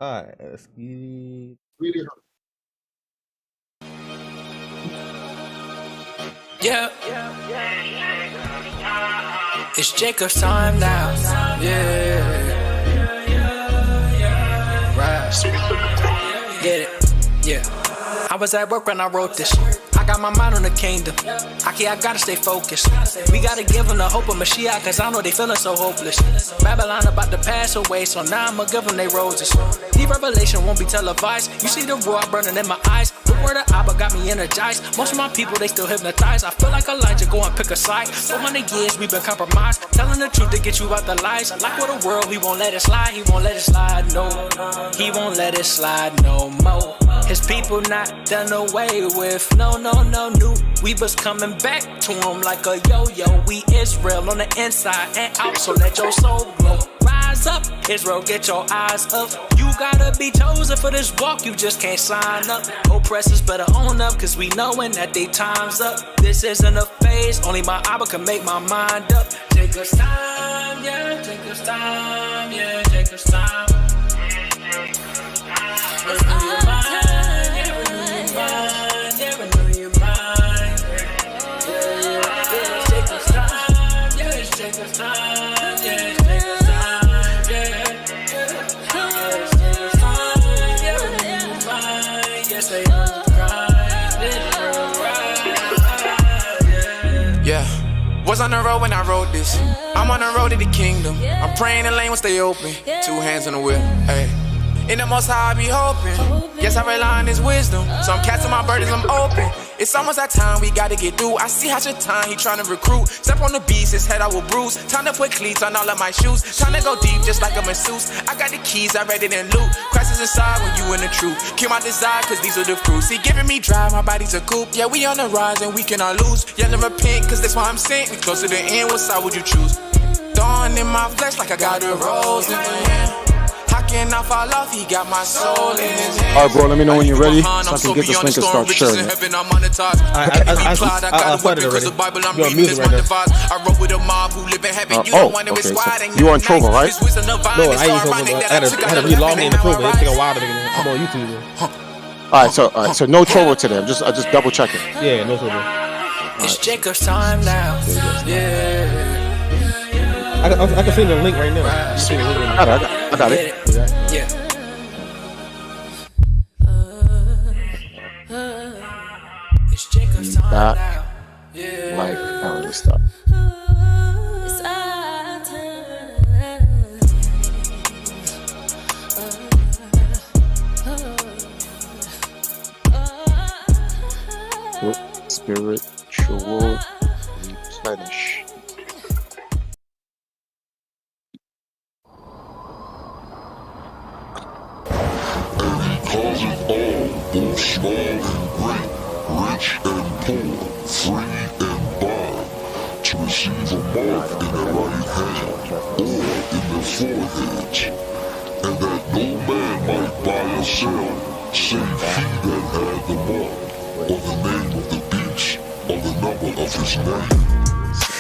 Alright, let's get. Yeah, it's Jacob's time now. Yeah, right. Get it? Yeah. I was at work when I wrote this. I got my mind on the kingdom. I gotta stay focused. We gotta give them the hope of Mashiach, cause I know they feeling so hopeless. Babylon about to pass away, so now I'ma give them they roses. The revelation won't be televised. You see the roar burning in my eyes. The word of Abba got me energized. Most of my people, they still hypnotized. I feel like Elijah, go and pick a side. 400 years we've been compromised. Telling the truth to get you out the lies. Like with the world, he won't let it slide. He won't let it slide, no. He won't let it slide no more. His people not done away with. No. We was coming back to him like a yo-yo. We Israel on the inside and out, so let your soul glow. Rise up, Israel, get your eyes up. You gotta be chosen for this walk, you just can't sign up. Oppressors better own up, cause we knowin' that they time's up. This isn't a phase, only my Abba can make my mind up. Take us time, yeah, take us time, yeah, take us time. Renew your mind, yeah, renew your mind, yeah, renew your mind. Yeah, take us time, yeah, take us time, yeah, take us time, yeah. Take us time, yeah, renew your mind, yeah, stay on the grind, yeah. Was on the road when I wrote this. I'm on the road to the kingdom. I'm praying the lane will stay open. 2 hands on the wheel, hey. In the most high I be hoping. Yes, I rely on his wisdom. So I'm casting my burdens, I'm open. It's almost that time we gotta get through. I see how your time he tryna recruit. Step on the beast, his head I will bruise. Time to put cleats on all of my shoes. Time to go deep just like a masseuse. I got the keys, I read it in loot. Christ is inside when you in the truth. Kill my desire cause these are the fruits. He giving me drive, my body's a coupe. Yeah, we on the rise and we cannot lose. Yelling repent cause that's why I'm sent. We close to the end, what side would you choose? Dawn in my flesh like I got a rose in the hand. How can I fall off? He got my soul in his hand. Alright, bro, let me know when you're ready so I can get this link and start sharing it. I flooded already. You're on music right now. Oh, okay. So you on Trovo, right? No, I ain't Trovo. I had to re-log me in the Trovo. It took a while to get in. I'm on YouTube. Alright, so no Trovo today. I'm just double checking. Yeah, no Trovo. It's Jacob's time now. Yeah. I can send you the link right now. I got it. Yeah. It's Jacob's time now. Yeah. Like, how would it stop? Spiritual replenish. Calls it all, both small and great, rich and poor, free and bond, to receive a mark in their right hand, or in their foreheads, and that no man might buy or sell, save he that had the mark, or the name of the beast, or the number of his name.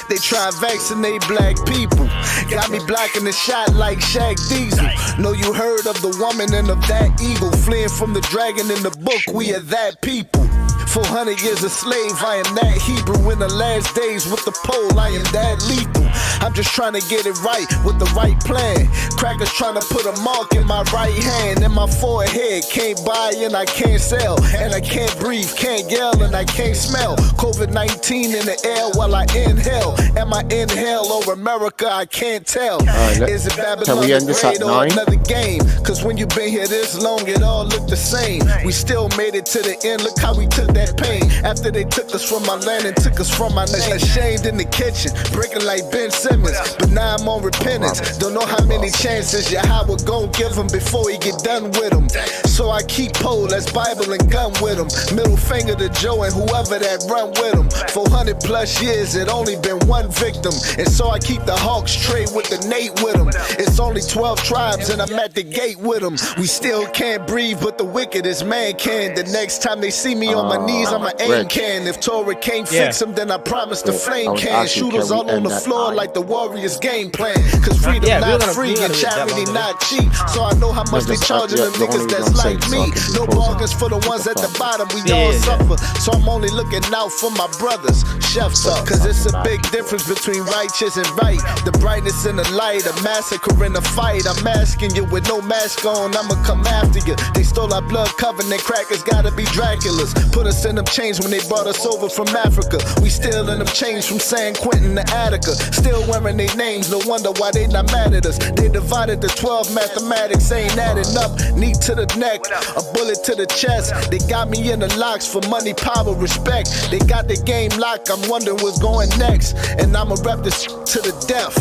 They try to vaccinate black people. Got me blocking the shot like Shaq Diesel. Know you heard of the woman and of that eagle. Fleeing from the dragon in the book, we are that people. 400 years a slave, I am that Hebrew. In the last days with the pole, I am that lethal. I'm just trying to get it right with the right plan. Crackers trying to put a mark in my right hand and my forehead. Can't buy and I can't sell, and I can't breathe, can't yell and I can't smell. COVID-19 in the air while I inhale. Am I inhale or America? I can't tell. Is it Babylon the Great or another game? Cause when you been here this long, it all look the same. We still made it to the end. Look how we took that pain after they took us from my land and took us from my name. Ashamed in the kitchen, breaking like Ben Simmons, but now I'm on repentance. Don't know how many chances Yahweh gon' give him before he get done with him. So I keep pole, that's Bible and gun with him. Middle finger to Joe and whoever that run with him. 400 plus years, it only been one victim, and so I keep the Hawks trade with the Nate with him. It's only 12 tribes and I'm at the gate with them. We still can't breathe, but the wickedest man can. The next time they see me on my knees, I'ma aim can. If Torah can't fix them, then I promise the flame can. Shooters all on the floor like the the Warriors game plan. Cause freedom Yeah, we not gotta- free we gotta and hit that charity one, not cheap. So I know how much they just- charging yeah, them the niggas only that's reason I'm like saying me. so I can No be closing. bargains for the ones at the bottom. We Yeah, all yeah. suffer. So I'm only looking out for my brothers. Chefs up. Cause it's a big difference between righteous and right. The brightness and the light, a massacre and a fight. I'm asking you with no mask on, I'ma come after you. They stole our blood covenant, crackers gotta be Draculas. Put us in them chains when they brought us over from Africa. We still in them chains from San Quentin to Attica. Still wearing their names, no wonder why they not mad at us. They divided the 12 mathematics, ain't adding up. Knee to the neck, a bullet to the chest. They got me in the locks for money, power, respect. They got the game locked, I'm wondering what's going next. And I'ma rep this to the death.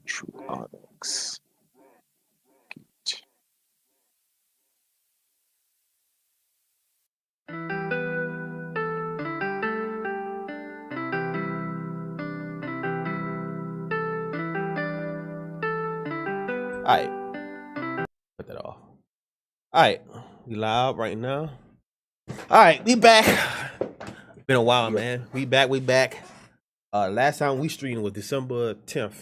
True Onyx. All right. Put that off. All right. We live right now. All right. We back. Been a while, man. We back. Last time we streamed was December 10th.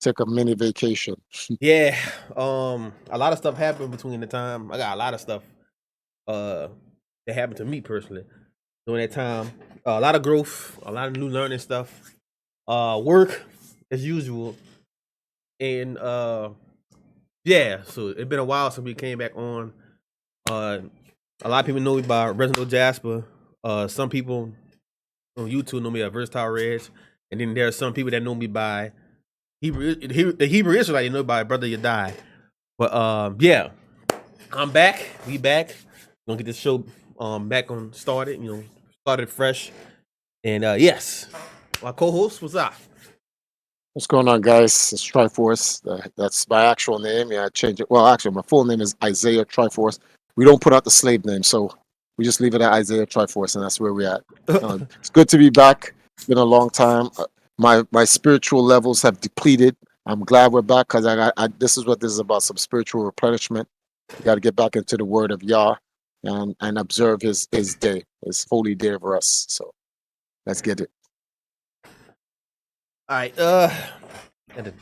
Took a mini vacation. Yeah. A lot of stuff happened between the time. I got a lot of stuff that happened to me personally during that time. A lot of growth, a lot of new learning stuff. Work as usual. And yeah, so it's been a while since we came back on. A lot of people know me by Reginald Jasper. Some people on YouTube know me as Versatile Reg. And then there are some people that know me by the Hebrew Israelite, you know, by Brother Yadai. But yeah, I'm back. We back. Gonna get this show back on started, started fresh. And yes, my co-host, what's up? What's going on, guys? It's Triforce. That's my actual name. Yeah, I changed it. Well, actually, my full name is Isaiah Triforce. We don't put out the slave name, so we just leave it at Isaiah Triforce, and that's where we're at. It's good to be back. It's been a long time. My spiritual levels have depleted. I'm glad we're back because this is what this is about, some spiritual replenishment. We got to get back into the word of Yah and observe his day, his holy day for us. So let's get it. All right, and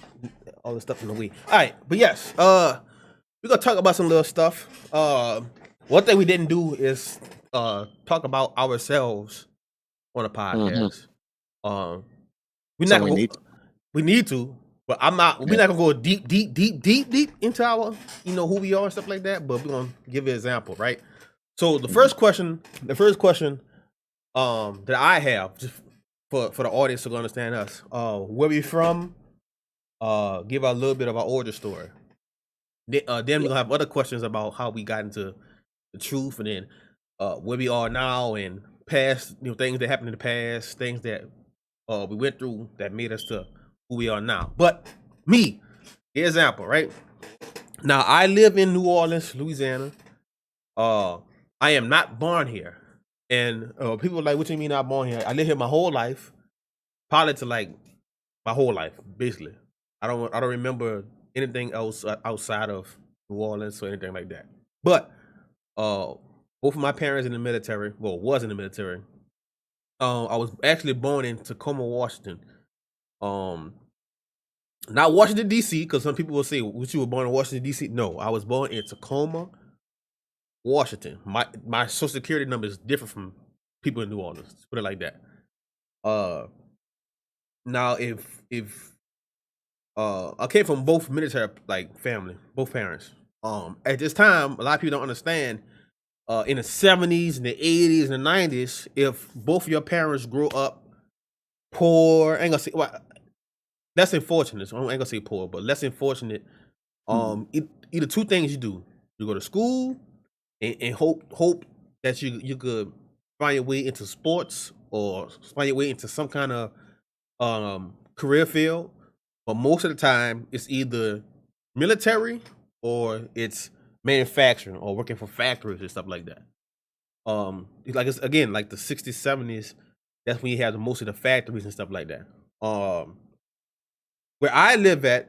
all the stuff in the way. All right, but yes, we're gonna talk about some little stuff. One thing we didn't do is talk about ourselves on a podcast. We're not gonna we need to, but we're not gonna go deep into our, who we are and stuff like that. But we're gonna give an example, right? So the first question, that I have, just for the audience to understand us, where we from, give a little bit of our origin story. Then we're gonna have other questions about how we got into the truth, and then where we are now, and past, things that happened in the past, things that we went through that made us to who we are now. But me, the example, right? Now I live in New Orleans, Louisiana. I am not born here. And people are like, what you mean not born here? I live here my whole life. Probably to like my whole life, basically. I don't remember anything else outside of New Orleans or anything like that. But both of my parents in the military, was in the military. I was actually born in Tacoma, Washington. Not Washington, D.C., because some people will say, you were born in Washington, D.C.? No, I was born in Tacoma, Washington. My social security number is different from people in New Orleans. Let's put it like that. Now if I came from both military family, both parents. At this time, a lot of people don't understand. In the 70s and the 80s and the 90s, if both of your parents grew up poor, I ain't gonna say less unfortunate. So I ain't gonna say poor, but less unfortunate. Either two things you do: you go to school and hope that you could find your way into sports or find your way into some kind of career field. But most of the time, it's either military or it's manufacturing or working for factories and stuff like that. It's again like the 60s, 70s. That's when you have most of the factories and stuff like that. where I live at,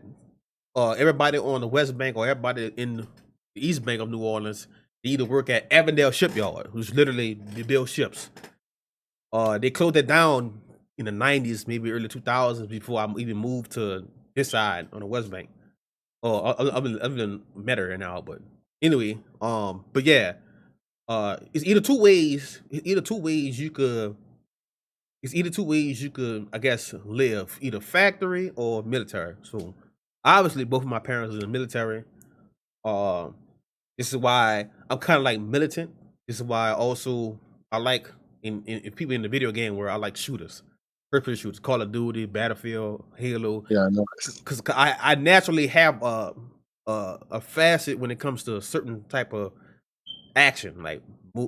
everybody on the West Bank or everybody in the East Bank of New Orleans, they either work at Avondale Shipyard, who's literally they build ships. They closed it down in the 90s, maybe early 2000s, before I even moved to this side on the West Bank. I've been better now, but anyway, but yeah, it's either two ways. It's either two ways you could, I guess, live, either factory or military. So obviously, both of my parents are in the military. Um, this is why I'm kind of like militant. This is why I like in people in the video game where I like shooters, first person shooters, Call of Duty, Battlefield, Halo, Yeah, I know. because I naturally have a facet when it comes to a certain type of action, like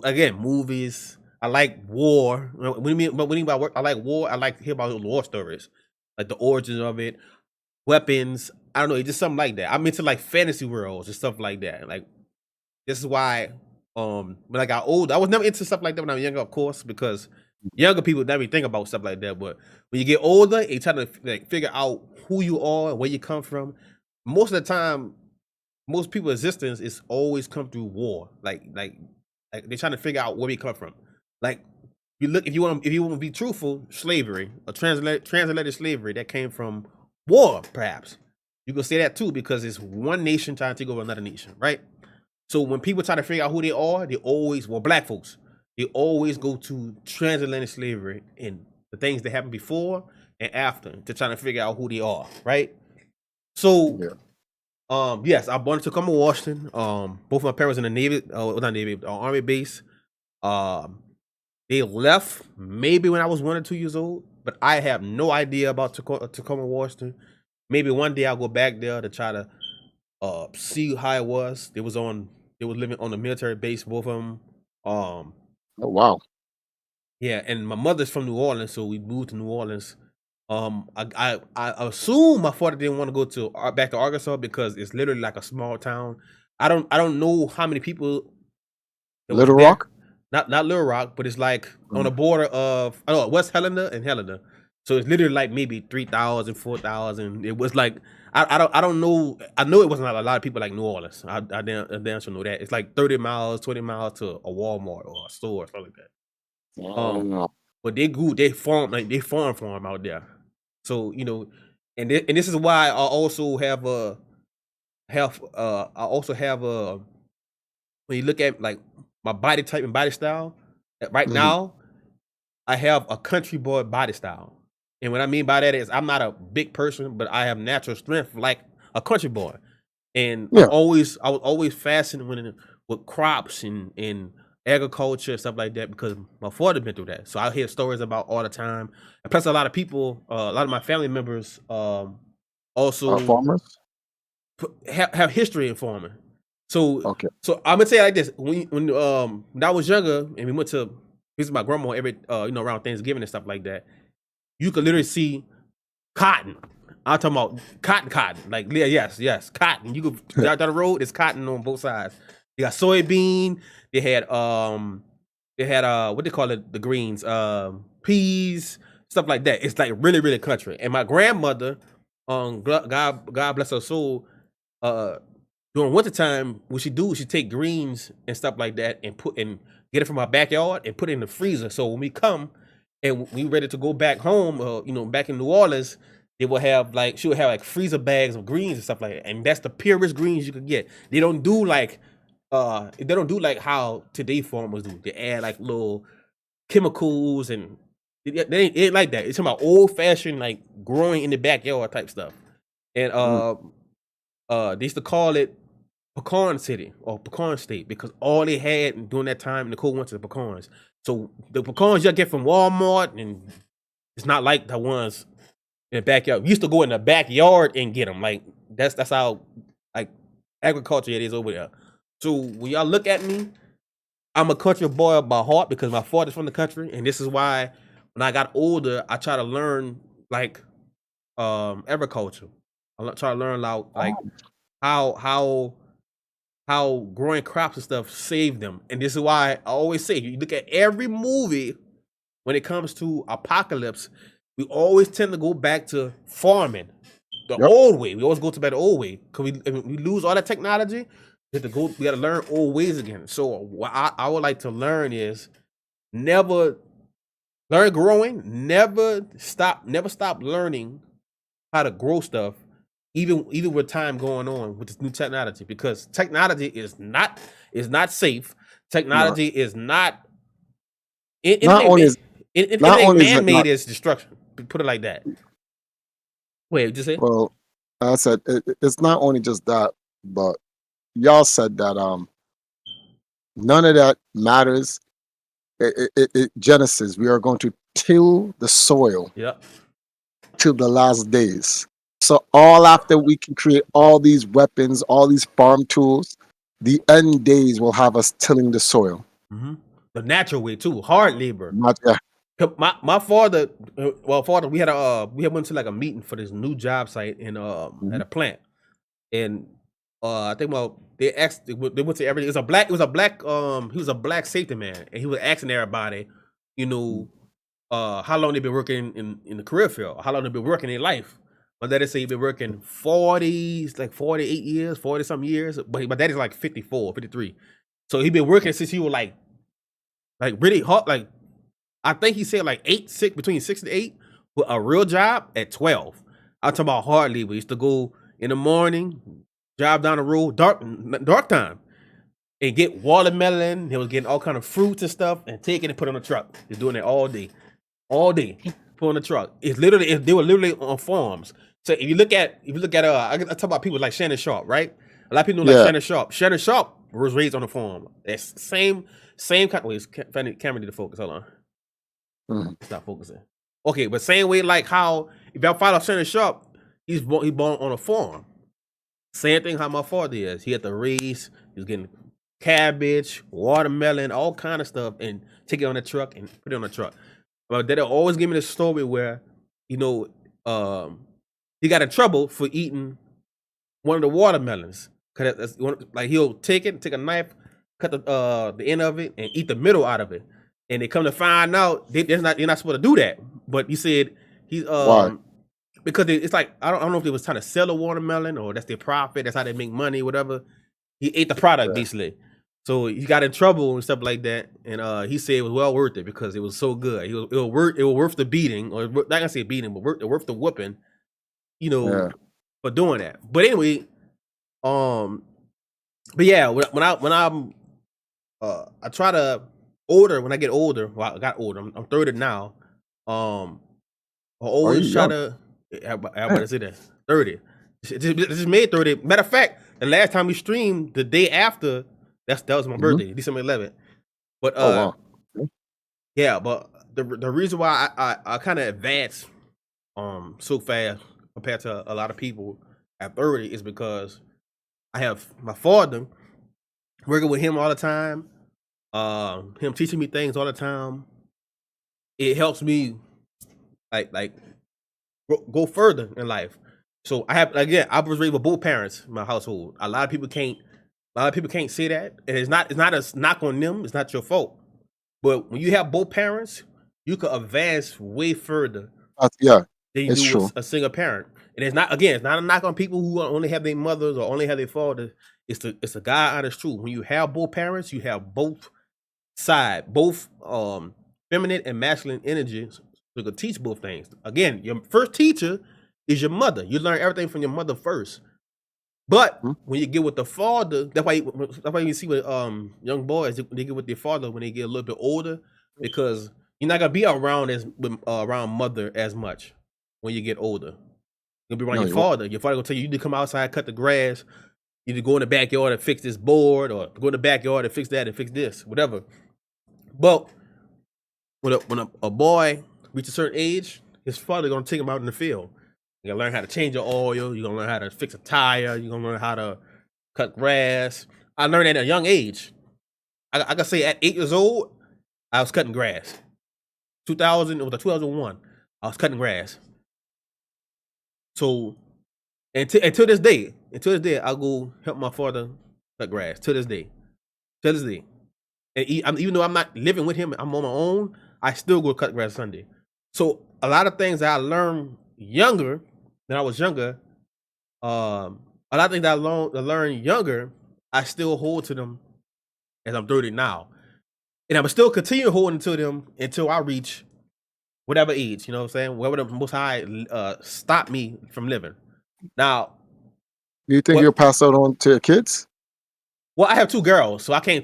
again movies. I like war. What do you mean? But when you mean by work, I like war. I like to hear about war stories, like the origins of it, weapons. I don't know, it's just something like that. I'm into like fantasy worlds and stuff like that. Like this is why when I got older, I was never into stuff like that when I was younger, of course, because younger people never think about stuff like that. But when you get older, you try to like figure out who you are and where you come from. Most of the time, most people's existence is always come through war. Like they're trying to figure out where we come from. Like if you want to be truthful, slavery, a transatlantic slavery that came from war, perhaps. You can say that too because it's one nation trying to take over another nation, right? So when people try to figure out who they are, black folks, they always go to transatlantic slavery and the things that happened before and after to try to figure out who they are, right? So, yes, I born in Tacoma, Washington. Both my parents in the Navy, not Navy, Army base. They left maybe when I was 1 or 2 years old, but I have no idea about Tacoma, Washington. Maybe one day I'll go back there to try to see how it was. They was living on a military base, both of them. Oh wow. Yeah, and my mother's from New Orleans, so we moved to New Orleans. I assume my father didn't want to go to back to Arkansas because it's literally like a small town. I don't know how many people. Little Rock? Not Little Rock, but it's like on the border of West Helena and Helena. So it's literally like maybe 3,000, 4,000. It was like I don't know. I know it wasn't a lot of people like New Orleans. I damn sure know that. It's like 30 miles, 20 miles to a Walmart or a store or something like that. But they farm out there. So, and this is why I also have when you look at like my body type and body style, right now I have a country boy body style. And what I mean by that is I'm not a big person, but I have natural strength like a country boy. And I was always fascinated with crops and agriculture and stuff like that because my father been through that. So I hear stories about all the time. And plus a lot of people, a lot of my family members also farmers have history in farming. So Okay. so I'm gonna say it like this: when I was younger and we went to visit my grandma every around Thanksgiving and stuff like that, you could literally see cotton. I'm talking about cotton. Like yes, cotton. You could drive down the road, it's cotton on both sides. They got soybean. They had what they call it, the greens, peas, stuff like that. It's like really really country. And my grandmother, God bless her soul, during wintertime, what she do is she take greens and stuff like that and get it from our backyard and put it in the freezer. So when we come and we ready to go back home, back in New Orleans, she would have like freezer bags of greens and stuff like that. And that's the purest greens you could get. They don't do like how today farmers do. They add like little chemicals and they ain't like that. It's about old fashioned like growing in the backyard type stuff. And they used to call it Pecan City or Pecan State because all they had during that time in the cold winter, pecans. So the pecans you get from Walmart, and it's not like the ones in the backyard. We used to go in the backyard and get them. Like that's how like agriculture it is over there. So when y'all look at me, I'm a country boy by heart because my father's from the country, and this is why when I got older, I try to learn like agriculture. I try to learn like how growing crops and stuff save them. And this is why I always say, you look at every movie when it comes to apocalypse, we always tend to go back to farming. the Yep. old way. We always go to bed the old way. Cause we lose all that technology. We have to go. We got to learn old ways again. So what I would like to learn is never learn growing. Never stop learning how to grow stuff. Even with time going on with this new technology, because technology is not safe. Technology is not. Not only is not Anything only is it man-made not is destruction. Put it like that. Wait, just say? well, I said it's not only just that, but y'all said that none of that matters. Genesis, we are going to till the soil Yep. till the last days. So all after we can create all these weapons, all these farm tools, the end days will have us tilling the soil. Mm-hmm. The natural way too, hard labor. Not yeah. My father, we had went to like a meeting for this new job site in at a plant, and I think they went to everything. It was a black he was a black safety man, and he was asking everybody, how long they been working in the career field, how long they been working in life. My daddy said he been working 48 years, 40 something years, but my daddy's like 54, 53. So he been working since he was like really hot, like I think he said like between 6 and 8, with a real job at 12. I'm talking about hard labor. He used to go in the morning, drive down the road, dark time, and get watermelon. He was getting all kind of fruits and stuff, and take it and put it on the truck. He's doing it all day, put on the truck. They were literally on farms. So if you look at I talk about people like Shannon Sharp, right? A lot of people know like Shannon Sharp. Shannon Sharp was raised on a farm. That's same kind. Wait, camera need to focus. Hold on. It's not focusing. Okay, but same way like how if y'all follow Shannon Sharp, he born on a farm. Same thing how my father is. He had to raise. He was getting cabbage, watermelon, all kind of stuff, and take it on the truck and put it on the truck. But they'll always give me the story where, he got in trouble for eating one of the watermelons. Cause like he'll take a knife, cut the end of it, and eat the middle out of it. And they come to find out you're not supposed to do that. But he said he's Why? because it's like I don't know if they was trying to sell a watermelon or that's their profit. That's how they make money, whatever. He ate the product basically. So he got in trouble and stuff like that, and he said it was well worth it because it was so good. It was worth the beating, or not gonna say beating, but worth the whooping, for doing that. But anyway, but yeah, when I try to when I get older. Well, I got older. I'm 30 now. I always try to. I'm about to say that 30. Just made 30. Matter of fact, the last time we streamed, the day after. That was my birthday, December 11th. But yeah, but the reason why I kind of advanced so fast compared to a lot of people at 30 is because I have my father working with him all the time, him teaching me things all the time. It helps me like go further in life. So I was raised with both parents in my household. A lot of people can't say that, and it's not a knock on them. It's not your fault. But when you have both parents, you can advance way further than you do with a single parent. And it's not a knock on people who only have their mothers or only have their fathers. It's a God honest truth. When you have both parents, you have both sides, both feminine and masculine energies. You can teach both things. Again, your first teacher is your mother. You learn everything from your mother first. But when you get with the father, that's why you see with young boys, they get with their father when they get a little bit older, because you're not gonna be around around mother as much when you get older. You'll be around your father. Your father gonna tell you need to come outside, cut the grass, you need to go in the backyard and fix this board, or go in the backyard and fix that and fix this, whatever. But when a boy reaches a certain age, his father gonna take him out in the field. You're gonna learn how to change your oil. You're gonna learn how to fix a tire. You're gonna learn how to cut grass. I learned at a young age. I can say at 8 years old, I was cutting grass. 2001, I was cutting grass. So, until this day, I go help my father cut grass. To this day. And even though I'm not living with him, I'm on my own, I still go cut grass Sunday. So a lot of things that I learned when I was younger, a lot of things that I learned younger, I still hold to them as I'm 30 now. And I'm still continue holding to them until I reach whatever age, you know what I'm saying? Whatever the most high stop me from living. Now, Do you think what you'll pass that on to your kids? well, I have 2 girls, so I can't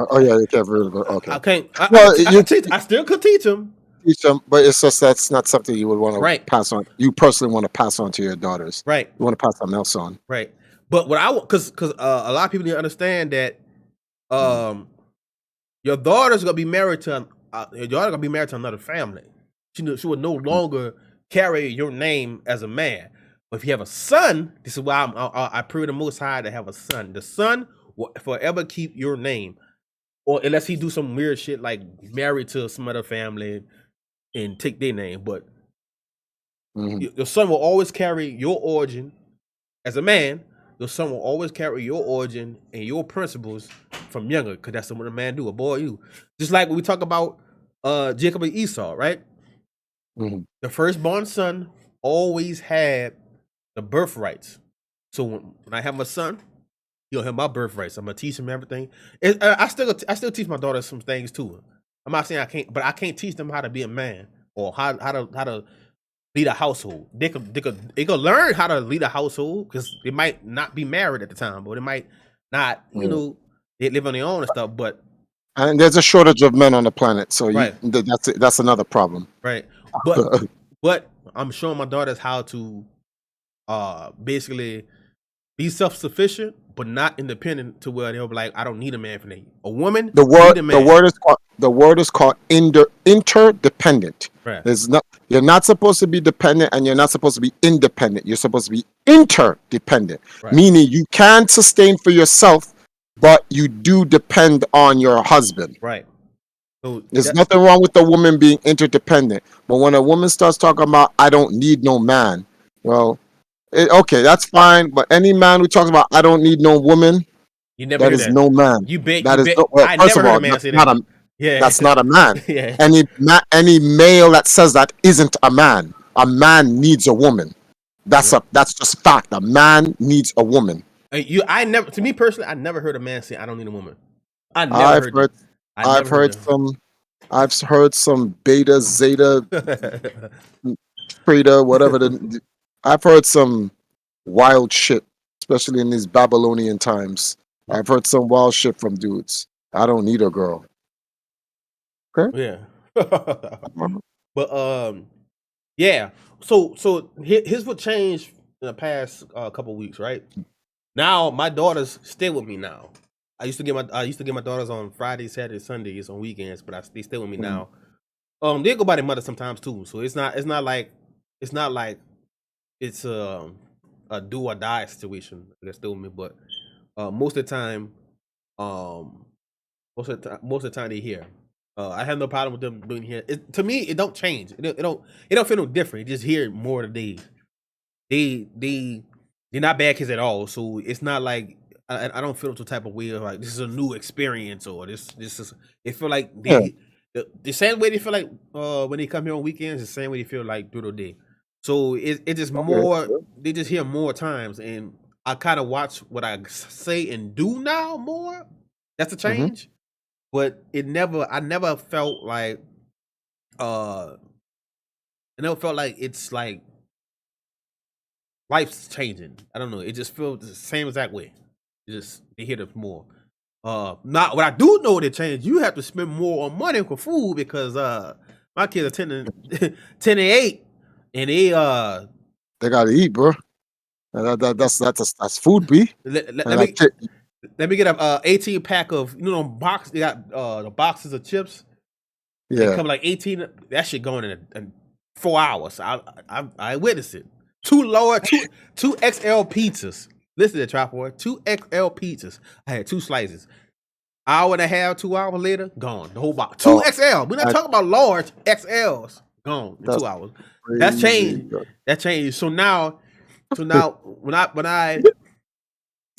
Oh yeah, you can't really. Okay. I can't Well, I you can teach I still could teach them. teach them, but it's just that's not something you would want to Right. pass on. You personally want to pass on to your daughters. Right. You want to pass something else on. Right. But what I want, because a lot of people need to understand that your daughter's gonna be married to another family. She will no longer carry your name as a man. But if you have a son, this is why I pray the Most High to have a son. The son will forever keep your name, or unless he do some weird shit like married to some other family and take their name. But Mhm. your son will always carry your origin as a man. Your son will always carry your origin and your principles from younger, because that's what a man do. A boy, you just like when we talk about Jacob and Esau, right? Mhm. The firstborn son always had the birthrights. So when I have my son, he'll have my birthrights. I'm gonna teach him everything. I still teach my daughter some things too. I'm not saying I can't, but I can't teach them how to be a man or how to lead a household. They could learn how to lead a household because they might not be married at the time, or they might not, they live on their own and stuff. But And there's a shortage of men on the planet, so Right. that's another problem. right, but I'm showing my daughters how to basically be self-sufficient but not independent, to where they'll be like, I don't need a man for me. A woman The need a man. the word is called interdependent. Right. You're not supposed to be dependent, and you're not supposed to be independent. You're supposed to be interdependent, Right. meaning you can sustain for yourself, but you do depend on your husband. Right. So There's nothing wrong with a woman being interdependent, but when a woman starts talking about I don't need no man, well, okay, that's fine. But any man who talks about I don't need no woman, you never that hear is that. no man. You bet. That you is bet. no, well, I first never of heard all, a man that's say not that. a Yeah. that's not a man. Yeah. Any male that says that isn't a man. A man needs a woman. That's just fact. A man needs a woman. To me personally, I never heard a man say I don't need a woman. I never I've heard heard that. I've heard some beta zeta trader whatever I've heard some wild shit, especially in these Babylonian times. I've heard some wild shit from dudes. I don't need a girl. Okay. Yeah. But yeah. So here's what changed in the past couple weeks, right? Now my daughters stay with me now. I used to get my daughters on Fridays, Saturdays, Sundays, on weekends, but they stay with me now. They go by their mother sometimes too, so it's not like it's a do or die situation. They're still with me, but most of the time, most of the time they here. I have no problem with them being here. To me, it don't change. It don't feel no different. You just hear more today. They're not bad kids at all. So it's not like I don't feel some type of way of like this is a new experience, or this is. It feel like the same way they feel like when they come here on weekends, the same way they feel like through the day. So it just more. They just hear more times, and I kind of watch what I say and do now more. That's a change, but I never felt like it's like life's changing. I don't know. It just feels the same exact way. They hit us more. Not what I do know they change. You have to spend more on money for food because my kids are 10 and 8, and they gotta eat, bro. That's food, B. Let me get a 18 pack of box. They got the boxes of chips. Yeah, They come like 18. That shit going in 4 hours. I witnessed it. Two XL pizzas. Listen to Trap Boy. 2 XL pizzas. I had 2 slices. Hour and a half, 2 hours later, gone. The whole box. 2 XL. We're not talking about large XLs. Gone in 2 hours. That's changed. That changed. So now when I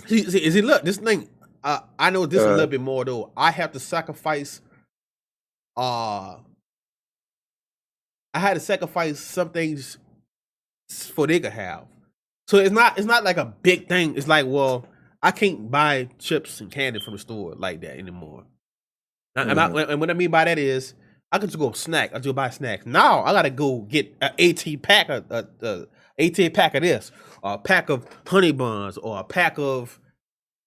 see, look, this thing. I know this a little bit more though. I have to sacrifice. I had to sacrifice some things for they could have. So it's not like a big thing. It's like, well, I can't buy chips and candy from the store like that anymore. And what I mean by that is, I could just go snack. I just go buy snacks. Now I gotta go get an 18 pack of 18 pack of this, or a pack of honey buns, or a pack of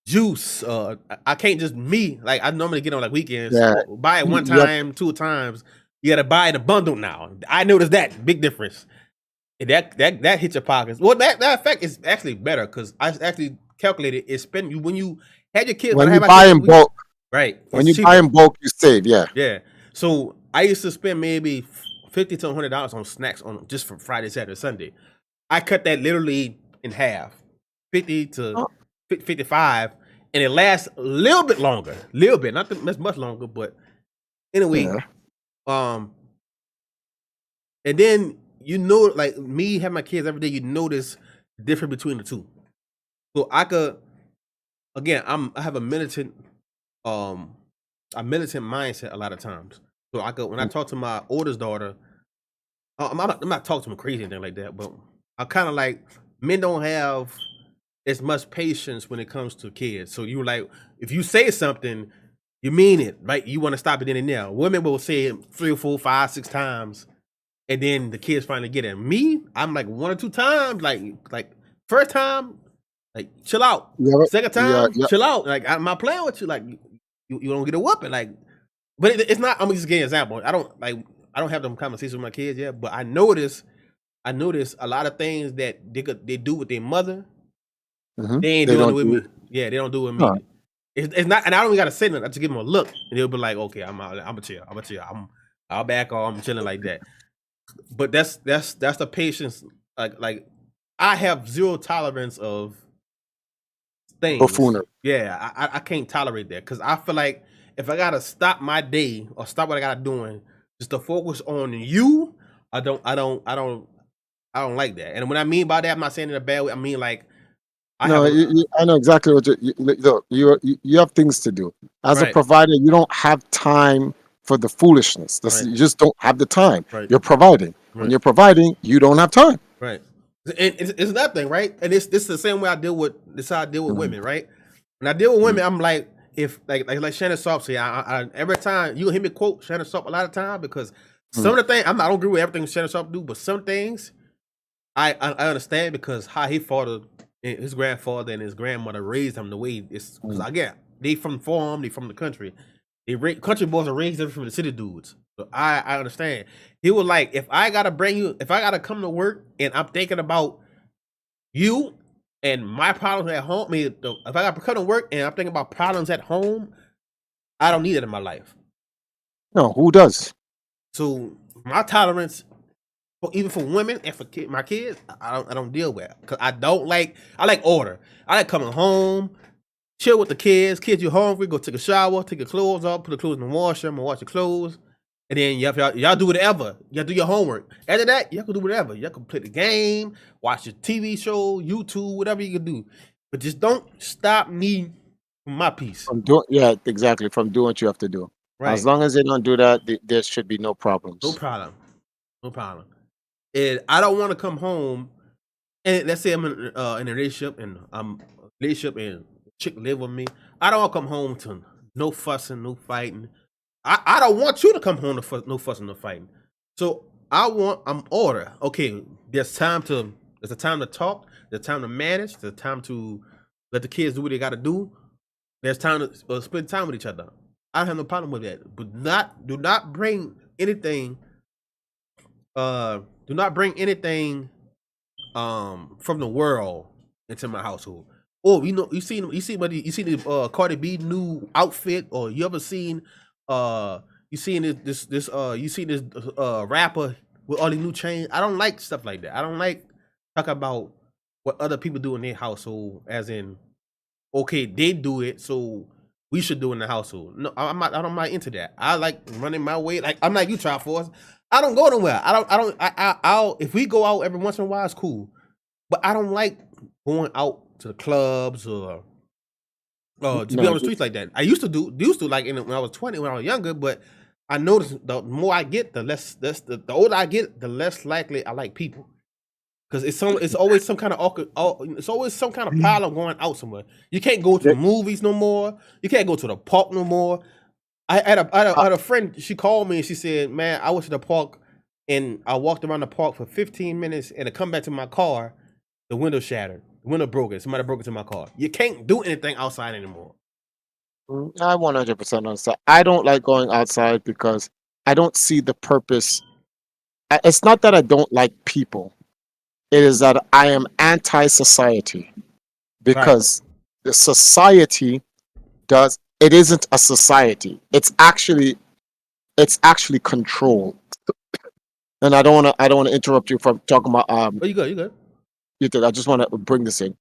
juice. I can't just like I normally get on like weekends. Yeah. Buy it one Yep. time, 2 times. You gotta buy it in a bundle now. I noticed that big difference. And that hits your pockets. Well, that effect is actually better because I actually calculated it's spend you when you had your kids. When you buy in bulk, right? when it's you buy cheaper. in bulk, you save. Yeah. Yeah. So I used to spend maybe $50 to $100 on snacks on just from Friday, Saturday, Sunday. I cut that literally in half, 50 to 55, and it lasts a little bit longer, not that's much longer, but anyway. Yeah. And then like me having my kids every day, you notice the difference between the two. So I could, again, I have a militant mindset a lot of times. So I could, when I talk to my oldest daughter, I'm not talking to them crazy or anything like that, but I kind of like men don't have as much patience when it comes to kids. So you like, if you say something, you mean it, right? You want to stop it in and there. Women will say it 3 or 4, 5, 6 times, and then the kids finally get it. Me, I'm like 1 or 2 times, like first time, like chill out. Yeah, Second time, yeah. chill out. Like I'm not playing with you. Like you don't get a whooping. Like, but it's not. I'm just giving an example. I don't have them conversations with my kids yet, but I notice a lot of things that they do with their mother. Mhm. They ain't They doing don't it with do me. it. Yeah, they don't do it with me. No. It's not, and I don't even gotta say nothing. I just give them a look, and they'll be like, "Okay, I'm a chill. I'll back off. I'm chilling like that." But that's the patience. Like I have zero tolerance of things. Buffoonery. Yeah, I can't tolerate that because I feel like if I gotta stop my day or stop what I gotta doing just to focus on you, I don't like that. And what I mean by that, I'm not saying in a bad way. I mean like I know exactly what you have things to do. As a Right. provider, you don't have time for the foolishness. Right. You just don't have the time. Right. You're providing. When Right. you're providing, you don't have time. Right. And it's that thing, right? And this is the same way I deal with how I deal with women, right? When I deal with women, I'm like, if like Shannon Sharp say, I every time you hear me quote Shannon Sharp a lot of time because some of the things I don't agree with everything Shannon Sharp do, but some things I understand because how he father, his grandfather and his grandmother raised him the way it's. Because again, they from the farm, they from the country. Country boys are raised different from the city dudes. So I understand. He was like, if I gotta come to work and I'm thinking about you and my problems at home, if I gotta come to work and I'm thinking about problems at home, I don't need it in my life. No, who does? So my tolerance, even for women and for my kids, I don't deal with because I like order. I like coming home, chill with the kids. Kids, you hungry? Go take a shower, take your clothes off, put the clothes in the washer, and wash your clothes, and then y'all do whatever. Y'all do your homework. After that, y'all can do whatever. Y'all can play the game, watch your TV show, YouTube, whatever you can do. But just don't stop me from my piece. From doing what you have to do. Right? As long as they don't do that, there should be no problems. No problem. And I don't want to come home and let's say I'm in a relationship and chick live with me. I don't want to come home to no fussing, no fighting. I don't want you to come home to no fussing, no fighting. So I'm order. Okay, there's a time to talk. There's time to manage. There's time to let the kids do what they got to do. There's time to spend time with each other. I don't have no problem with that. But do not bring anything. Do not bring anything from the world into my household. Oh, you see the Cardi B new outfit, or you ever seen you seen this rapper with all these new chains? I don't like stuff like that. I don't like talking about what other people do in their household, as in, okay, they do it, so we should do it in the household. No, I'm not into that. I like running my way. Like I'm like you, Triforce. I don't go nowhere. I'll if we go out every once in a while, it's cool. But I don't like going out to the clubs or to be on the streets like that. I used to like when I was 20, when I was younger, but I noticed the more I get, the older I get, the less likely I like people. Because it's always some kind of it's always some kind of problem going out somewhere. You can't go to Yeah. the movies no more. You can't go to the park no more. I had a friend. She called me and she said, "Man, I went to the park and I walked around the park for 15 minutes and to come back to my car, the window shattered, the window broken. Somebody broke into my car. You can't do anything outside anymore." I 100% understand. I don't like going outside because I don't see the purpose. It's not that I don't like people. It is that I am anti-society Right. because the society does. It isn't a society. It's actually control. And I don't want to interrupt you from talking about Oh, you good? You good? you did. I just want to bring this in.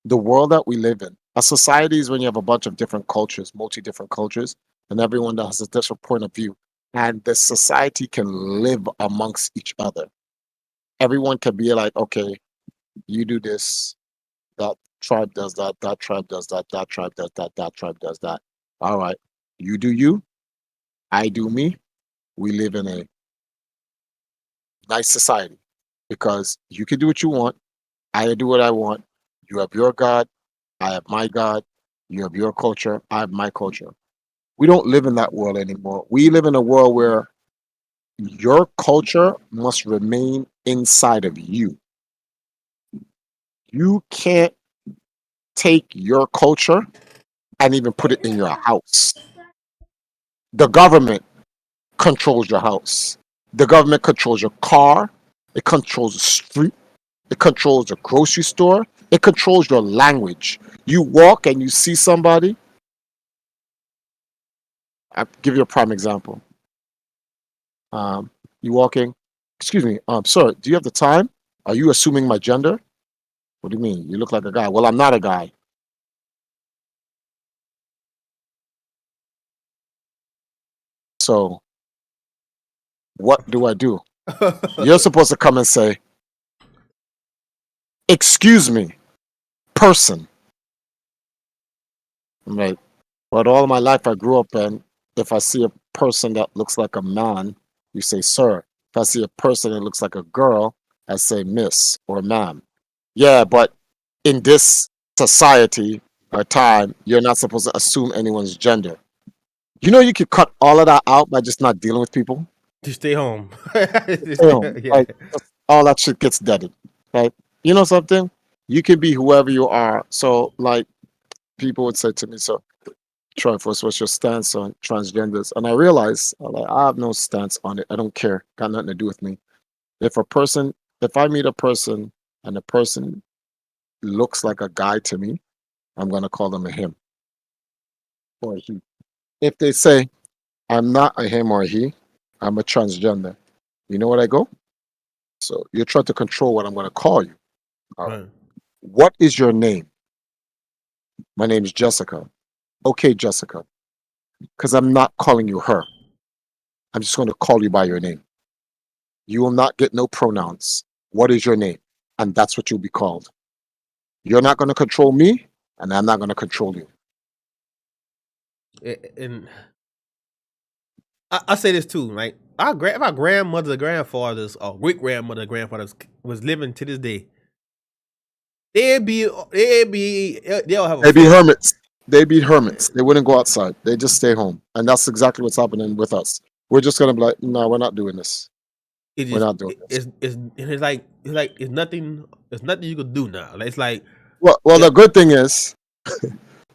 The world that we live in, a society is when you have a bunch of different cultures, multi-different cultures, and everyone that has a different point of view. And the society can live amongst each other. Everyone can be like, okay, you do this, that tribe does that, that tribe does that, that tribe does that, that tribe does that. All right, you do you, I do me. We live in a nice society because you can do what you want, I do what I want. You have your God, I have my God. You have your culture, I have my culture. We don't live in that world anymore. We live in a world where your culture must remain inside of you. You can't take your culture and even put it in your house. The government controls your house. The government controls your car. It controls the street. It controls the grocery store. It controls your language. You walk and you see somebody. I'll give you a prime example. You walking, excuse me, sir, do you have the time? Are you assuming my gender? What do you mean? You look like a guy. Well, I'm not a guy. So what do I do? You're supposed to come and say, excuse me, person. I'm like, but all my life I grew up in, if I see a person that looks like a man, you say sir. If I see a person that looks like a girl, I say miss or ma'am. Yeah, but in this society or time, you're not supposed to assume anyone's gender. You know, you could cut all of that out by just not dealing with people. Just stay home. Like Yeah. all that shit gets deaded. Right? You know something? You can be whoever you are. So like people would say to me, so Triforce, what's your stance on transgenders? And I realize I have no stance on it. I don't care. Got nothing to do with me. If I meet a person and the person looks like a guy to me, I'm gonna call them a him or a he. If they say I'm not a him or a he, I'm a transgender. You know what I go? So you're trying to control what I'm gonna call you. All right. Right. What is your name? My name is Jessica. Okay, Jessica. Because I'm not calling you her. I'm just going to call you by your name. You will not get no pronouns. What is your name? And that's what you'll be called. You're not going to control me, and I'm not going to control you. And I say this too, right? If our grandmothers, grandfathers, or great grandmother, grandfathers was living to this day, they'll have a They'd be family. hermits. They'd be hermits. They wouldn't go outside. They just stay home. And that's exactly what's happening with us. We're just going to be like, no, we're not doing this. It We're just not doing this. it's like it's nothing you could do now. Like, it's like Well, yeah, the good thing is,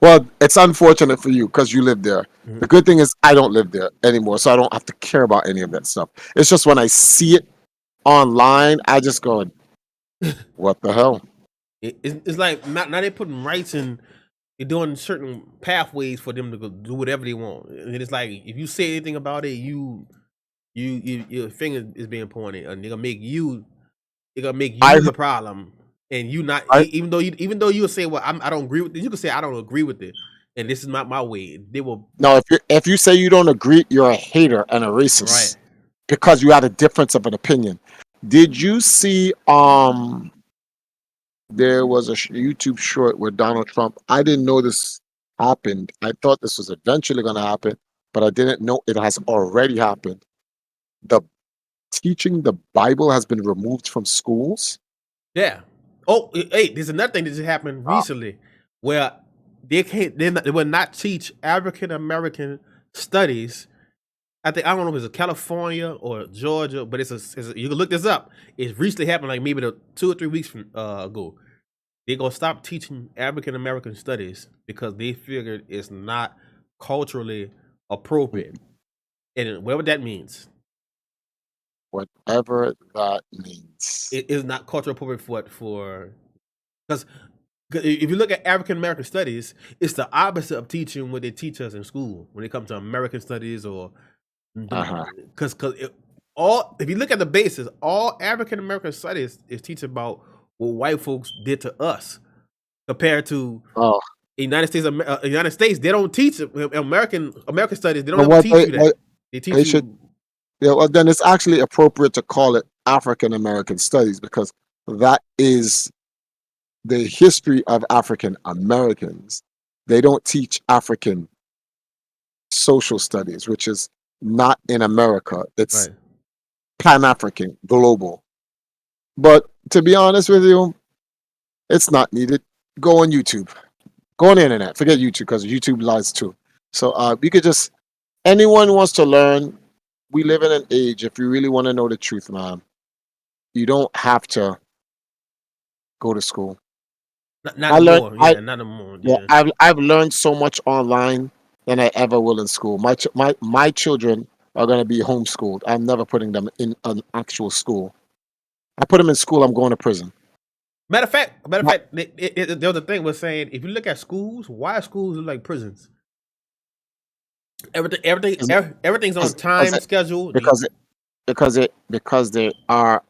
well, it's unfortunate for you because you live there. mhm. The good thing is I don't live there anymore, so I don't have to care about any of that stuff. It's just when I see it online, I just go, what the hell? It's like now they're putting rights in. They're doing certain pathways for them to go do whatever they want, and it's like if you say anything about it, your finger is being pointed, and they're gonna make you I, the problem, and you not I even though you say, well, I don't agree with it. You can say I don't agree with it, and this is not my way. They will no. If you say you don't agree, you're a hater and a right. racist because you had a difference of an opinion. Did you see? There was a YouTube short with Donald Trump. I didn't know this happened. I thought this was eventually going to happen, but I didn't know it has already happened. The teaching the Bible has been removed from schools. Yeah. Oh, hey, there's another thing that just happened recently where they will not teach African American studies. I don't know if it's California or Georgia, but you can look this up. It recently happened, like maybe 2 or 3 weeks ago. They're gonna stop teaching African American studies because they figured it's not culturally appropriate, and whatever that means, Whatever that means. it is not culturally appropriate for because if you look at African American studies, it's the opposite of teaching what they teach us in school when it comes to American studies or because if you look at the basis, all African American studies is teaching about what white folks did to us compared to United States. They don't teach American studies. They don't ever teach you that. They teach you. Yeah, well, then it's actually appropriate to call it African American studies because that is the history of African Americans. They don't teach African social studies, which is not in America. It's Right. Pan-African, global. But to be honest with you, it's not needed. Go on YouTube. Go on the internet. Forget YouTube because YouTube lies too. So we could just, anyone who wants to learn, we live in an age, if you really want to know the truth, man, you don't have to go to school. Not anymore. Not anymore. Yeah, I've learned so much online than I ever will in school. My children are going to be homeschooled. I'm never putting them in an actual school. I put them in school, I'm going to prison. Matter of fact, there was a thing was saying if you look at schools, why schools look like prisons? Everything's on time schedule because they are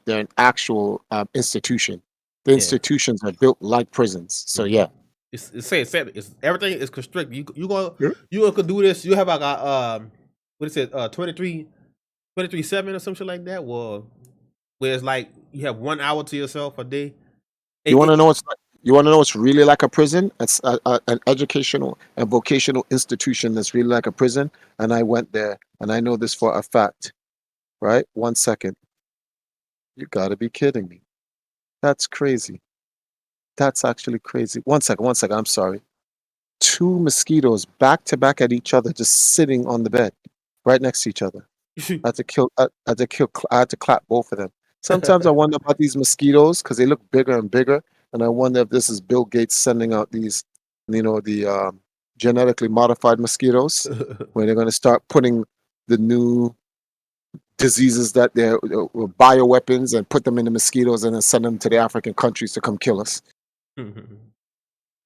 they're an actual institution. The institutions are built like prisons. So yeah. It's everything is constricted. You could do this. You have like a what is it 23/7 or something like that. Where it's like you have 1 hour to yourself a day. You want to know what's like? You want to know what's really like a prison? It's an educational and vocational institution that's really like a prison. And I went there, and I know this for a fact. Right? 1 second. You got to be kidding me. That's crazy. That's actually crazy. 1 second. I'm sorry. 2 mosquitoes back to back at each other, just sitting on the bed, right next to each other. I had to clap both of them. Sometimes I wonder about these mosquitoes because they look bigger and bigger, and I wonder if this is Bill Gates sending out these, the genetically modified mosquitoes, where they're going to start putting the new diseases that they're bioweapons and put them in the mosquitoes and then send them to the African countries to come kill us.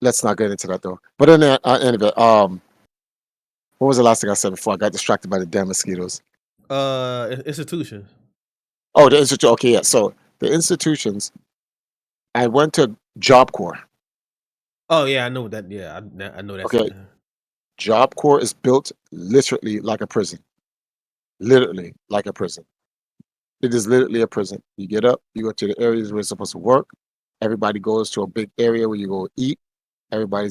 Let's not get into that though. But anyway, what was the last thing I said before I got distracted by the damn mosquitoes? Institutions. Oh, the institute. Okay, yeah. So the institutions. I went to Job Corps. Oh yeah, I know that. Yeah, I know that. Okay. Job Corps is built literally like a prison. Literally like a prison. It is literally a prison. You get up, you go to the areas where you're supposed to work. Everybody goes to a big area where you go eat. Everybody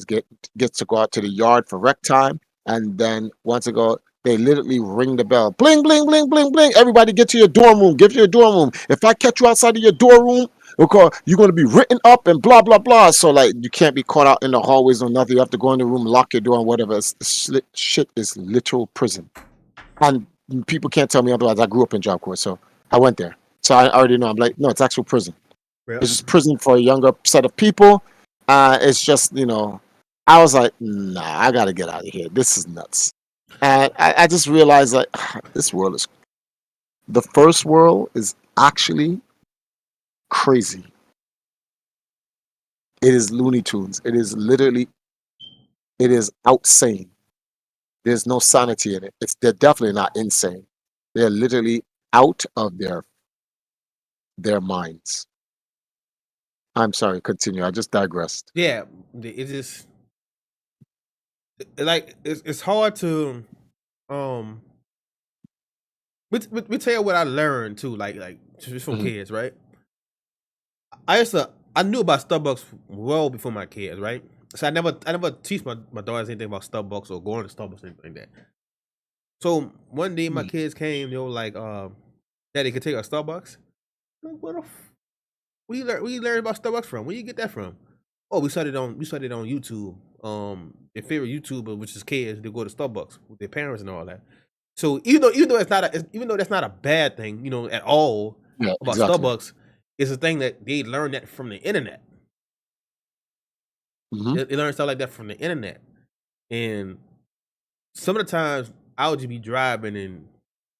gets to go out to the yard for rec time. And then once they go, they literally ring the bell. Bling, bling, bling, bling, bling. Everybody get to your dorm room. Get to your dorm room. If I catch you outside of your dorm room, you're going to be written up and blah, blah, blah. So, like, you can't be caught out in the hallways or nothing. You have to go in the room, lock your door and whatever. Shit is literal prison. And people can't tell me otherwise. I grew up in Job Corps, so I went there. So I already know. I'm like, no, it's actual prison. Yeah. It's just prison for a younger set of people. It's just, I was like, nah, I got to get out of here. This is nuts. And I just realized that the first world is actually crazy. It is Looney Tunes. It is outsane. There's no sanity in it. They're definitely not insane. They're literally out of their minds. I'm sorry, continue. I just digressed. Yeah, it just it's hard to we tell you what I learned too, like just from kids, right? I knew about Starbucks well before my kids, right? So I never teach my daughters anything about Starbucks or going to Starbucks or anything like that. So one day my kids came, they were like, that they could take a Starbucks. Like, where you learn about Starbucks from? Where you get that from? Oh, we started on YouTube. Their favorite YouTuber, which is kids, they go to Starbucks with their parents and all that. So even though that's not a bad thing, at all Yeah, about exactly. Starbucks, it's a thing that they learned that from the internet. Hmm. They learn stuff like that from the internet, and some of the times I'll just be driving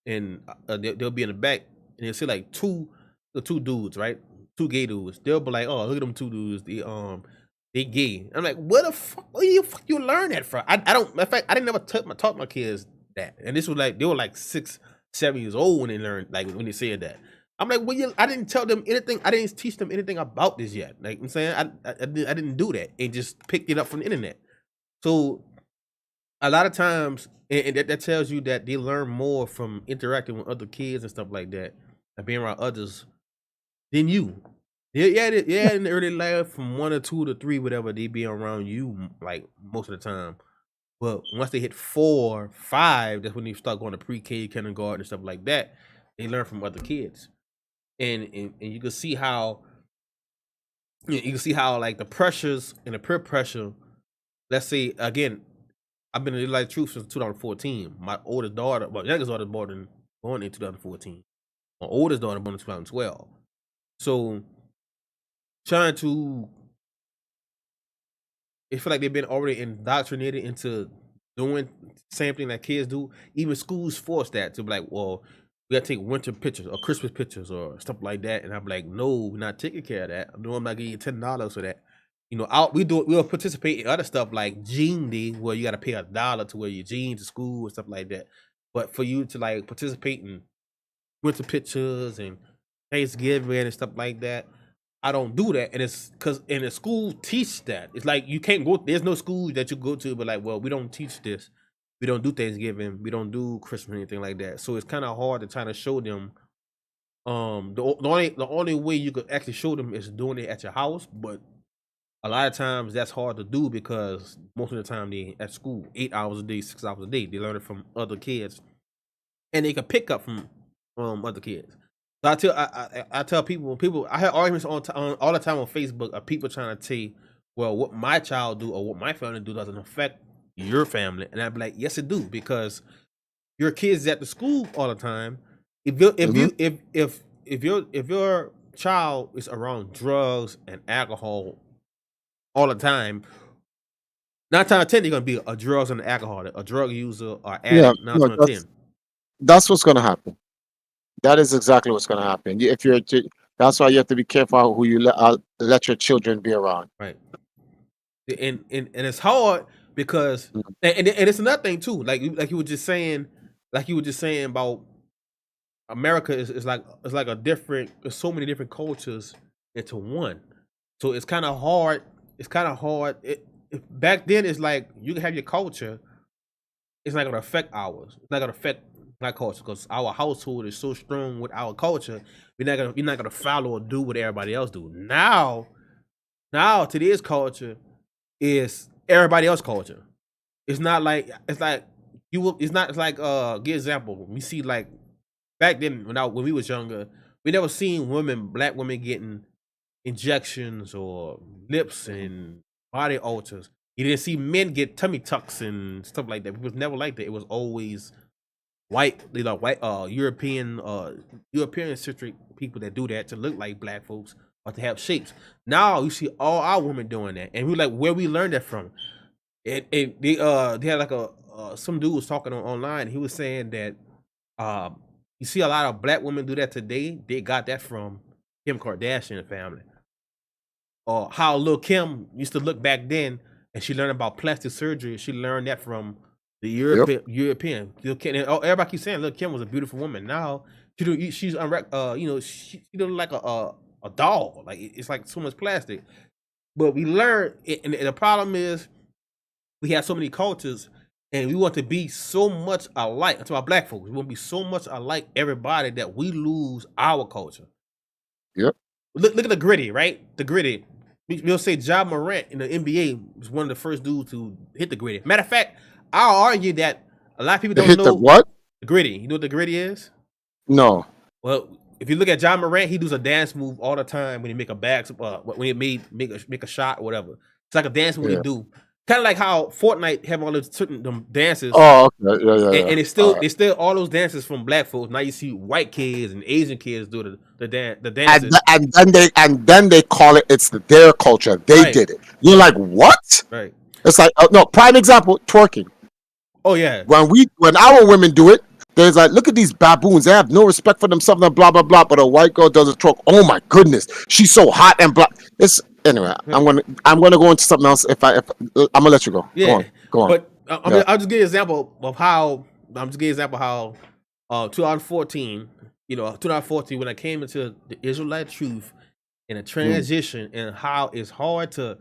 and they'll be in the back and they'll see like the two dudes, right? Two gay dudes. They'll be like, "Oh, look at them two dudes. They gay." I'm like, "Where the fuck? Where you learn that from?" I don't. In fact, I didn't never taught my kids that. And this was like they were like 6, 7 years old when they learned, like when they said that. I'm like, well, I didn't tell them anything. I didn't teach them anything about this yet. Like I'm saying, I didn't do that and just picked it up from the internet. So a lot of times, and that tells you that they learn more from interacting with other kids and stuff like that, and being around others than you. Yeah, in the early life, from 1 or 2 to 3, whatever, they be around you like most of the time. But once they hit 4, 5, that's when they start going to pre-K, kindergarten, and stuff like that. They learn from other kids, and you can see how like the pressures and the peer pressure. Let's say again, I've been in Light Truth since 2014. My youngest daughter born in 2014. My oldest daughter born in 2012. So trying to, it feel like they've been already indoctrinated into doing the same thing that kids do. Even schools force that to be like, well, we gotta take winter pictures or Christmas pictures or stuff like that. And I'm like, no, we're not taking care of that. No, I'm not giving you $10 for that. We'll participate in other stuff like Jean Day, where you gotta pay $1 to wear your jeans to school and stuff like that. But for you to like participate in winter pictures and Thanksgiving and stuff like that, I don't do that. And it's because in the school teach that. It's like you can't go. There's no school that you go to, but like, well, we don't teach this. We don't do Thanksgiving. We don't do Christmas or anything like that. So it's kind of hard to try to show them. The only way you could actually show them is doing it at your house, but a lot of times that's hard to do because most of the time they at school 8 hours a day, 6 hours a day. They learn it from other kids, and they can pick up from other kids. So I tell people I have arguments on all the time on Facebook of people trying to say, well, what my child do or what my family do doesn't affect your family, and I'd be like, yes, it do, because your kids at the school all the time. If your child is around drugs and alcohol all the time, 9 times out of 10 they're gonna be a drugs and alcohol, a drug user or Yeah, addict. 9 no, times out of 10. that's what's going to happen. That is exactly what's going to happen. That's why you have to be careful who you let your children be around. Right. And it's hard because Mhm. and it's another thing too. Like you were just saying about America is like there's so many different cultures into one. So it's kind of hard. Back then it's like you can have your culture. It's not gonna affect ours. It's not gonna affect my culture because our household is so strong with our culture. You're not gonna follow or do what everybody else do. Now today's culture is everybody else's culture. It's like give example. We see like back then when we was younger, we never seen black women getting injections or lips and body alters. You didn't see men get tummy tucks and stuff like that. It was never like that. It was always white European centric people that do that to look like black folks or to have shapes. Now you see all our women doing that, and we're like, where we learned that from? And they had like some dude was talking online. He was saying that you see a lot of black women do that today. They got that from Kim Kardashian family. Or how Lil Kim used to look back then, and she learned about plastic surgery. She learned that from the European. Lil Kim, and everybody keeps saying Lil Kim was a beautiful woman. Now she's she look like a doll. Like it's like so much plastic. But we learn, and the problem is we have so many cultures, and we want to be so much alike. To our black folks, we want to be so much alike everybody that we lose our culture. Yep. Look at the Gritty, right? The Gritty. We'll say Ja Morant in the NBA was one of the first dudes to hit the Gritty. Matter of fact, I'll argue that a lot of people don't know the what? the Gritty. You know what the Gritty is? No. Well, if you look at John Morant, he does a dance move all the time when he make a back, when he make a shot or whatever. It's like a dance move he Yeah. do. Kind of like how Fortnite have all those certain them dances, Oh, okay. Yeah, yeah, yeah. and it's still all those dances from black folks. Now you see white kids and Asian kids do the dances. And then they call it's their culture. They Right. did it. You're like, what? Right. It's like, no, prime example, twerking. Oh yeah. When our women do it, there's like, look at these baboons. They have no respect for themselves and blah blah blah. But a white girl does a twerk. Oh my goodness, she's so hot and blah. It's anyway. I'm gonna go into something else. If I'm gonna let you go. Yeah. Go on. But Yeah. I'll just give you an example of how 2014. 2014 when I came into the Israelite truth and a transition and how it's hard to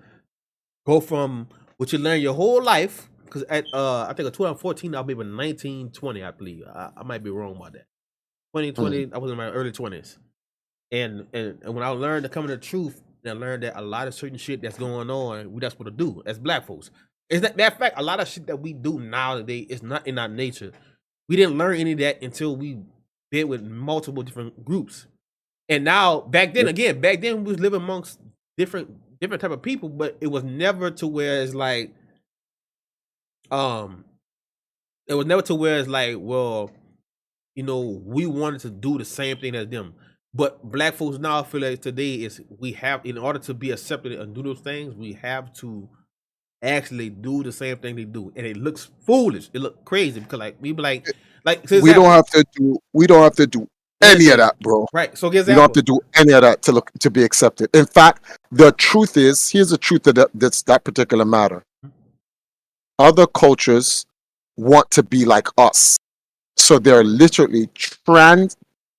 go from what you learn your whole life. Because at I think in 2014 I'll be in 1920, I believe. I might be wrong about that. 2020, I was in my early 20s. And when I learned to come to the truth, and I learned that a lot of certain shit that's going on, we not supposed to do as black folks. Is that fact? A lot of shit that we do nowadays is not in our nature. We didn't learn any of that until we been with multiple different groups. And now, back then we was living amongst different type of people, but it was never to where it's like, well, we wanted to do the same thing as them. But black folks now feel like today is we have, in order to be accepted and do those things, we have to actually do the same thing they do, and it looks foolish. It look crazy because we be like we don't have to do any of that, bro. right. So We don't have to do any of that to be accepted. In fact, the truth is, here's the truth of that's that particular matter. Other cultures want to be like us, so they're literally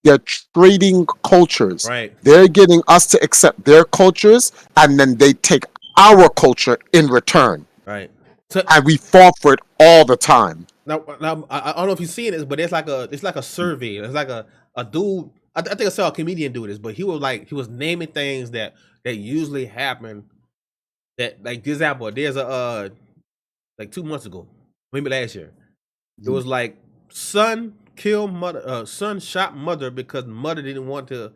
they're trading cultures. right. They're getting us to accept their cultures, and then they take our culture in return, Right. So and we fall for it all the time. now I don't know if you've seen this, but it's like a survey. It's like a dude. I think I saw a comedian do this, but he was naming things that usually happen. That, like, this example, there's a like 2 months ago, maybe last year, it was like son killed mother, son shot mother because mother didn't want to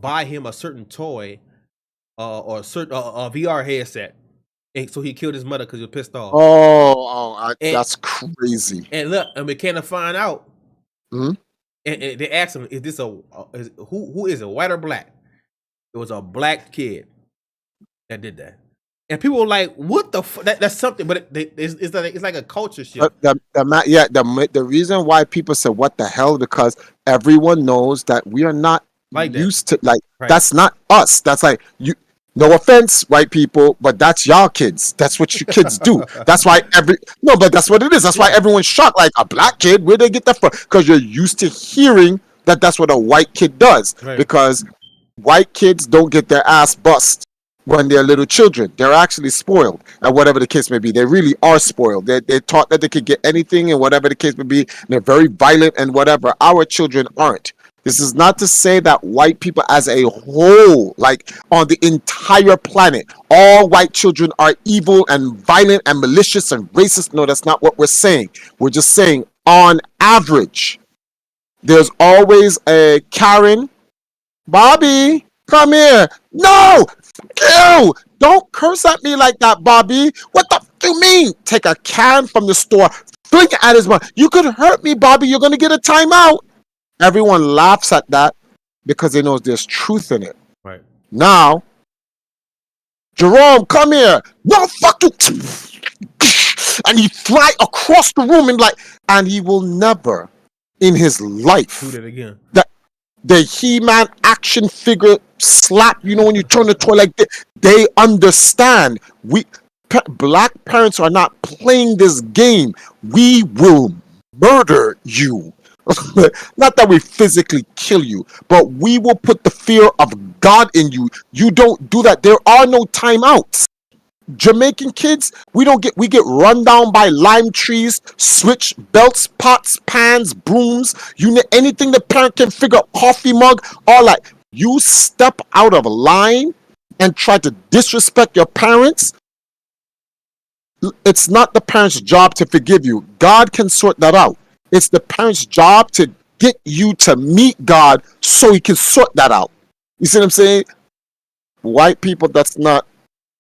buy him a certain toy or a certain a VR headset, and so he killed his mother because he was pissed off. And- That's crazy. And look, and we can't find out. Mhm. And they asked him, "Is this who is it, white or black?" It was a black kid that did that, and people were like, "What the? That's something." But it's like a culture shift. But the reason why people say what the hell, because everyone knows that we are not Like that. used to, like, Right. that's not us. That's like, you, no offense, white people, but that's y'all kids. That's what you kids do. That's why but that's what it is. That's why everyone's shocked. Like, a black kid, where they get that from? Because you're used to hearing that that's what a white kid does. Right. Because white kids don't get their ass bust when they're little children. They're actually spoiled, and whatever the case may be, they really are spoiled. They're taught that they could get anything, and whatever the case may be, and they're very violent and whatever. Our children aren't. This is not to say that white people as a whole, like on the entire planet, all white children are evil and violent and malicious and racist. No, that's not what we're saying. We're just saying, on average, there's always a Karen, Bobby, come here. No, ew, don't curse at me like that, Bobby. What the f do you mean? Take a can from the store, fling it at his mouth. You could hurt me, Bobby. You're gonna get a timeout. Everyone laughs at that because they know there's truth in it. Right. Now, Jerome, come here. No, fuck you. And he fly across the room and he will never in his life Do that again. the He-Man action figure slap, when you turn the toy like this. They understand. Black parents are not playing this game. We will murder you. Not that we physically kill you, but we will put the fear of God in you. You don't do that. There are no timeouts. Jamaican kids, we get run down by lime trees, switch belts, pots, pans, brooms, anything the parent can figure out, coffee mug, all that. You step out of line and try to disrespect your parents. It's not the parent's job to forgive you. God can sort that out. It's the parent's job to get you to meet God so he can sort that out. You see what I'm saying? White people, that's not,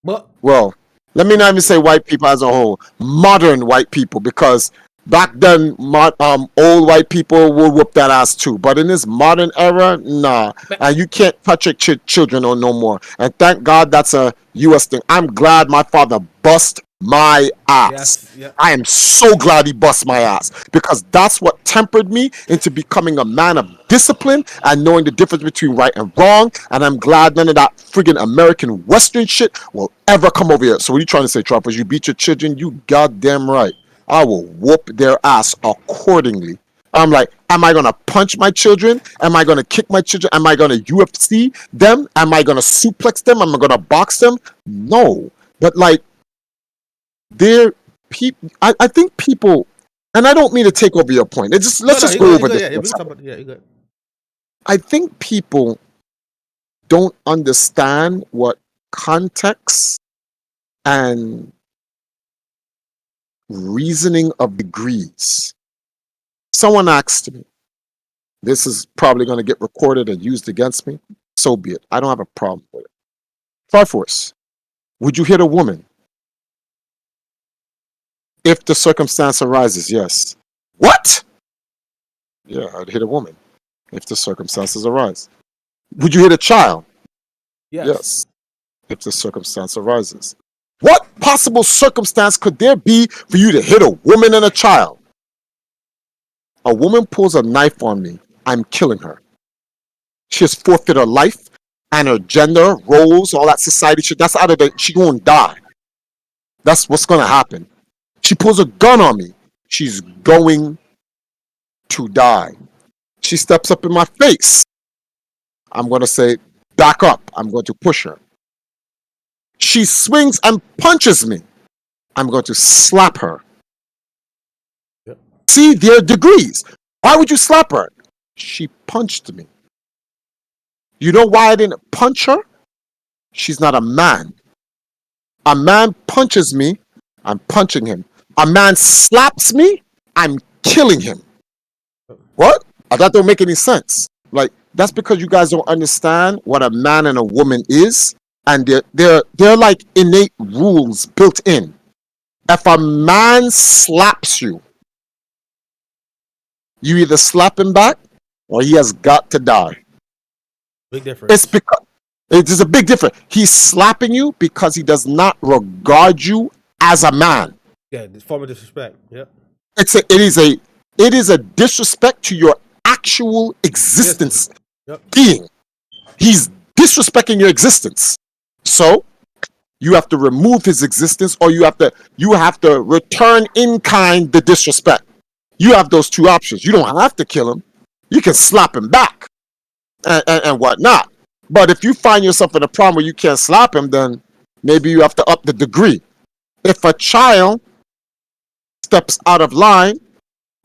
But well, let me not even say white people as a whole, modern white people, because back then, old white people will whoop that ass too. But in this modern era, nah. And you can't touch your children no more. And thank God that's a U.S. thing. I'm glad my father bust my ass. yes, yeah. I am so glad he bust my ass, because that's what tempered me into becoming a man of discipline and knowing the difference between right and wrong. And I'm glad none of that friggin' American Western shit will ever come over here. So what are you trying to say, Trump? Is you beat your children? You goddamn right. I will whoop their ass accordingly. I'm like, am I going to punch my children? Am I going to kick my children? Am I going to UFC them? Am I going to suplex them? Am I going to box them? No. But like, I think people, and I don't mean to take over your point. It's just, let's just go over this. Yeah, we can talk about, yeah, you're good. I think people don't understand what context and reasoning of degrees. Someone asked me, this is probably going to get recorded and used against me. So be it. I don't have a problem with it. Triforce, would you hit a woman? If the circumstance arises, yes. What? Yeah, I'd hit a woman if the circumstances arise. Would you hit a child? Yes. If the circumstance arises. What possible circumstance could there be for you to hit a woman and a child? A woman pulls a knife on me, I'm killing her. She has forfeited her life and her gender, roles, all that society shit. That's out of the, she gonna die. That's what's gonna happen. She pulls a gun on me, she's going to die. She steps up in my face, I'm gonna say, back up, I'm going to push her. She swings and punches me, I'm going to slap her. Yep. See, there are degrees. Why would you slap her? She punched me. You know why I didn't punch her? She's not a man. A man punches me, I'm punching him. A man slaps me, I'm killing him. What? That don't make any sense. Like, that's because you guys don't understand what a man and a woman is, and they're like innate rules built in. If a man slaps you, you either slap him back or he has got to die. Big difference. It's because it is a big difference. He's slapping you because he does not regard you as a man. Yeah, this form of disrespect. Yep. It is a disrespect to your actual existence. Yep. Being. He's disrespecting your existence. So you have to remove his existence, or you have to return in kind the disrespect. You have those two options. You don't have to kill him. You can slap him back and whatnot. But if you find yourself in a problem where you can't slap him, then maybe you have to up the degree. If a child steps out of line,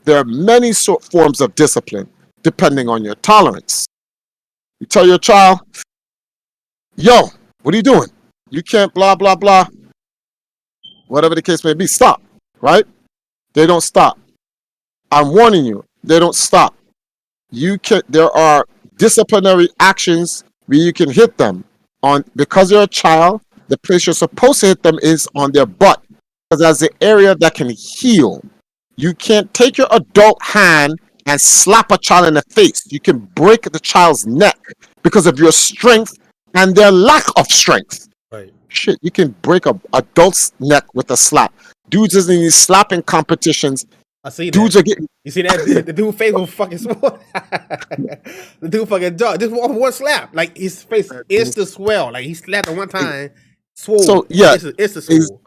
there are many forms of discipline depending on your tolerance. You tell your child, yo, what are you doing? You can't blah, blah, blah. Whatever the case may be, stop, right? They don't stop. I'm warning you, they don't stop. There are disciplinary actions where you can hit them on, because you're a child, the place you're supposed to hit them is on their butt, because that's the area that can heal. You can't take your adult hand and slap a child in the face. You can break the child's neck because of your strength and their lack of strength. Right. Shit, you can break a adult's neck with a slap. Dudes is in these slapping competitions. I see that. Dudes are getting. You see that? The dude face was fucking swell. The dude fucking jaw. Just one slap. Like his face is the swell. Like he slapped at one time. Swole. So yeah, it's the swole.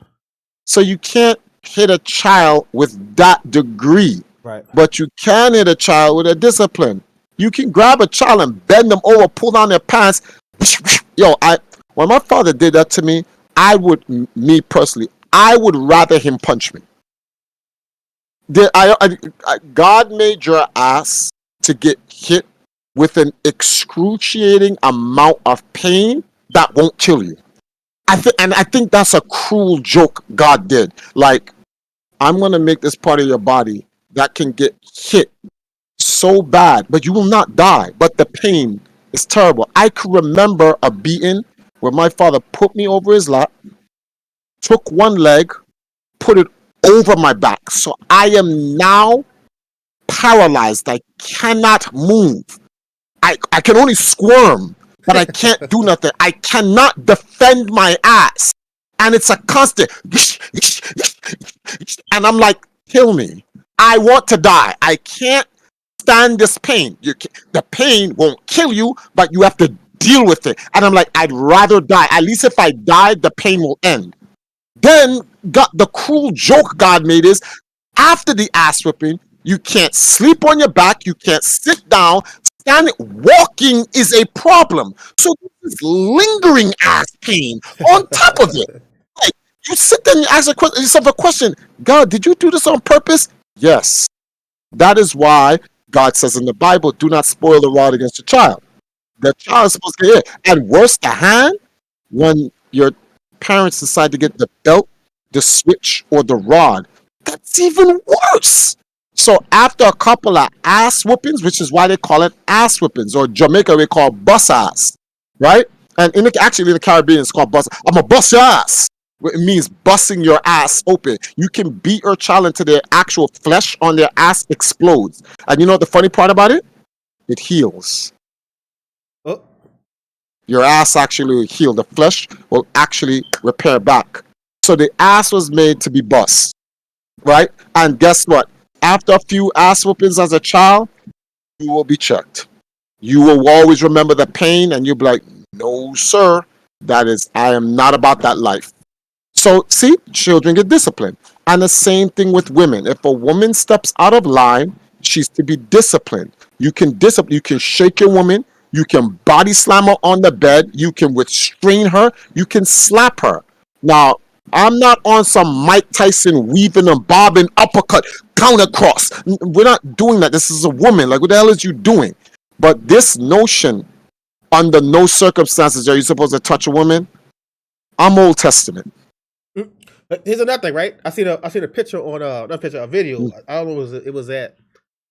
So you can't hit a child with that degree. Right. But you can hit a child with a discipline. You can grab a child and bend them over, pull down their pants. Yo, when my father did that to me, me personally, I would rather him punch me. God made your ass to get hit with an excruciating amount of pain that won't kill you. I think that's a cruel joke God did. Like, I'm going to make this part of your body that can get hit so bad, but you will not die. But the pain is terrible. I can remember a beating where my father put me over his lap, took one leg, put it over my back. So I am now paralyzed. I cannot move. I can only squirm, but I can't do nothing. I cannot defend my ass. And it's a constant. And I'm like, kill me. I want to die. I can't stand this pain. The pain won't kill you, but you have to deal with it. And I'm like, I'd rather die. At least if I die, the pain will end. Then the cruel joke God made is, after the ass whipping, you can't sleep on your back, you can't sit down, walking is a problem. So this is lingering ass pain on top of it. Like, you sit there and you ask yourself a question, God, did you do this on purpose? Yes. That is why God says in the Bible, do not spoil the rod against your child. The child is supposed to get it. And worse, the hand, when your parents decide to get the belt, the switch, or the rod, that's even worse. So after a couple of ass whoopings, which is why they call it ass whoopings, or Jamaica we call bust ass, right? And actually in the Caribbean it's called bust. I'm a bust your ass. It means busting your ass open. You can beat your child until their actual flesh on their ass explodes. And you know what the funny part about it? It heals. Oh. Your ass actually will heal. The flesh will actually repair back. So the ass was made to be bust, right? And guess what? After a few ass whoopings as a child, you will be checked. You will always remember the pain and you'll be like, no, sir, I am not about that life. So, see, children get disciplined. And the same thing with women. If a woman steps out of line, she's to be disciplined. You can shake your woman. You can body slam her on the bed. You can restrain her. You can slap her. Now, I'm not on some Mike Tyson weaving and bobbing uppercut counter cross. We're not doing that. This is a woman. Like, what the hell is you doing? But this notion, under no circumstances are you supposed to touch a woman, I'm Old Testament. Here's another thing, right? I seen a picture on a video. I don't know.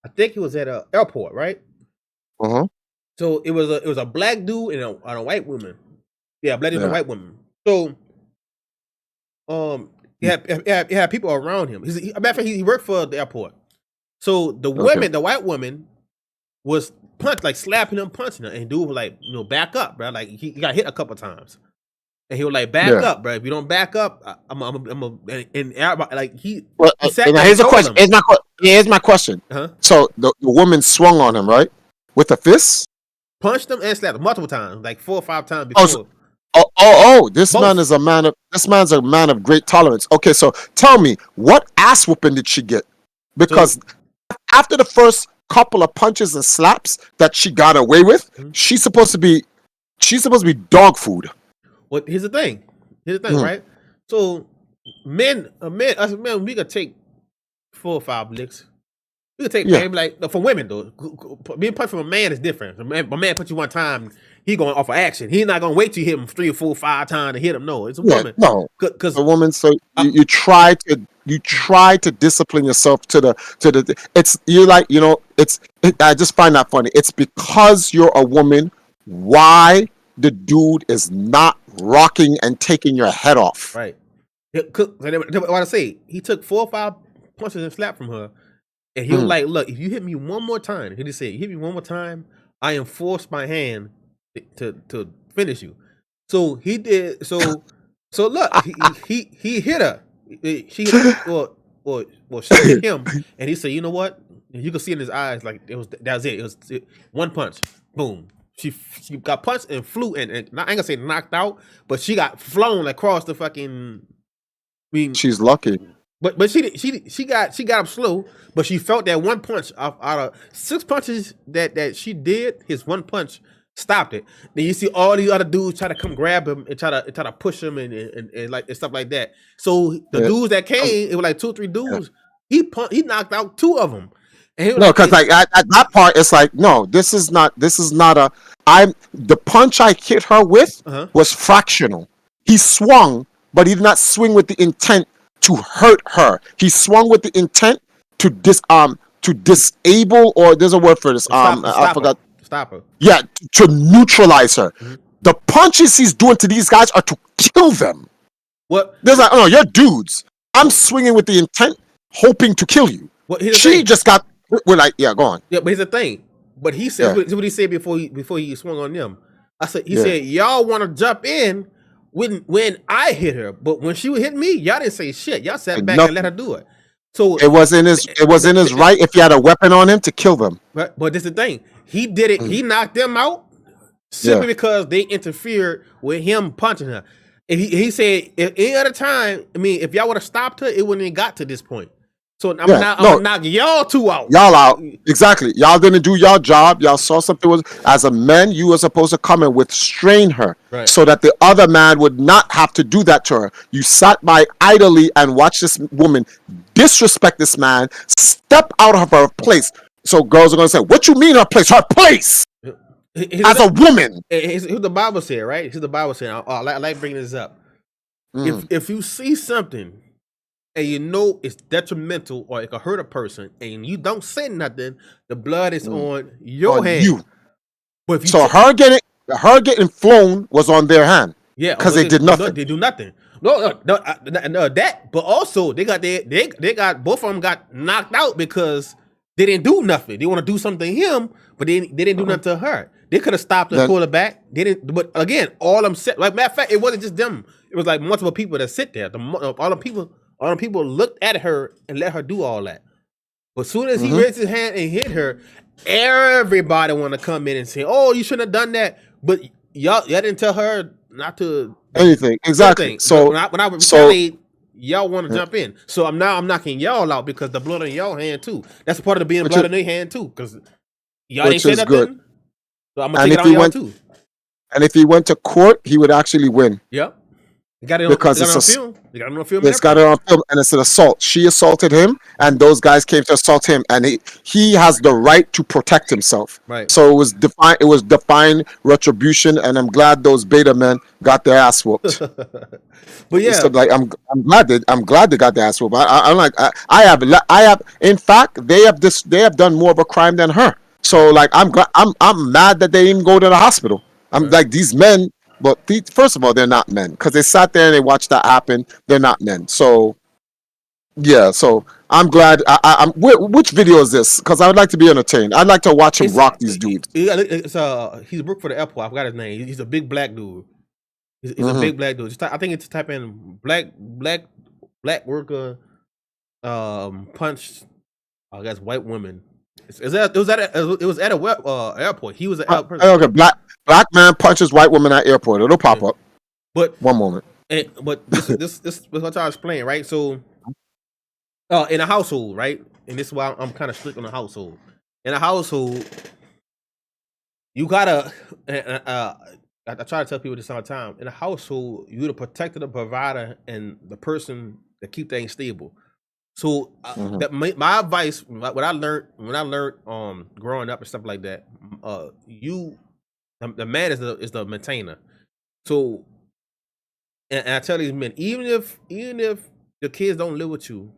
I think it was at an airport, right? So it was a black dude and a white woman. Yeah, black dude and a white woman. So he had people around him. Matter of fact, he worked for the airport. So the woman, the white woman, was slapping him, punching her, and dude was like, back up, bro. Like he got hit a couple times, and he was like, back up, bro. If you don't back up, and everybody, like he. Well, here's a question. Here's my question. So the woman swung on him, right, with a fist, punched him and slapped him multiple times, like 4 or 5 times before. This man's a man of great tolerance. Okay, so tell me, what ass whooping did she get? Because after the first couple of punches and slaps that she got away with, she's supposed to be dog food. Well, here's the thing, right? So us men, we could take 4 or 5 licks. We could take pain, like for women though. Being punched from a man is different. A man punch you one time, he going off of action. He's not gonna wait till you hit him 3 or 4 or 5 times to hit him. No, it's a woman. No, because a woman. So you try to discipline yourself to the. It's I just find that funny. It's because you're a woman. Why the dude is not rocking and taking your head off? Right. What I say, he took 4 or 5 punches and slapped from her. And he was like, look, if you hit me one more time, he just said, hit me one more time, I enforce my hand to finish you. So he did. So look, he hit her. She hit her, or she hit him, and he said, you know what? You can see in his eyes, like that was it. It was one punch, boom. She got punched and flew, and I ain't gonna say knocked out, but she got flown across the fucking. She's lucky. But she got up slow, but she felt that one punch out of 6 punches that she did. His one punch stopped it. Then you see all these other dudes try to come grab him and try to push him and like and stuff like that. So the dudes that came, it was like 2 or 3 dudes. He knocked out 2 of them. And no, because like at that part, it's like no, this is not a. The punch I hit her with was fractional. He swung, but he did not swing with the intent to hurt her. He swung with the intent to to disable, or there's a word for this. I forgot. Stop her. Yeah, to neutralize her. Mhm. The punches he's doing to these guys are to kill them. What? There's like, oh, you're dudes. I'm swinging with the intent, hoping to kill you. What? Here's the She thing. just got. We're like, yeah, go on. Yeah, but here's the thing. But he said Yeah. what he said before he swung on them. He Yeah. said y'all want to jump in when I hit her, but when she hit me, y'all didn't say shit. Y'all sat back and let her do it. So It was in his right, if he had a weapon on him, to kill them. but this is the thing. He did it. He knocked them out simply because they interfered with him punching her. And he said if any other time, I mean, if y'all would have stopped her, it wouldn't have got to this point. So I'm gonna knock y'all two out. Y'all out. Exactly. Y'all didn't do your job. Y'all saw something was, as a man, you were supposed to come and restrain her Right. so that the other man would not have to do that to her. You sat by idly and watched this woman disrespect this man, step out of her place. So girls are going to say, what you mean her place? Her place as a woman. Here's what the Bible said, right? Here's the Bible saying. I like bringing this up. If you see something and you know it's detrimental or it could hurt a person, and you don't say nothing, the blood is on your On hand. you. But if you So her getting flown was on their hand. yeah, 'cause they did nothing. They do nothing. No, that. But also they got both of them got knocked out because they didn't do nothing. They want to do something to him, but they didn't do nothing to her. They could have stopped and pulled her back. They didn't. But again, all them sit. Like matter of fact, it wasn't just them. It was like multiple people that sit there. All the people looked at her and let her do all that. But as soon as he raised his hand and hit her, everybody want to come in and say, "Oh, you shouldn't have done that." But y'all didn't tell her not to Anything. Exactly. anything. So when I retaliate, y'all want to jump in. So I'm knocking y'all out because the blood on y'all hand too. That's part of the being blood in their hand too. Because y'all didn't Which say is nothing. good. So I'm gonna And take it if on he y'all went- too. and if he went to court, he would actually win. Yep. They got it Because on it's a- film. They got it on film. and It's got it on film, and it's an assault. She assaulted him, and those guys came to assault him, and he has the right to protect himself. Right. So it was defined. It was defined retribution, and I'm glad those beta men got their ass whooped. But yeah, So, like I'm glad they got their ass whooped. I'm like I have. In fact, they have done more of a crime than her. So like I'm mad that they didn't go to the hospital. I'm like these men. But first of all, they're not men because they sat there and they watched that happen. They're not men. So, yeah. So I'm glad. Which video is this? Because I would like to be entertained. I'd like to watch him rock these dudes. He's worked for the airport. I forgot his name. He's a big black dude. He's a big black dude. I think it's type in black worker punched. I guess white women. It was at a airport. He was an person. Okay, black man punches white woman at airport. It'll pop up. But One moment. but this is what I'm trying to explain, right? So, in a household, right, and this is why I'm kind of strict on the household. In a household, you gotta. I try to tell people this all the time. In a household, you're the protector, the provider, and the person that keep things stable. So that my advice, what I learned when I learned growing up and stuff like that, the man is the maintainer. So, and I tell these men, even if the kids don't live with you,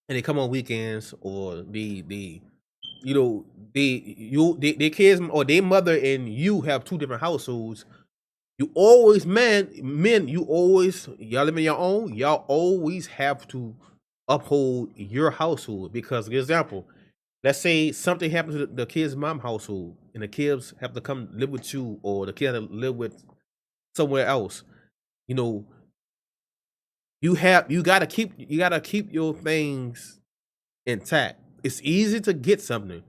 and they come on weekends, or their kids or their mother and you have two different households, you always y'all live in your own, y'all always have to uphold your household. Because, for example, let's say something happens to the kid's mom household and the kids have to come live with you, or the kids have to live with somewhere else. You gotta keep your things intact. It's easy to get something.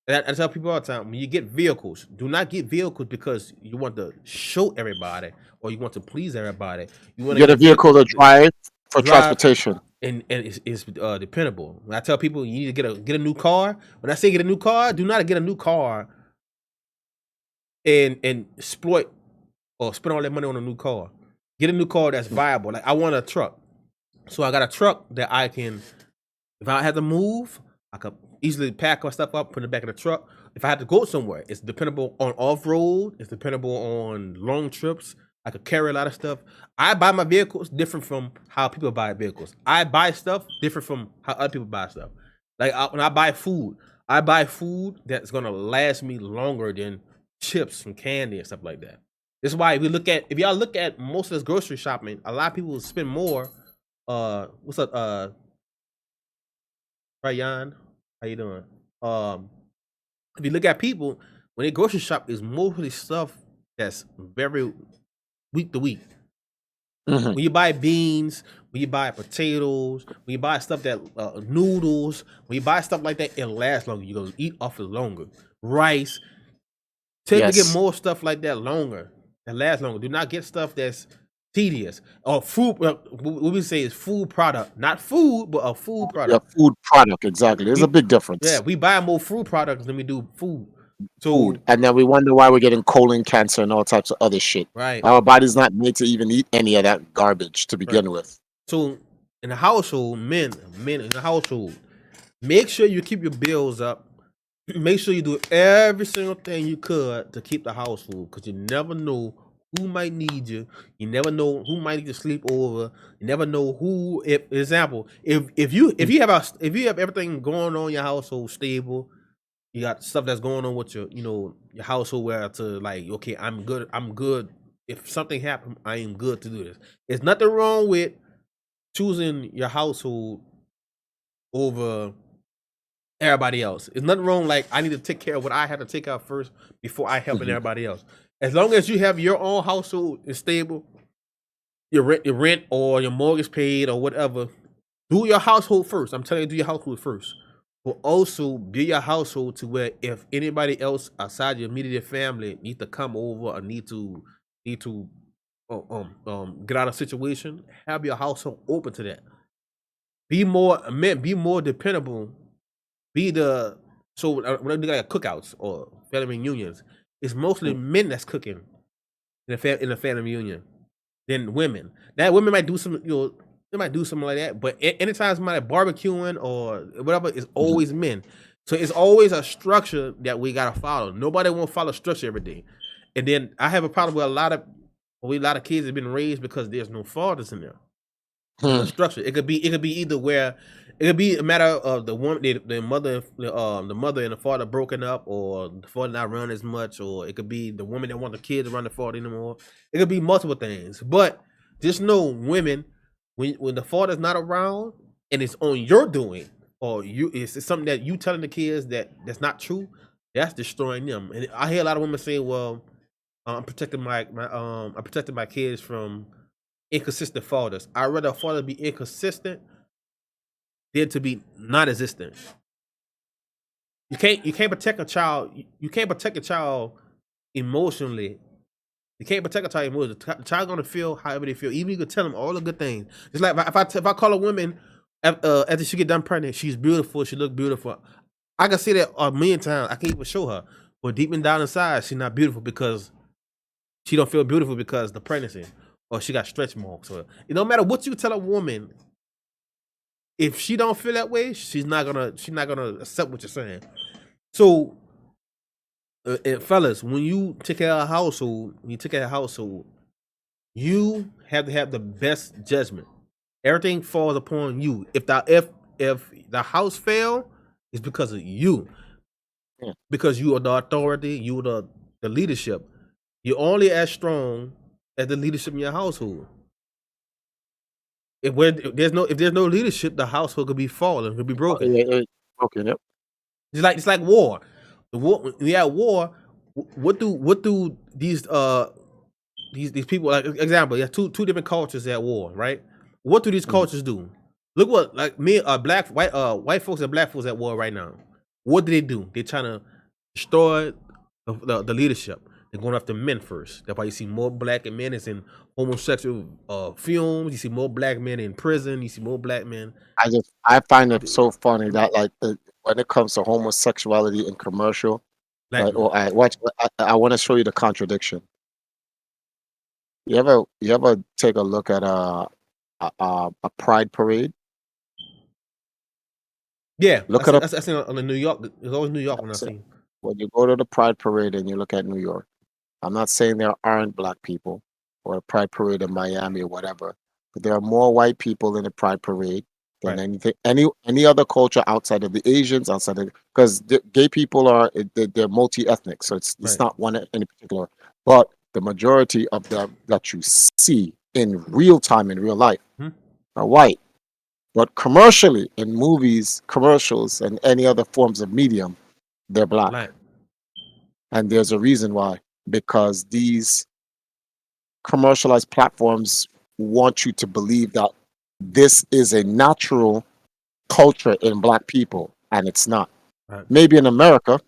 And I tell people all the time, when you get vehicles, do not get vehicles because you want to show everybody or you want to please everybody. You want to Get a vehicle to drive for transportation. and it's dependable. When I tell people you need to get a new car, when I say get a new car, do not get a new car and exploit or spend all that money on a new car. Get a new car that's viable. Like I want a truck, so I got a truck that I can, if I have to move, I could easily pack my stuff up, put it back in the truck. If I had to go somewhere, it's dependable on off road. It's dependable on long trips. I could carry a lot of stuff. I buy my vehicles different from how people buy vehicles. I buy stuff different from how other people buy stuff. Like when I buy food that's gonna last me longer than chips and candy and stuff like that. This is why if y'all look at most of this grocery shopping, a lot of people spend more. What's up, Ryan? How you doing? If you look at people when they grocery shop, is mostly stuff that's very week to week. Mhm. When you buy beans, when you buy potatoes, when you buy stuff that noodles, when you buy stuff like that, it lasts longer. You go eat off it longer. Rice, tend to get Yes. more stuff like that longer, that lasts longer. Do not get stuff that's tedious or food. What we say is food product, not food, but a food Yeah, product. food product, exactly. There's a big difference. Yeah, we buy more food products than we do food. So Food. And then we wonder why we're getting colon cancer and all types of other shit. right. Our body's not made to even eat any of that garbage to begin with. So in the household, men in the household, make sure you keep your bills up. Make sure you do every single thing you could to keep the household, because you never know who might need you. You never know who might need to sleep over. You never know who. If example, if you have everything going on in your household stable, you got stuff that's going on with your your household where to like, okay, I'm good. If something happened, I am good to do this. There's nothing wrong with choosing your household over everybody else. There's nothing wrong. Like, I need to take care of what I have to take out first before I help everybody else. As long as you have your own household is stable, your rent or your mortgage paid or whatever, do your household first. I'm telling you, do your household first. But also build your household to where if anybody else outside your immediate family need to come over or need to get out of a situation, have your household open to that. Be more dependable. So when they got cookouts or family reunions, it's mostly men that's cooking in a family reunion than women. That women might do some, they might do something like that, but anytime somebody barbecuing or whatever, it's always men. So it's always a structure that we gotta follow. Nobody won't follow structure every day. And then I have a problem with a lot of kids have been raised because there's no fathers in there. The structure. It could be either where it could be a matter of the one the mother and the father broken up, or the father not around as much, or it could be the woman that want the kids around the father anymore. It could be multiple things. But just know, women, when the father's not around and it's on your doing, or it's something that you telling the kids that's not true, that's destroying them. And I hear a lot of women say, well, I'm protecting my kids from inconsistent fathers. I'd rather a father be inconsistent than to be non-existent. You can't protect a child. You can't protect a child emotionally. You can't protect a child emotionally. The child gonna feel however they feel. Even you can tell them all the good things. It's like if I call a woman after she get done pregnant, she's beautiful. She look beautiful. I can say that a million times. I can't even show her, but deep down inside, she's not beautiful because she don't feel beautiful because the pregnancy, or she got stretch marks. Or it don't matter what you tell a woman. If she don't feel that way, she's not gonna accept what you're saying. So, fellas, when you take care of a household, you have to have the best judgment. Everything falls upon you. If the house fail, it's because of you. Yeah. Because you are the authority, you are the leadership. You're only as strong as the leadership in your household. If there's no leadership, the household could be falling, could be broken. Okay, yep. It's like war. The war. When we have war, what do these people, like example? You have two different cultures at war, right? What do these cultures do? Look what, like, white folks and black folks at war right now. What do? They're trying to destroy the leadership. They're going after men first. That's why you see more black men is in homosexual films. You see more black men in prison. You see more black men. I find it so funny that when it comes to homosexuality in commercial, Black men. I want to show you the contradiction. You ever take a look at a pride parade? Yeah, Look at I seen on the New York. There's always New York when I So- see. when you go to the pride parade and you look at New York. I'm not saying there aren't black people or a pride parade in Miami or whatever, but there are more white people in the pride parade than Right. anything, any other culture outside of the Asians, outside of, because the gay people are they're multi-ethnic, so it's Right. not one in particular, but the majority of them that you see in real time in real life Hmm. are white. But commercially, in movies, commercials, and any other forms of medium, they're black. Black. And there's a reason why. Because these commercialized platforms want you to believe that this is a natural culture in black people, and it's not. Right. Maybe in America,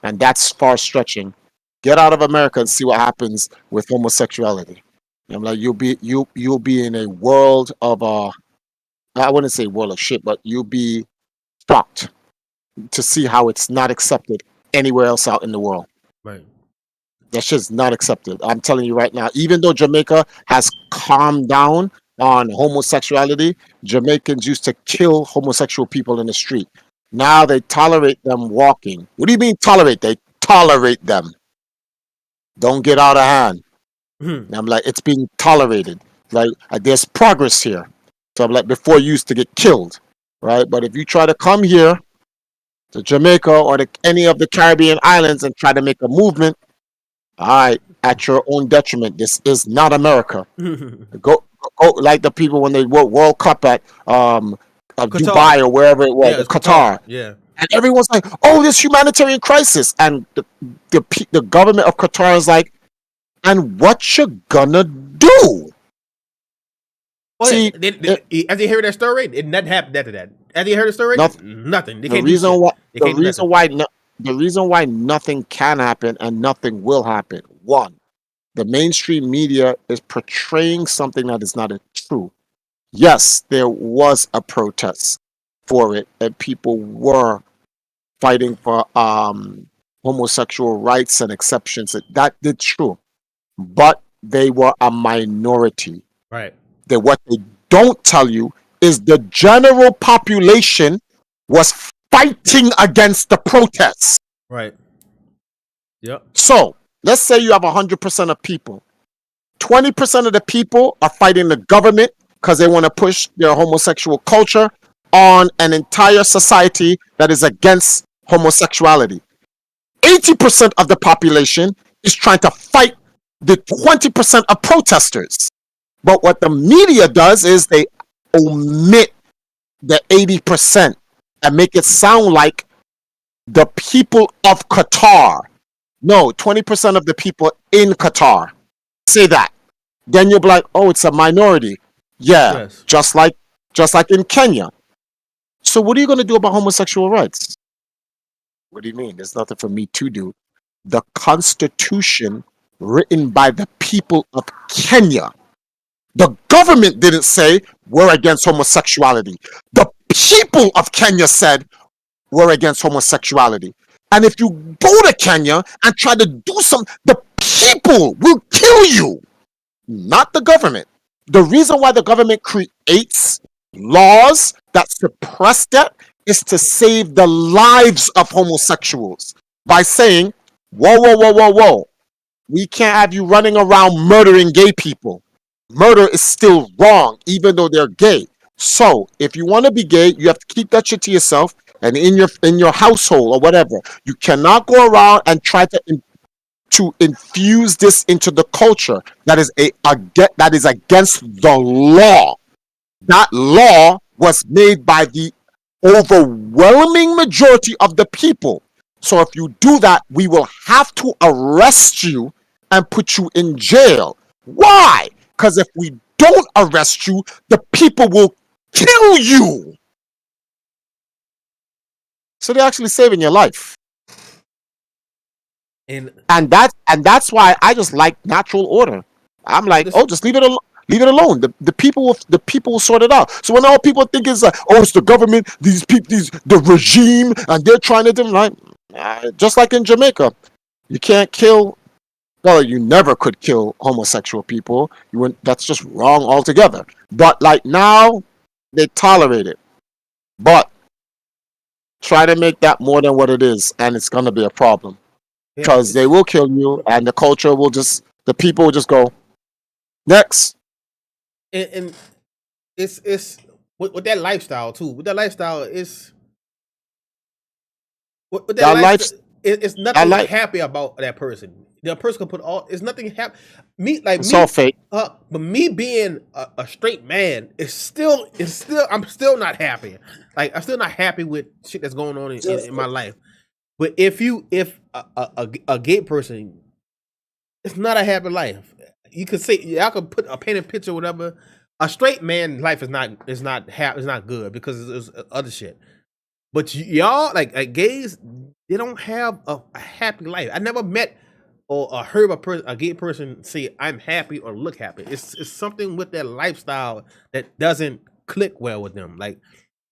and that's far stretching. Get out of America and see what happens with homosexuality. I'm like, you'll be in a world of I wouldn't say world of shit, but you'll be shocked to see how it's not accepted anywhere else out in the world. Right. That shit's not accepted. I'm telling you right now, even though Jamaica has calmed down on homosexuality, Jamaicans used to kill homosexual people in the street. Now they tolerate them walking. What do you mean tolerate? They tolerate them. Don't get out of hand. Mhm. And I'm like, it's being tolerated. Like, there's progress here. So I'm like, before you used to get killed, right? But if you try to come here to Jamaica or any of the Caribbean islands and try to make a movement, all right, at your own detriment. This is not America. Go like the people when they World Cup at Dubai or wherever it was, Yeah, it's Qatar. Yeah. And everyone's like, "Oh, this humanitarian crisis," and the government of Qatar is like, "And what you gonna do?" Oh, See, as you hear that story, nothing happened after that. As you heard the story, nothing. They the can't do reason shit. why They the can't do reason nothing. why the reason why nothing can happen and nothing will happen. One, the mainstream media is portraying something that is not true. Yes, there was a protest for it, and people were fighting for homosexual rights and exceptions. That did true, but they were a minority. Right. That what they don't tell you is the general population was fighting against the protests. Right. Yep. So let's say you have 100% of people. 20% of the people are fighting the government because they want to push their homosexual culture on an entire society that is against homosexuality. 80% of the population is trying to fight the 20% of protesters. But what the media does is they omit the 80% and make it sound like the people of Qatar. No, 20% of the people in Qatar. Say that. Then you'll be like, oh, it's a minority. Yeah, Yes. just like in Kenya. So what are you going to do about homosexual rights? What do you mean? There's nothing for me to do. The Constitution written by the people of Kenya. The government didn't say we're against homosexuality. The people of Kenya said we're against homosexuality. And if you go to Kenya and try to do something, the people will kill you, not the government. The reason why the government creates laws that suppress that is to save the lives of homosexuals by saying, whoa, we can't have you running around murdering gay people. Murder is still wrong, even though they're gay. So if you want to be gay, you have to keep that shit to yourself and in your household or whatever. You cannot go around and try to infuse this into the culture that is against the law. That law was made by the overwhelming majority of the people. So if you do that, we will have to arrest you and put you in jail. Why? Because if we don't arrest you, the people will kill you. So they're actually saving your life. And that's why I just like natural order. I'm like, oh, just leave it alone. Leave it alone. The people will sort it out. So when all people think is like, oh, it's the government, the regime, and they're trying to do like, just like in Jamaica, you can't kill. Well, you never could kill homosexual people. That's just wrong altogether. But like now, they tolerate it. But try to make that more than what it is, and it's gonna be a problem. Because they will kill you, and the culture will the people will just go next. And it's with that lifestyle too. With that lifestyle, it's with that That life, lifestyle, it's that nothing life, happy about that person. The person can put all. It's nothing happy. Me like it's all me. fake. But me being a straight man is still. I'm still not happy. Like I'm still not happy with shit that's going on in my life. But if a gay person, it's not a happy life. You could say y'all could put a painted picture, whatever. A straight man life is not good because it's other shit. But y'all like gays, they don't have a happy life. I never met or heard a gay person say I'm happy or look happy. It's something with their lifestyle that doesn't click well with them. Like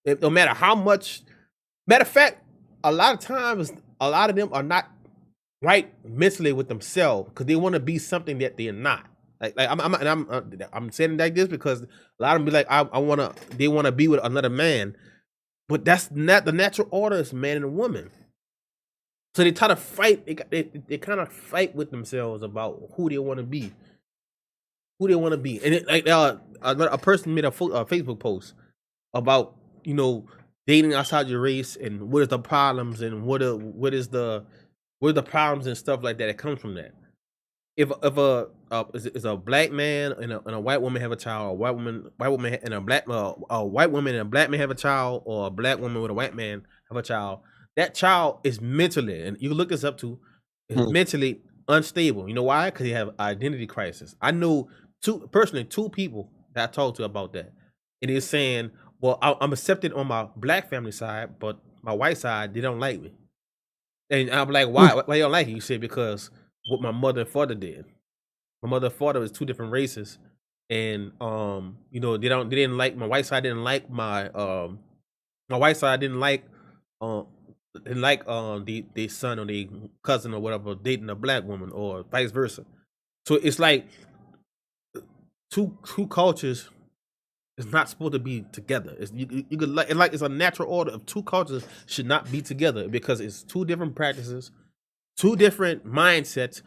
no matter how much. Matter of fact, a lot of times, a lot of them are not right mentally with themselves because they want to be something that they're not. Like I'm saying it like this because a lot of them be like, they want to be with another man, but that's not the natural order. Is man and a woman. So they try to fight. They kind of fight with themselves about who they want to be, and a person made a Facebook post about dating outside your race and what is the problems and what is the problems and stuff like that that comes from that. If is a black man and a white woman have a child, a white woman and a white woman and a black man have a child, or a black woman with a white man have a child, that child is mentally, and you can look this up too, is mentally unstable. You know why? Because they have identity crisis. I know two people that I talked to about that. It is saying, well, I'm accepted on my black family side, but my white side, they don't like me. And I'm like, why? Why you don't like it? You say, because what my mother and father did. My mother and father was two different races. And they didn't like my white side didn't like my white side didn't like the son or the cousin or whatever dating a black woman or vice versa. So it's like two cultures is not supposed to be together. It's it's a natural order of two cultures should not be together because it's two different practices, two different mindsets,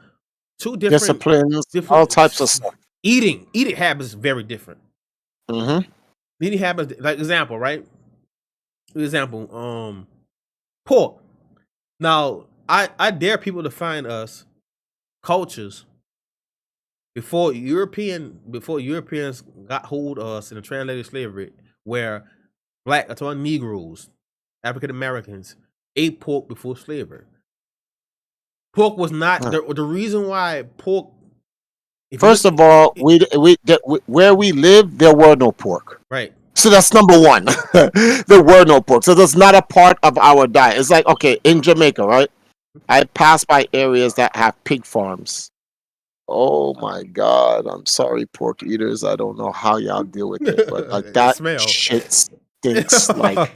two Disciplines, all types of stuff. Eating habits is very different. Mm-hmm. Eating habits, like example, right? Example, pork. Now, I dare people to find us cultures before Europeans got hold of us in the transatlantic slavery, where Negroes, African Americans ate pork before slavery. Pork was not the reason why pork. First of all, where we live, there were no pork. Right. So that's number one. There were no pork. So that's not a part of our diet. It's like, okay, in Jamaica, right? I pass by areas that have pig farms. Oh my God. I'm sorry, pork eaters. I don't know how y'all deal with it, but like that shit stinks. Like,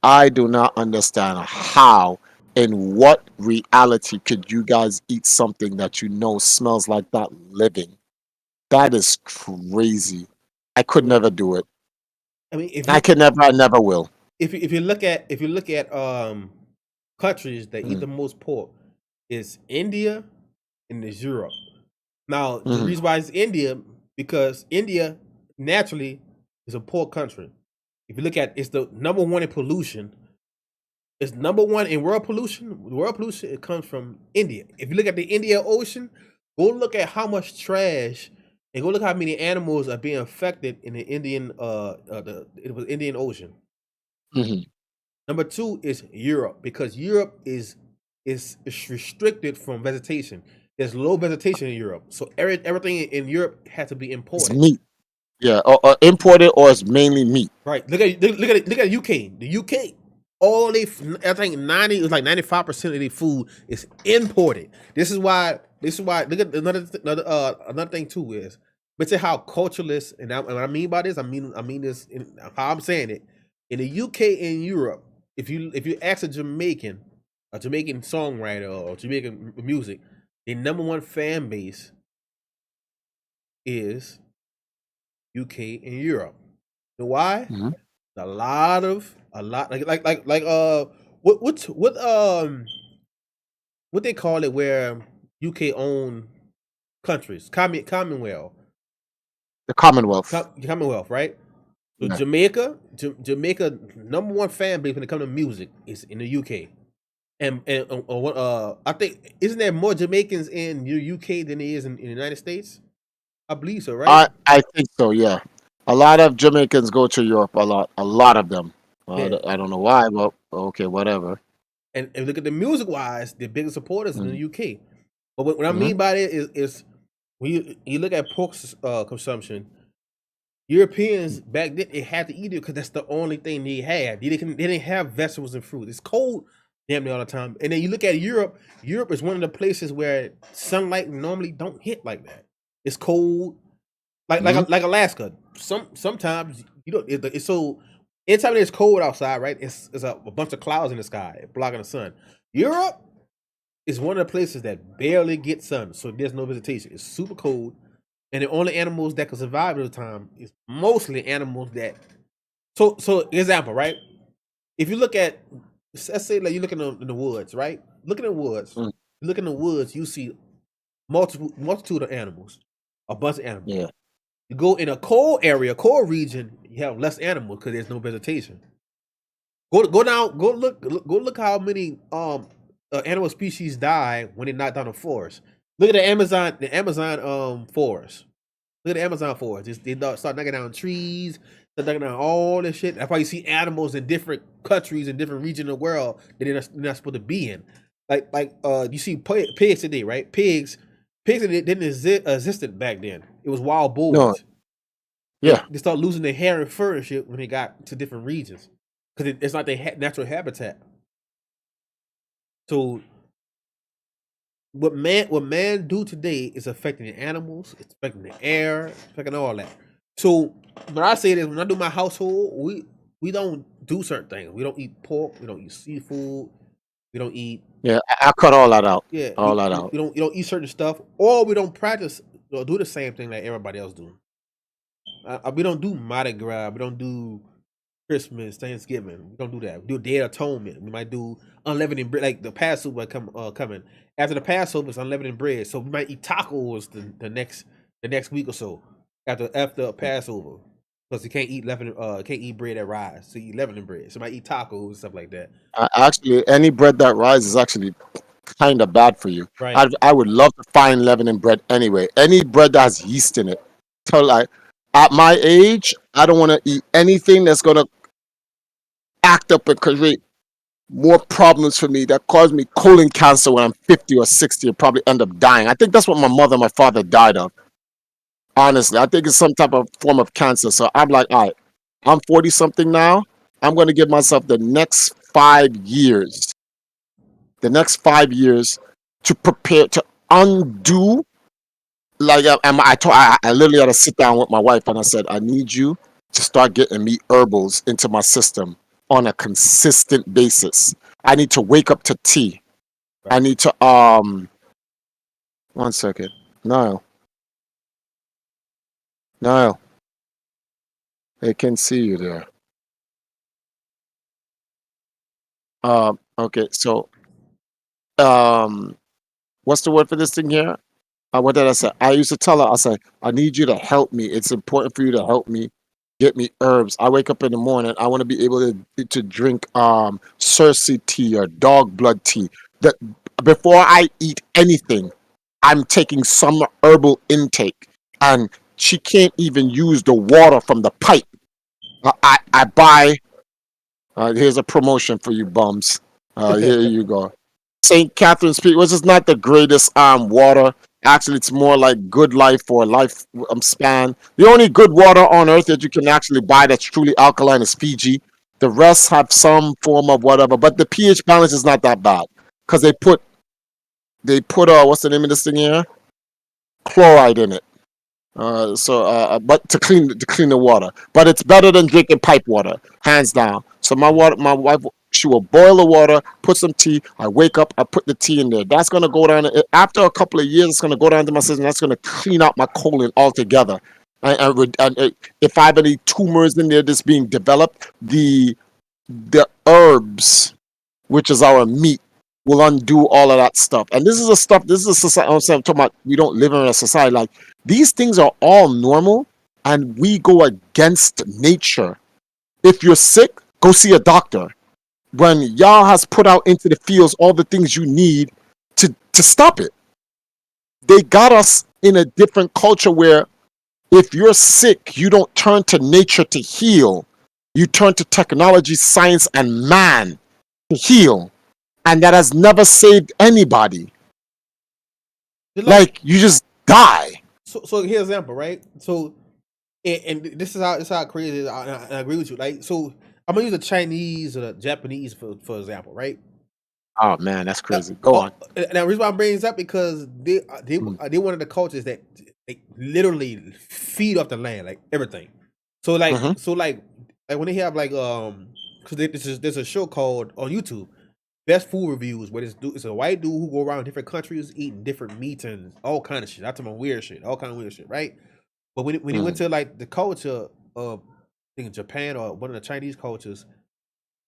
I do not understand how, in what reality could you guys eat something that you know smells like that living? That is crazy. I could never do it. I mean, I never will. If you look at countries that eat the most pork, it's India and it's Europe. Now the reason why it's India, because India naturally is a poor country. If you look at it's the number one in pollution. It's number one in world pollution. World pollution, it comes from India. If you look at the Indian Ocean, go look at how much trash and go look how many animals are being affected in the Indian Indian Ocean. Mm-hmm. Number two is Europe, because Europe is restricted from vegetation. There's low vegetation in Europe, so everything in Europe has to be imported. It's meat, yeah, or imported, or it's mainly meat. Right. Look at UK. The UK. I think 95% of the food is imported. This is why. Look at another thing too is, but say how cultureless, and what I mean by this, I mean this in how I'm saying it. In the UK and Europe, if you ask a Jamaican songwriter or Jamaican music, the number one fan base is UK and Europe. You know why? Mm-hmm. A lot what they call it where UK own countries, Commonwealth. The Commonwealth. Commonwealth, right? So Yeah. Jamaica number one fan base when it comes to music is in the UK. And I think isn't there more Jamaicans in the UK than there is in the United States? I believe so, right? I think so. Yeah, a lot of Jamaicans go to Europe. A lot of them. Yeah. I don't know why, but okay, whatever. And look at the music wise, the biggest supporters in Mm. the UK. But what I Mhm. mean by that is when you look at pork consumption, Europeans back then they had to eat it because that's the only thing they had. They didn't have vegetables and fruit. It's cold damn near all the time. And then you look at Europe. Europe is one of the places where sunlight normally don't hit like that. It's cold, like Alaska. Sometimes you don't. It's so anytime it's cold outside, right? It's a bunch of clouds in the sky blocking the sun. Europe is one of the places that barely get sun, so there's no vegetation. It's super cold, and the only animals that can survive at the time is mostly animals that. So example, right? If you look at, let's say, like you look in the woods, right? Look in the woods. Mm. You look in the woods, you see multitude of animals, a bunch of animals. Yeah. You go in a cold area, cold region, you have less animals because there's no vegetation. Go down, go look how many animal species die when they knock down the forest. Look at the Amazon forest. Look at the Amazon forest. They start knocking down trees, start knocking down all this shit. That's why you see animals in different countries and different regions of the world that they're not supposed to be in. Like you see pigs today, right? Pigs didn't existed back then. It was wild boars. No. Yeah. They start losing their hair and fur and shit when they got to different regions because it's not their natural habitat. So what man do today is affecting the animals, it's affecting the air, it's affecting all that. So when I say this, when I do my household, we don't do certain things. We don't eat pork, we don't eat seafood, we don't eat I cut all that out. yeah, All we, that we, out. we don't you don't eat certain stuff, or we don't practice or do the same thing like everybody else do. We don't do Mardi Gras, we don't do Christmas, Thanksgiving. We don't do that. We do Day of Atonement. We might do unleavened bread, like the Passover coming. After the Passover, it's unleavened bread. So we might eat tacos the next week or so after Passover, because you can't eat bread that rise. So you eat leavened bread. So you might eat tacos and stuff like that. Actually, any bread that rises is actually kind of bad for you. Right. I would love to find leavening bread anyway. Any bread that has yeast in it. So like at my age, I don't want to eat anything that's gonna act up and create more problems for me that cause me colon cancer when I'm 50 or 60 and probably end up dying. I think that's what my mother and my father died of. Honestly, I think it's some type of form of cancer. So I'm like, all right, I'm 40 something now. I'm going to give myself the next 5 years. The next 5 years to prepare to undo. Like I literally had to sit down with my wife and I said, I need you to start getting me herbals into my system on a consistent basis. I need to wake up to tea. I need to 1 second. Niall, they can see you there. Okay, so what's the word for this thing here? What did I say? I used to tell her, I said, I need you to help me. It's important for you to help me get me herbs. I wake up in the morning, I want to be able to drink Cersei tea or dog blood tea. That before I eat anything, I'm taking some herbal intake. And she can't even use the water from the pipe. I buy here's a promotion for you bums. Here you go. St. Catherine's Peak, which is not the greatest water. Actually, it's more like Good Life or Life Span. The only good water on earth that you can actually buy that's truly alkaline is Fiji. The rest have some form of whatever, but the pH balance is not that bad because they put what's the name of this thing here? Chloride in it. But to clean the water, but it's better than drinking pipe water, hands down. So my wife, she will boil the water, put some tea. I wake up, I put the tea in there. That's gonna go down. After a couple of years, it's gonna go down to my system. That's gonna clean out my colon altogether. And if I have any tumors in there that's being developed, the herbs, which is our meat, will undo all of that stuff. And this is a society. I'm talking about we don't live in a society like these things are all normal, and we go against nature. If you're sick, go see a doctor. When y'all has put out into the fields all the things you need to stop it. They got us in a different culture where if you're sick, you don't turn to nature to heal. You turn to technology, science, and man to heal. And that has never saved anybody. Like you just die. So here's an example, right? So, and this is how crazy it is. I agree with you. Like, so I'm gonna use the Chinese or the Japanese for example, right? Oh man, that's crazy. Go on. And the reason why I'm bringing this up because they one of the cultures that they literally feed off the land, like everything. So like when they have like because there's a show called on YouTube, Best Food Reviews, where it's a white dude who go around different countries eating different meats and all kind of shit. I'm talking about weird shit, all kind of weird shit, right? But when he went to like the culture of I think Japan or one of the Chinese cultures,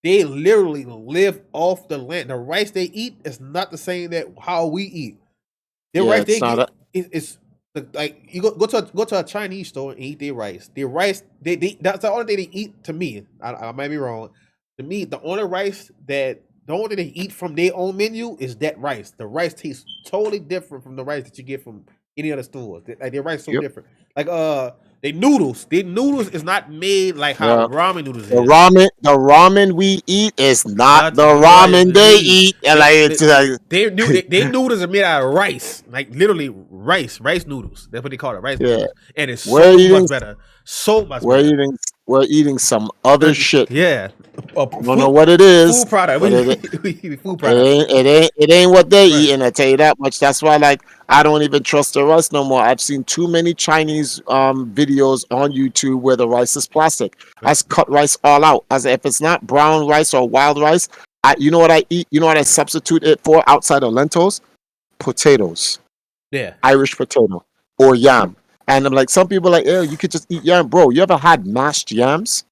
they literally live off the land. The rice they eat is not the same that how we eat. The rice they eat is like you go to a Chinese store and eat their rice. Their rice they that's the only thing they eat to me. I might be wrong. To me, the only thing they eat from their own menu is that rice. The rice tastes totally different from the rice that you get from any other stores. Like their rice so different. Like their noodles is not made like how ramen noodles is. The ramen we eat is not the ramen they eat. And like it's like they noodles are made out of rice, like literally rice noodles. That's what they call it, rice noodles. And it's so much better. So much better. We're eating some other shit. Yeah. I don't know what it is. Food product. Food product. It ain't what they eating, I tell you that much. That's why like I don't even trust the rice no more. I've seen too many Chinese videos on YouTube where the rice is plastic. I cut rice all out. As if it's not brown rice or wild rice, you know what I eat? You know what I substitute it for outside of lentils? Potatoes. Yeah. Irish potato or yam. And I'm like, some people are like, oh, you could just eat yam. Bro, you ever had mashed yams?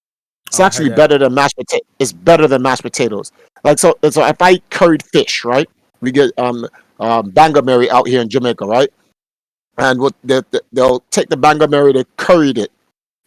It's actually better than mashed potatoes. It's better than mashed potatoes. Like so if I eat curried fish, right? We get bangameri out here in Jamaica, right? And what they'll take the bangameri, they curried it.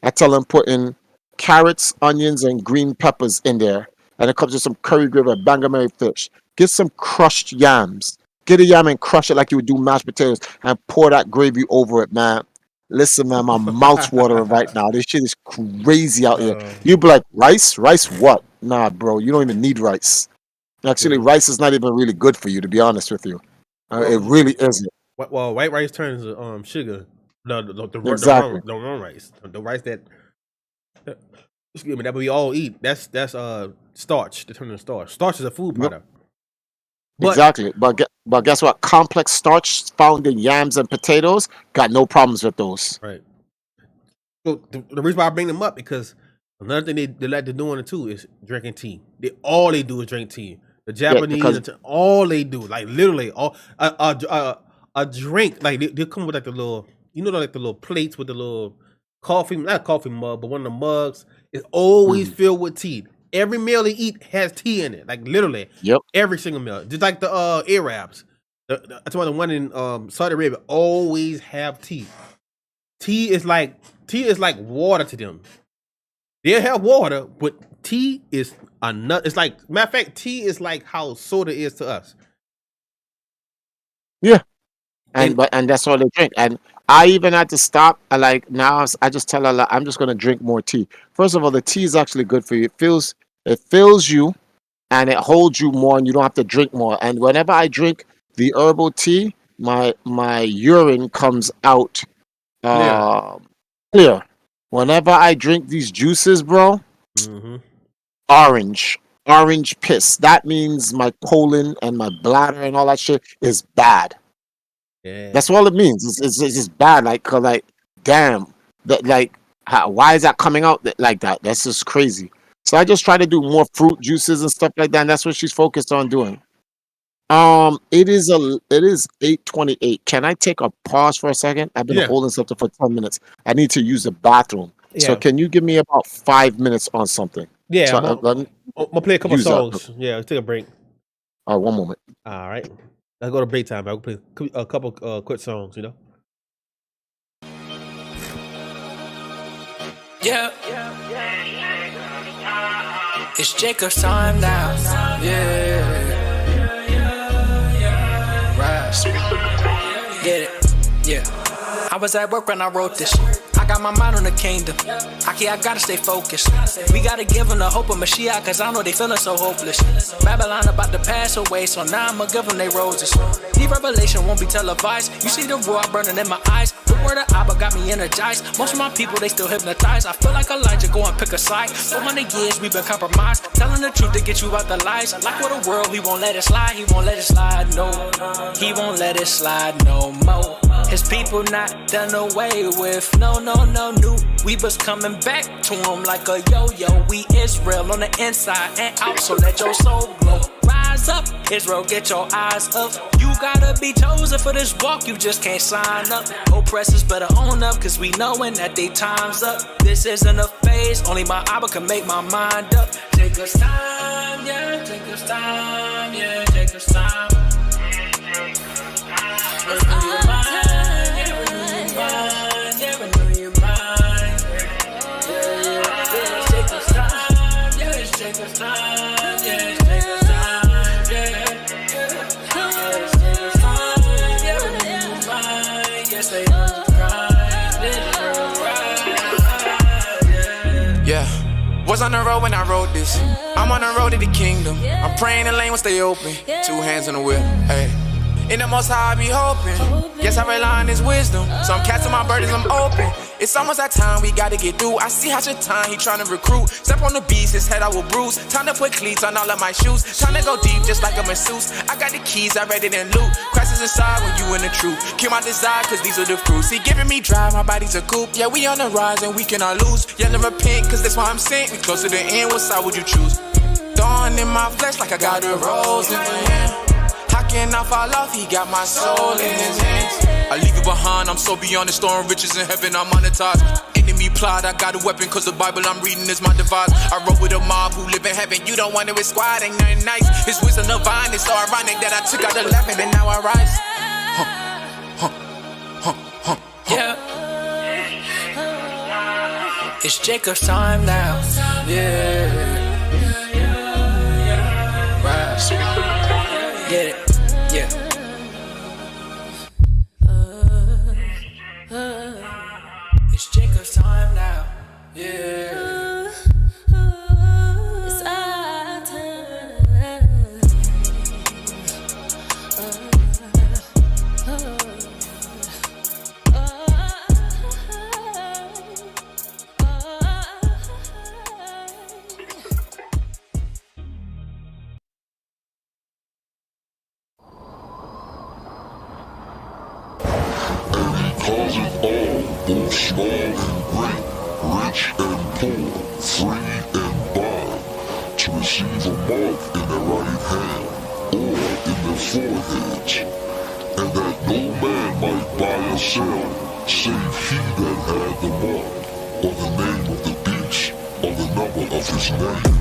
I tell them put in carrots, onions, and green peppers in there, and it comes with some curry gravy of bangameri fish. Get some crushed yams. Get a yam and crush it like you would do mashed potatoes, and pour that gravy over it, man. Listen, man, my mouth's watering right now. This shit is crazy out here. You be like, rice? Rice what? Nah, bro, you don't even need rice. Actually, rice is not even really good for you, to be honest with you. It really isn't. Well, white rice turns sugar. The wrong rice. The rice that excuse me, that we all eat. That's starch. The turn into starch. Starch is a food product. Exactly, but guess what? Complex starch found in yams and potatoes got no problems with those. Right. So the reason why I bring them up because another thing they like to do on it too is drinking tea. All they do is drink tea. The Japanese, all they do, like literally, all a drink. Like they come with like the little, like the little plates with the little coffee, not coffee mug, but one of the mugs is always filled with tea. Every meal they eat has tea in it, like literally. Yep. Every single meal, just like the Arabs. That's why the one in Saudi Arabia always have tea. Tea is like water to them. They have water, but tea is another. It's like matter of fact, tea is like how soda is to us. Yeah, and that's all they drink. And I even had to stop. Now I just tell Allah I'm just gonna drink more tea. First of all, the tea is actually good for you. It fills you, and it holds you more, and you don't have to drink more. And whenever I drink the herbal tea, my urine comes out clear. Whenever I drink these juices, bro, orange piss. That means my colon and my bladder and all that shit is bad. Yeah. That's all it means. It's just bad. Like damn. Why is that coming out like that? That's just crazy. So I just try to do more fruit juices and stuff like that. And that's what she's focused on doing. It is 8:28. Can I take a pause for a second? I've been holding something for 10 minutes. I need to use the bathroom. Yeah. So can you give me about 5 minutes on something? Yeah, so I'm gonna play a couple songs. Yeah, let's take a break. All right, one moment. All right, let's go to break time. I'll play a couple quick songs. Yeah. It's Jacob's time now. Yeah. Rise. Get it. Yeah. I was at work when I wrote this. I got my mind on the kingdom. I gotta stay focused. We gotta give them the hope of Mashiach, cause I know they feeling so hopeless. Babylon about to pass away, so now I'ma give them they roses. The revelation won't be televised. You see the roar burning in my eyes. The word of Abba got me energized. Most of my people, they still hypnotized. I feel like Elijah, go and pick a side. 400 years we've been compromised. Telling the truth to get you out the lies. Like with the world, he won't let it slide. He won't let it slide, no. He won't let it slide no more. His people not done away with. No. We was coming back to him like a yo-yo. We Israel on the inside and out, so let your soul glow. Rise up, Israel, get your eyes up. You gotta be chosen for this walk, you just can't sign up. Oppressors better own up, cause we knowin' that they time's up. This isn't a phase, only my Abba can make my mind up. Take us time, yeah, take us time, yeah, take us time. Renew your mind, yeah, renew your mind, yeah, renew your mind. Yeah. Take us time, yeah, it's take us time, yeah, it's take us time, yeah. It's take us time, yeah, renew your mind. Yes, they know the grind, yeah. Was on the road when I wrote this. I'm on the road to the kingdom. I'm praying the lane will stay open. 2 hands on the wheel, hey. In the most high I be hoping. Yes, I rely on his wisdom. So I'm casting my burdens, I'm open. It's almost that time we gotta get through. I see how Shaitan, he tryna recruit. Step on the beast, his head I will bruise. Time to put cleats on all of my shoes. Time to go deep just like a masseuse. I got the keys, I read it in loot. Christ is inside when you in the truth. Kill my desire, cause these are the fruits. He giving me drive, my body's a coupe. Yeah, we on the rise and we cannot lose. Yelling repent, cause that's why I'm sent. We close to the end, what side would you choose? Dawn in my flesh like I got a rose in my hand. How can I fall off? He got my soul in his hands. I leave it behind, I'm so beyond the storm. Riches in heaven, I'm monetized. Enemy plot, I got a weapon, cause the Bible I'm reading is my device. I rode with a mob who live in heaven. You don't want it with squad, ain't nothing nice. His wisdom divine, it's so ironic that I took out 11 and now I rise. Yeah. It's Jacob's time now. Yeah. Rise. Get it. Yeah. It's Jacob's time now. Yeah. It's our time. Causes all, both small and great, rich and poor, free and bond, to receive a mark in their right hand, or in their foreheads, and that no man might buy or sell, save he that had the mark, or the name of the beast, or the number of his name.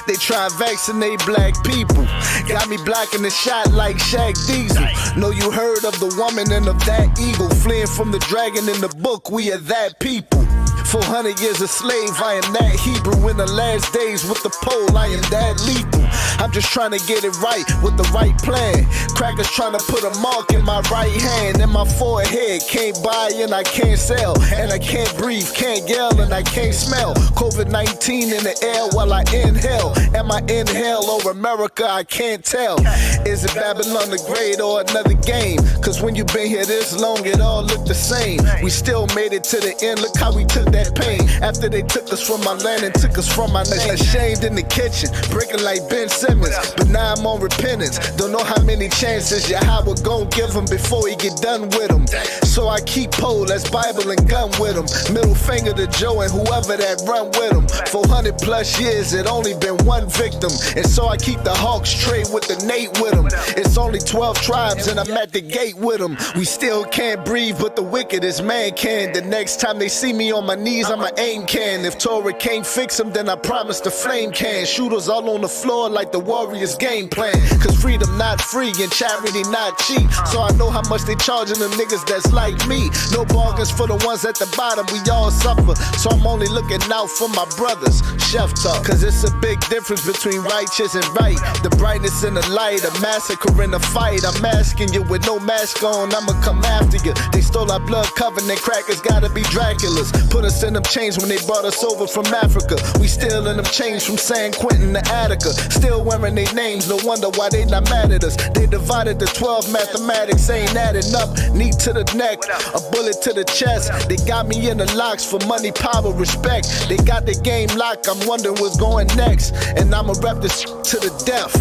They try and vaccinate black people. Got me blocking the shot like Shaq Diesel. Know you heard of the woman and of that eagle. Fleeing from the dragon in the book, we are that people. 400 years a slave, I am that Hebrew. In the last days with the pole, I am that lethal. I'm just trying to get it right with the right plan. Crackers trying to put a mark in my right hand and my forehead. Can't buy and I can't sell, and I can't breathe, can't yell, and I can't smell. COVID-19 in the air while I inhale. Am I in hell or America? I can't tell. Is it Babylon the Great or another game? Cause when you been here this long, it all look the same. We still made it to the end, look how we took that pain. After they took us from my land and took us from my name. Ashamed in the kitchen, breaking like Ben Simmons. But now I'm on repentance. Don't know how many chances Yahweh gon' give him before he get done with him. So I keep pole, that's Bible and gun with him. Middle finger to Joe and whoever that run with him. 400 plus years, it only been one victim. And so I keep the Hawks trade with the Nate with him. It's only 12 tribes and I'm at the gate with them. We still can't breathe, but the wickedest man can. The next time they see me on my knees, knees, I'ma aim can. If Torah can't fix him, then I promise the flame can. Shooters all on the floor like the Warriors game plan. Cause freedom not free and charity not cheap. So I know how much they charging them niggas that's like me. No bargains for the ones at the bottom, we all suffer. So I'm only looking out for my brothers. Chef talk, cause it's a big difference between righteous and right. The brightness and the light, a massacre in a fight. I'm asking you with no mask on, I'ma come after you. They stole our blood covenant, crackers gotta be Draculas. Put us in them chains when they brought us over from Africa. We still in them chains from San Quentin to Attica. Still wearing their names, no wonder why they not mad at us. They divided the 12, mathematics ain't adding up. Knee to the neck, a bullet to the chest. They got me in the locks for money, power, respect. They got the game locked, I'm wondering what's going next. And I'ma rap this to the death.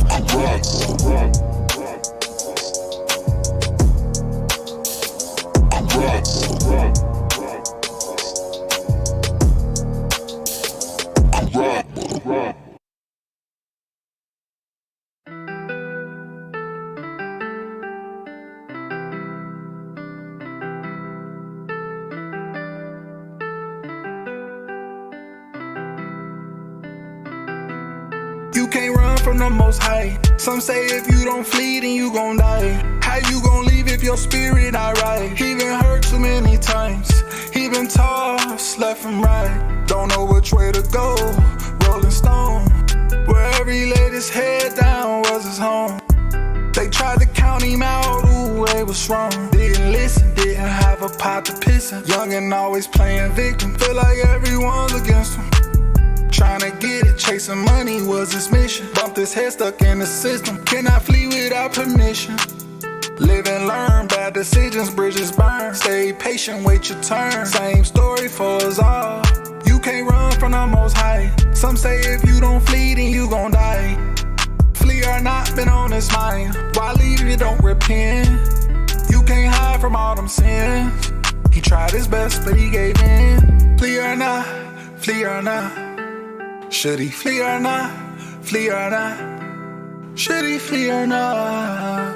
You can't run from the Most High. Some say if you don't flee, then you gon' die. How you gon' leave if your spirit not right? He been hurt too many times. He been tossed left and right. Don't know which way to go. Rolling stone. Wherever he laid his head down was his home. They tried to count him out, ooh, they was wrong. Didn't listen, didn't have a pot to piss in. Young and always playing victim. Feel like everyone's against him. Trying to get it, chasing money was his mission. Bumped his head, stuck in the system. Cannot flee without permission. Live and learn, bad decisions, bridges burn. Stay patient, wait your turn. Same story for us all. You can't run from the Most High. Some say if you don't flee, then you gon' die. Flee or not, been on his mind. Why leave if you don't repent? You can't hide from all them sins. He tried his best, but he gave in. Flee or not, flee or not. Should he flee or not? Flee or not? Should he flee or not?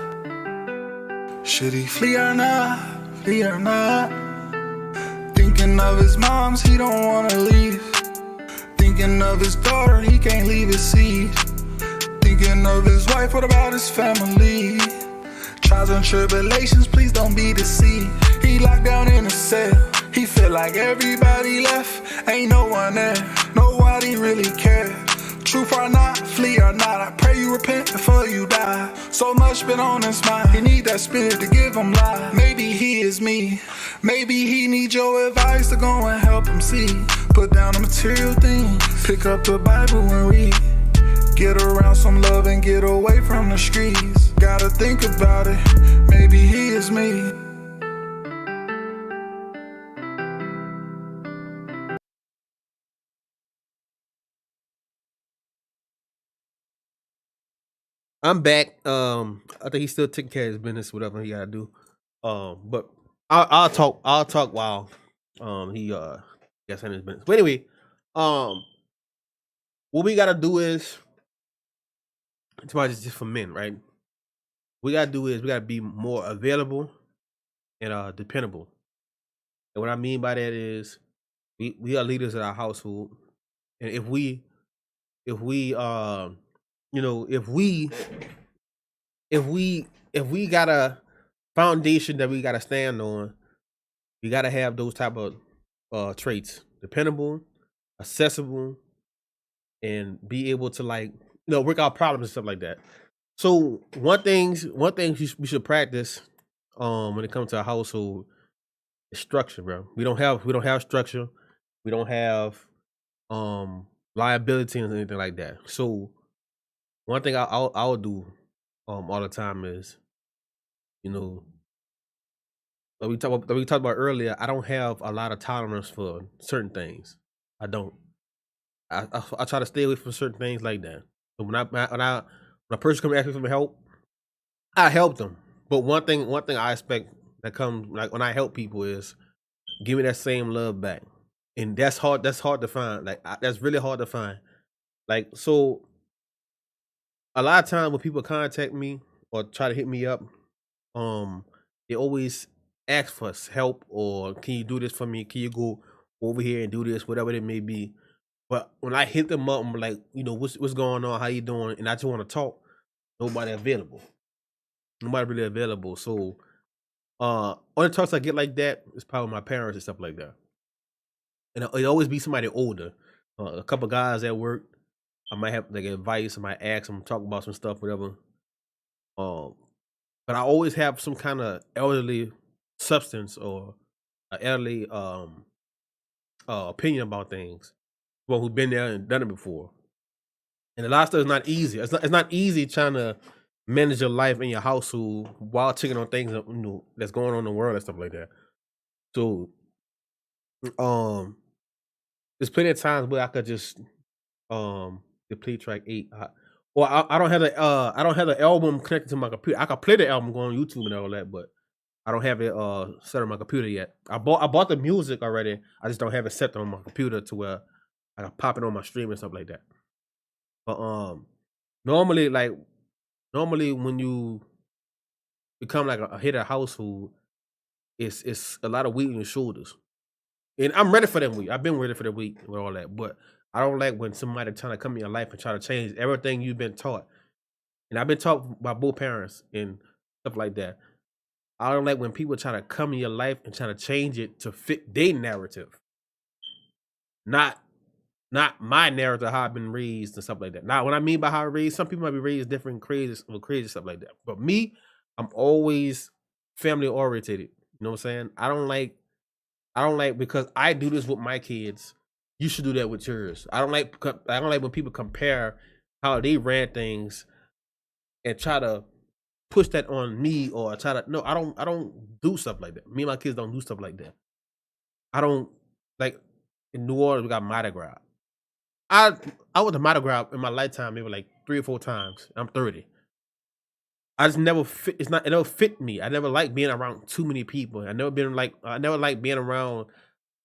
Should he flee or not? Flee or not? Thinking of his moms, he don't wanna leave. Thinking of his daughter, he can't leave his seed. Thinking of his wife, what about his family? Trials and tribulations, please don't be deceived. He locked down in a cell. He feel like everybody left, ain't no one there. Nobody really cared. Truth or not, flee or not, I pray you repent before you die. So much been on his mind, he need that spirit to give him life. Maybe he is me, maybe he need your advice to go and help him see. Put down the material things, pick up the Bible and read. Get around some love and get away from the streets. Gotta think about it, maybe he is me. I'm back. I think he's still taking care of his business, whatever he gotta do. But I'll talk while he gets in his business. But anyway, what we gotta do is it's about just for men, right? What we gotta do is we gotta be more available and dependable. And what I mean by that is we are leaders in our household, and if we you know, if we got a foundation that we gotta stand on, we gotta have those type of traits: dependable, accessible, and be able to, like, work out problems and stuff like that. So one thing we should practice when it comes to our household is structure, bro. We don't have structure. We don't have liability or anything like that. So one thing I'll do all the time is, like we talked about earlier, I don't have a lot of tolerance for certain things. I don't. I try to stay away from certain things like that. So when a person comes and asks me for help, I help them. But one thing I expect that comes, like, when I help people is give me that same love back, and that's hard. That's hard to find. Like, that's really hard to find. Like, so a lot of times when people contact me or try to hit me up, they always ask for help, or can you do this for me? Can you go over here and do this, whatever it may be. But when I hit them up, I'm like, what's going on? How you doing? And I just want to talk. Nobody available. Nobody really available. So only talks I get like that is probably my parents and stuff like that. And it always be somebody older. A couple guys at work. I might have like advice. I might ask them, talk about some stuff, whatever. But I always have some kind of elderly substance or an elderly opinion about things. Well, who've been there and done it before. And a lot of stuff is not easy. It's not easy trying to manage your life and your household while checking on things that's going on in the world and stuff like that. So there's plenty of times where I could just deplete track 8. I don't have the album connected to my computer. I could play the album, go on YouTube and all that, but I don't have it set on my computer yet. I bought the music already. I just don't have it set on my computer to where I can pop it on my stream and stuff like that. But normally when you become like a hit of household, it's a lot of weight on your shoulders. And I'm ready for that week. I've been ready for the week with all that. But I don't like when somebody trying to come in your life and try to change everything you've been taught. And I've been taught by both parents and stuff like that. I don't like when people try to come in your life and try to change it to fit their narrative. Not my narrative, how I've been raised and stuff like that. Now, what I mean by how I raised, some people might be raised different, crazy stuff like that. But me, I'm always family oriented. You know what I'm saying? I don't like because I do this with my kids. You should do that with yours. I don't like when people compare how they ran things and try to push that on me or try to. No, I don't do stuff like that. Me and my kids don't do stuff like that. I don't like in New Orleans we got Mardi Gras. I went to Mardi Gras in my lifetime maybe like 3 or 4 times. I'm 30. I just never fit. It never fit me. I never liked being around too many people. I never liked being around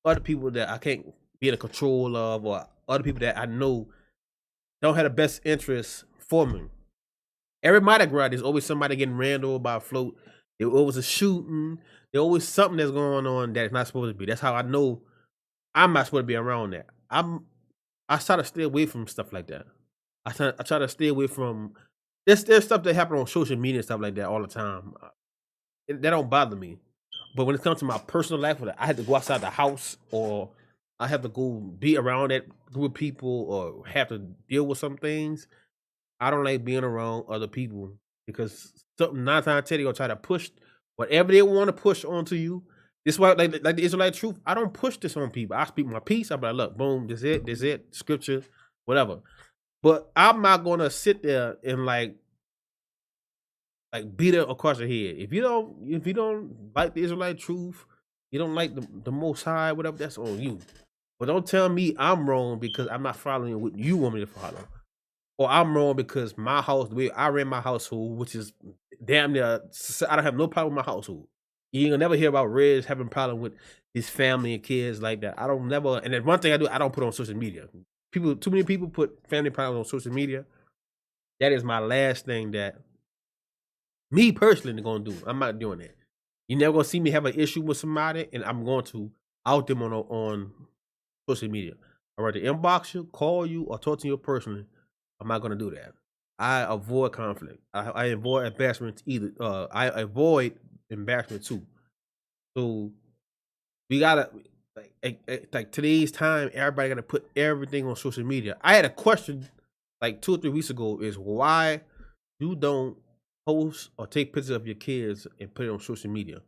other people that I can't be in control of, or other people that I know don't have the best interest for me. Every Mardi Gras, there's always somebody getting ran over by a float. There always a shooting. There's always something that's going on that's not supposed to be. That's how I know I'm not supposed to be around that. I try to stay away from stuff like that. I try to stay away from. There's stuff that happen on social media and stuff like that all the time. That don't bother me. But when it comes to my personal life, where I have to go outside the house or I have to go be around that group of people or have to deal with some things, I don't like being around other people because 9 times out of 10 they're gonna try to push whatever they want to push onto you. This is why, like the Israelite truth, I don't push this on people. I speak my piece. I'm like, look, boom, this it, scripture, whatever. But I'm not gonna sit there and like beat it across your head. If you don't like the Israelite truth, you don't like the Most High, whatever, that's on you. But don't tell me I'm wrong because I'm not following what you want me to follow. Or I'm wrong because my house, the way I ran my household, which is damn near, I don't have no problem with my household. You ain't gonna never hear about Reg having a problem with his family and kids like that. I don't never, and then one thing I do, I don't put on social media. Too many people put family problems on social media. That is my last thing that me personally gonna do. I'm not doing that. You never gonna see me have an issue with somebody, and I'm going to out them on social media. I rather inbox you, call you, or talk to you personally. I'm not gonna do that. I avoid conflict. I avoid embarrassment either. I avoid embarrassment too. So we gotta like today's time. Everybody gotta put everything on social media. I had a question like 2 or 3 weeks ago: is why you don't post or take pictures of your kids and put it on social media?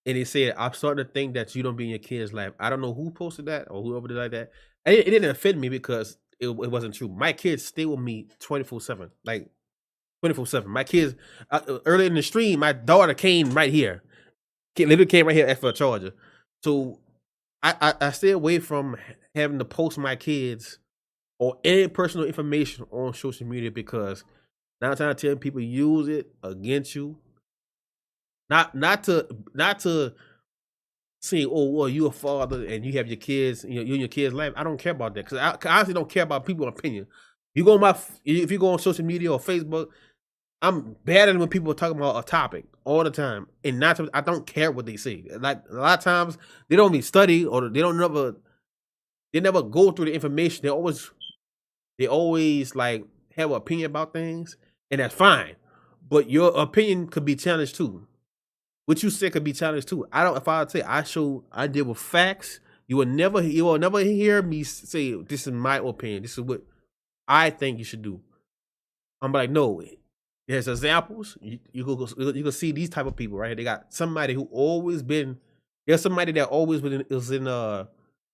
And they said, I'm starting to think that you don't be in your kids' life. I don't know who posted that or whoever did like that. And it didn't offend me because it wasn't true. My kids stay with me 24/7, like 24/7. My kids, earlier in the stream, my daughter came right here. Literally came right here for a charger. So I stay away from having to post my kids or any personal information on social media because 9 times out of 10 people use it against you. Not to say, oh, well, you're a father and you have your kids, you in your kids' life. I don't care about that because I honestly don't care about people's opinion. If you go on social media or Facebook, I'm bad at when people are talking about a topic all the time, and not to, I don't care what they say. Like a lot of times, they don't even study or they never go through the information. They always like have an opinion about things, and that's fine. But your opinion could be challenged too. What you said could be challenged too. If I say I deal with facts, you will never hear me say this is my opinion. This is what I think you should do. I'm like, no. There's examples. You can see these type of people right here. They got somebody who always been. There's somebody that always is in a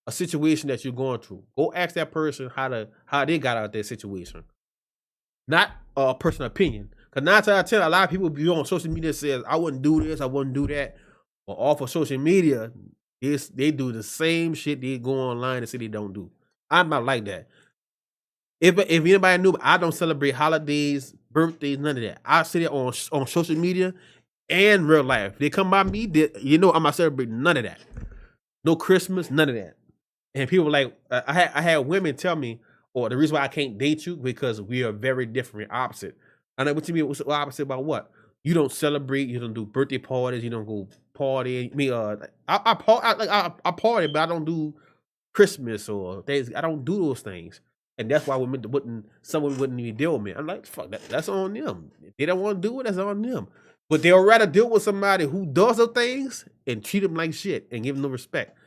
situation that you're going through. Go ask that person how they got out of their situation, not a personal opinion. Because 9 times out of 10, a lot of people be on social media says I wouldn't do this, I wouldn't do that, or off of social media, they do the same shit they go online and say they don't do. I'm not like that. If anybody knew, I don't celebrate holidays, birthdays, none of that. I say it on social media and real life. They come by me, I'm not celebrating none of that. No Christmas, none of that. And people like I had women tell me, or the reason why I can't date you because we are very different, opposite. I know what you mean. What's opposite about what? You don't celebrate. You don't do birthday parties. You don't go party. I party, but I don't do Christmas or things. I don't do those things, and that's why someone wouldn't even deal with me. I'm like, fuck that. That's on them. If they don't want to do it, that's on them. But they'll rather deal with somebody who does those things and treat them like shit and give them no respect.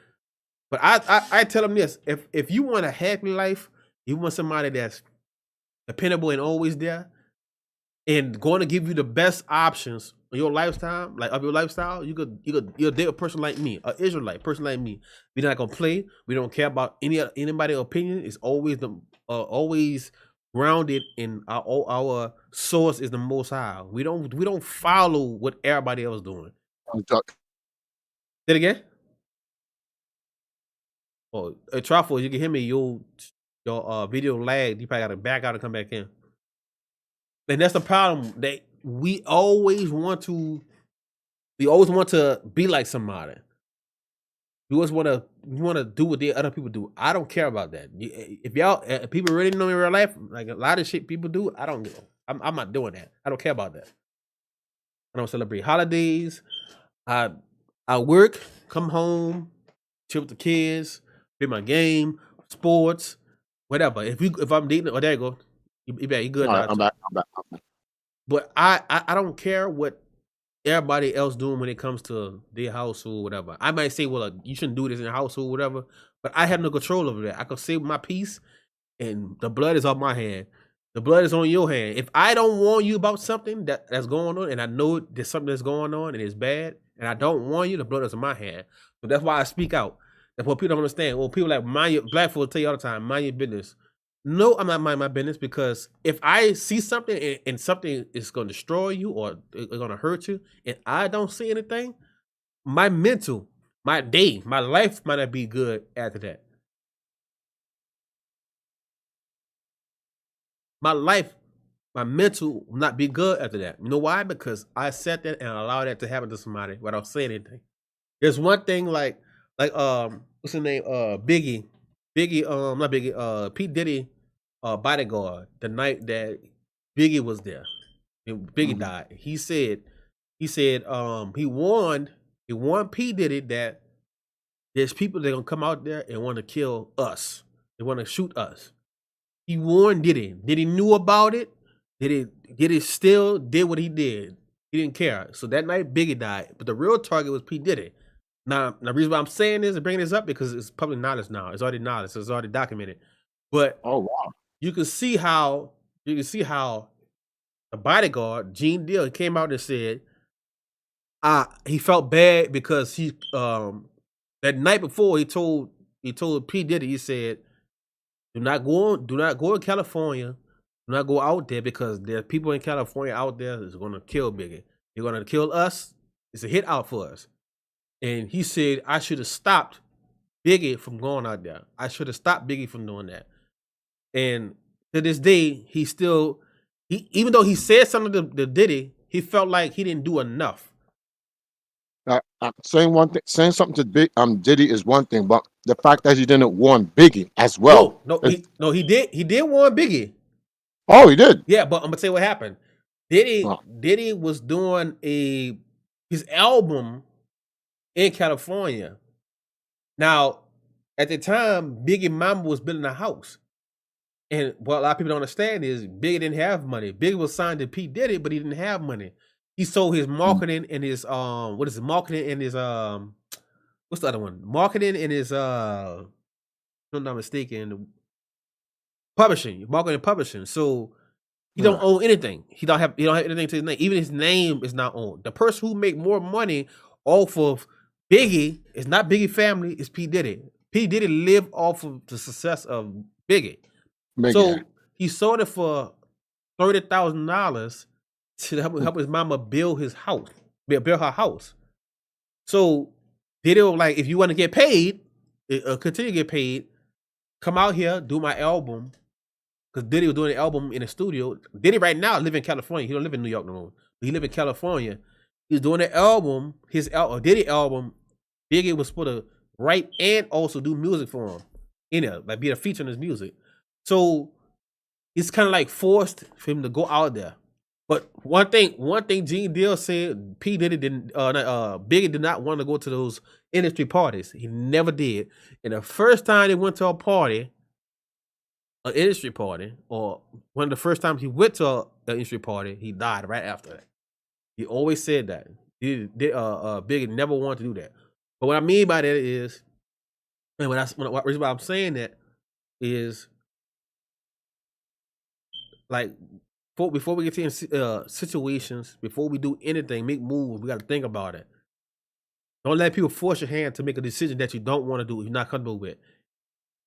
But I tell them this: if you want a happy life, you want somebody that's dependable and always there, and going to give you the best options of your lifestyle, you'll date a person like me, an Israelite person like me. We're not gonna play. We don't care about anybody's opinion. It's always always grounded in our source is the Most High. We don't follow what everybody else doing. Say it again. Oh, Truffle, you can hear me. Your video lagged. You probably got to back out and come back in. And that's the problem. That we always want to be like somebody. We always want to do what the other people do. I don't care about that. If people really know me in real life, like a lot of shit people do, I don't know. I'm not doing that. I don't care about that. I don't celebrate holidays. I work, come home, chill with the kids, play my game, sports, whatever. If I'm dating, there you go. You good. All right, I'm back. But I don't care what everybody else doing when it comes to their household, whatever. I might say, well, you shouldn't do this in your household, whatever. But I have no control over that. I can save my peace, and the blood is on my hand. The blood is on your hand. If I don't warn you about something that's going on, and I know there's something that's going on and it's bad, and I don't warn you, the blood is on my hand. So that's why I speak out. That's what people don't understand. Well, people like black folks tell you all the time, mind your business. No, I'm not minding my business, because if I see something and something is going to destroy you or it's going to hurt you, and I don't see anything, my mental, my day, my life might not be good after that. My life, my mental will not be good after that. You know why? Because I sat there and allowed that to happen to somebody without saying anything. There's one thing like what's his name? Not Biggie, P. Diddy bodyguard, the night that Biggie was there. And Biggie died. He said he warned P. Diddy that there's people that are gonna come out there and want to kill us. They want to shoot us. He warned Diddy. Diddy knew about it. Diddy still did what he did. He didn't care. So that night Biggie died. But the real target was P. Diddy. Now, the reason why I'm saying this and bringing this up, because it's public knowledge now. It's already knowledge. So it's already documented. But oh wow, you can see how the bodyguard, Gene Deal, came out and said he felt bad because he that night before he told P. Diddy, he said, do not go to California. Do not go out there, because there are people in California out there that's gonna kill Biggie. They're gonna kill us. It's a hit out for us. And he said, I should have stopped Biggie from going out there. I should have stopped Biggie from doing that. And to this day, even though he said something to Diddy, he felt like he didn't do enough. Saying one thing, saying something to Diddy is one thing, but the fact that he didn't warn Biggie as well. He did warn Biggie. Oh, he did. Yeah, but I'm gonna tell you what happened. Well, Diddy was doing his album in California. Now, at the time, Biggie Mama was building a house. And what a lot of people don't understand is Biggie didn't have money. Biggie was signed to P. Diddy, but he didn't have money. He sold his marketing and his what is it? Marketing and his what's the other one? Marketing and his if I'm not mistaken, publishing, marketing and publishing. So he don't own anything. He don't have anything to his name. Even his name is not owned. The person who make more money off of Biggie is not Biggie family, it's P. Diddy. P. Diddy lived off of the success of Biggie. So he sold it for $30,000 to help his mama build his house, build her house. So Diddy was like, if you want to get paid, continue to get paid, come out here, do my album. Because Diddy was doing the album in the studio. Diddy right now live in California. He don't live in New York no more. He live in California. He's doing the album, Diddy album. Biggie was supposed to write and also do music for him. In it, like be a feature in his music. So it's kind of like forced for him to go out there. But one thing Gene Deal said, P. Diddy Biggie did not want to go to those industry parties. He never did. And the first time they went to a party, an industry party, or one of the first times he went to an industry party, he died right after that. He always said that. Biggie never wanted to do that. But what I mean by that is, and the reason why I'm saying that is, like, before we get to situations, before we do anything, make moves, we got to think about it. Don't let people force your hand to make a decision that you don't want to do, you're not comfortable with.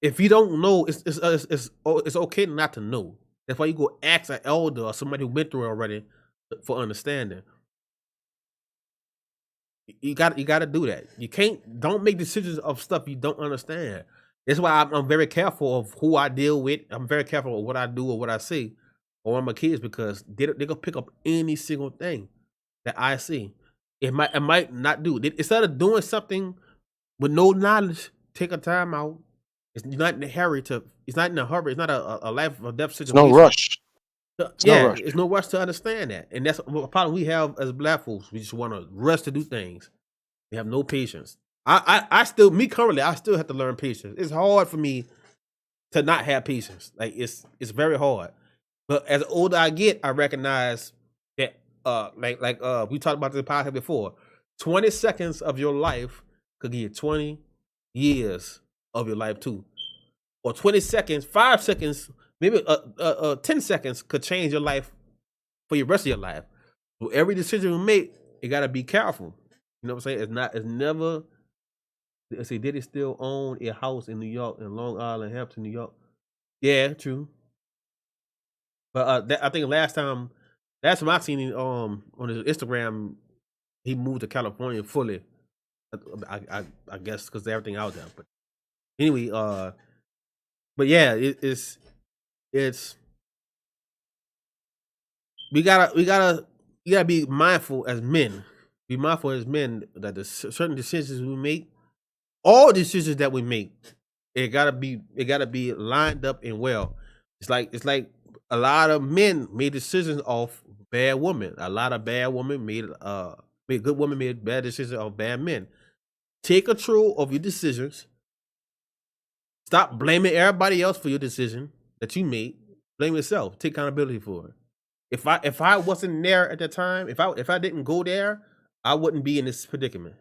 If you don't know, it's okay not to know. That's why you go ask an elder or somebody who went through it already for understanding. You got to do that. Don't make decisions of stuff you don't understand. That's why I'm very careful of who I deal with. I'm very careful of what I do or what I say or my kids, because they're gonna pick up any single thing that I see. It might not do. Instead of doing something with no knowledge, take a time out. It's not in a hurry. It's not a life or death situation. no rush. It's no rush to understand that. And that's a problem we have as Black folks. We just want to rush to do things. We have no patience. I still have to learn patience. It's hard for me to not have patience. Like it's very hard. But as older I get, I recognize that we talked about this podcast before. 20 seconds of your life could give you 20 years of your life too. Or 20 seconds, 5 seconds, maybe 10 seconds could change your life for the rest of your life. So every decision we make, you gotta be careful. You know what I'm saying? It's never. Let's see, did he still own a house in New York, in Long Island, Hampton, New York? Yeah, true. But I think last time I seen him on his Instagram, he moved to California fully. I guess because of everything out there. But anyway, but yeah, it's you gotta be mindful as men. Be mindful as men that the certain decisions we make, all decisions that we make, it gotta be lined up and well. It's like a lot of men made decisions off bad women. A lot of bad women made good women made bad decisions of bad men. Take control of your decisions. Stop blaming everybody else for your decision that you made. Blame yourself. Take accountability for it. If I wasn't there at the time, if I didn't go there, I wouldn't be in this predicament.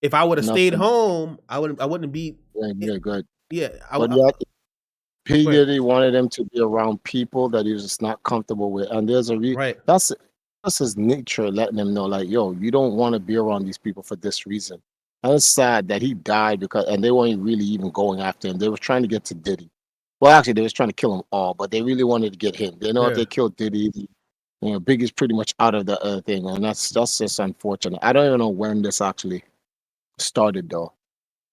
If I would have stayed home, I wouldn't be. Yeah, good. Yeah, P. Diddy wanted him to be around people that he was just not comfortable with, and there's a right. That's his nature, letting him know, like, yo, you don't want to be around these people for this reason. And it's sad that he died and they weren't really even going after him. They were trying to get to Diddy. Well, actually, they was trying to kill them all, but they really wanted to get him. They know if they killed Diddy, Biggie's pretty much out of the thing, and that's just unfortunate. I don't even know when this actually started, though.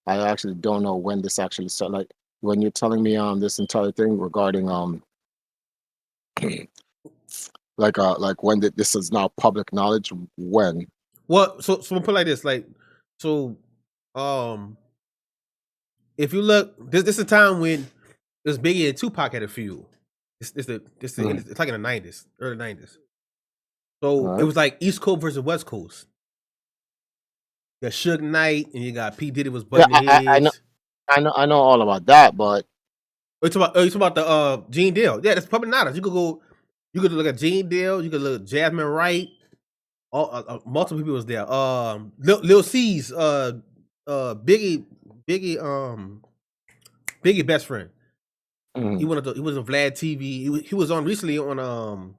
I actually don't know when this actually started. Like, when you're telling me this entire thing regarding like when this is now public knowledge, when? Well, so we'll put it like this, if you look, this is a time when there's Biggie and Tupac had a feud. It's like in the 90s, early 90s. So Alright. it was like East Coast versus West Coast. You got Suge Knight and you got P Diddy was Yeah, butting I know, heads. I know all about that, but Oh, you talking about the Gene Deal? Yeah, that's probably not. You could go. You could look at Gene Deal. You could look at Jasmine Wright. All multiple people was there. Lil C's Biggie Biggie best friend. mhm, He was on Vlad TV. He was on recently on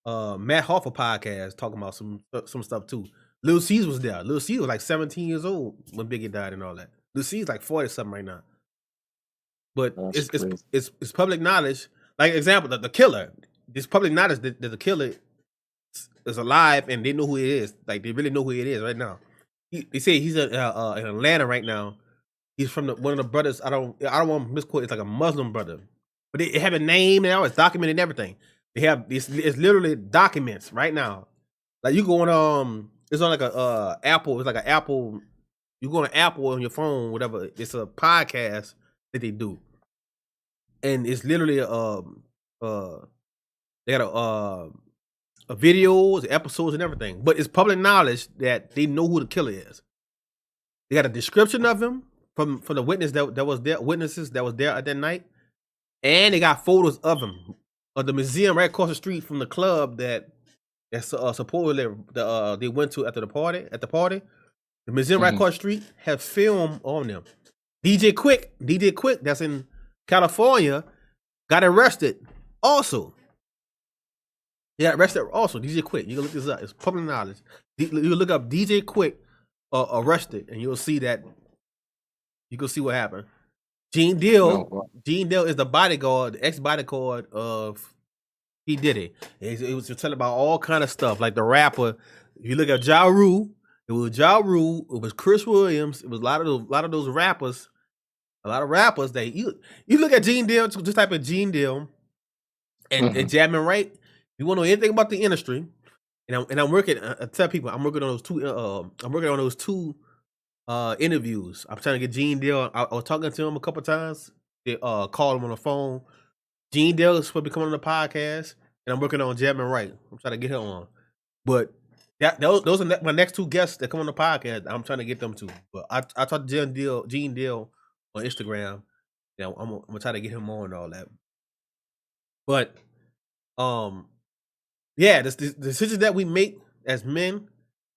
Matt Hoffa podcast talking about some stuff too. Lil C's was there. Lil C's was like 17 years old when Biggie died and all that. Lil C's like 40 something right now. But that's crazy. it's public knowledge. Like example, the killer. It's public knowledge that the killer is alive and they know who he is. Like they really know who it is right now. They say he's in Atlanta right now. He's from one of the brothers. I don't want to misquote. It's like a Muslim brother, but they have a name now. It's documented and everything. They have it's literally documents right now. Like you go on it's on like a Apple. It's like an Apple. You go on Apple on your phone, whatever. It's a podcast that they do, and it's literally they got a videos, episodes, and everything. But it's public knowledge that they know who the killer is. They got a description of him from the witnesses that was there at that night, and they got photos of him of the museum right across the street from the club that's supposedly they went to after the party. At the party, the museum right Mhm. across the street have film on them. DJ Quick, that's in California, got arrested also. He got arrested also. DJ Quick, you can look this up. It's public knowledge. You can look up DJ Quick arrested, and you'll see that. You can see what happened. Gene Deal. No, well, Gene Deal is the bodyguard, the ex-bodyguard of P Diddy. It was telling about all kind of stuff, like the rapper. If you look at Ja Rule, it was Ja Rule. It was Chris Williams. It was a lot of those rappers. A lot of rappers that you look at Gene Deal, just type of Gene Deal, and mhm. Jasmine Wright. If you want to know anything about the industry, and I'm working. I tell people I'm working on those two. I'm working on those two interviews. I'm trying to get Gene Deal. I was talking to him a couple times. They called him on the phone. Gene Deal is supposed to be coming on the podcast, and I'm working on Jasmine Wright. I'm trying to get her on. But those are my next two guests that come on the podcast. I'm trying to get them to. But I talked to Gene Deal on Instagram. Yeah, I'm gonna try to get him on and all that. But yeah, the decisions that we make as men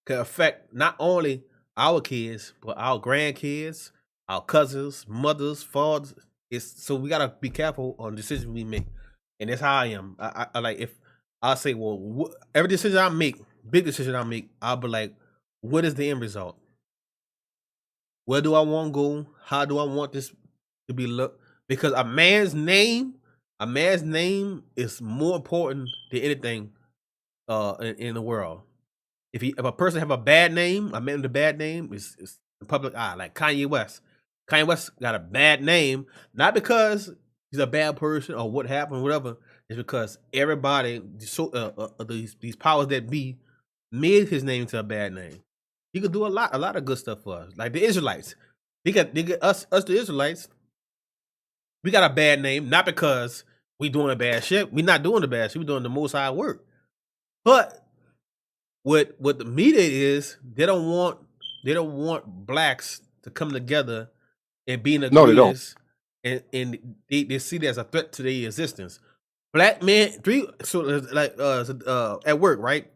can affect not only our kids, but our grandkids, our cousins, mothers, fathers. So we gotta be careful on decisions we make, and that's how I am. I like if I say, well, every decision I make, big decision I make, I'll be like, what is the end result? Where do I want to go? How do I want this to be looked? Because a man's name is more important than anything in the world. If a person have a bad name, a man with a bad name is the public eye. Like Kanye West. Kanye West got a bad name, not because he's a bad person or what happened, whatever. It's because everybody, these powers that be, made his name to a bad name. He could do a lot of good stuff for us. Like the Israelites, they got us the Israelites. We got a bad name, not because we doing a bad shit. We not doing the bad shit. We doing the most high work. But what the media is, they don't want blacks to come together and be in the No, they don't. and they see that as a threat to their existence. Black men, at work, right?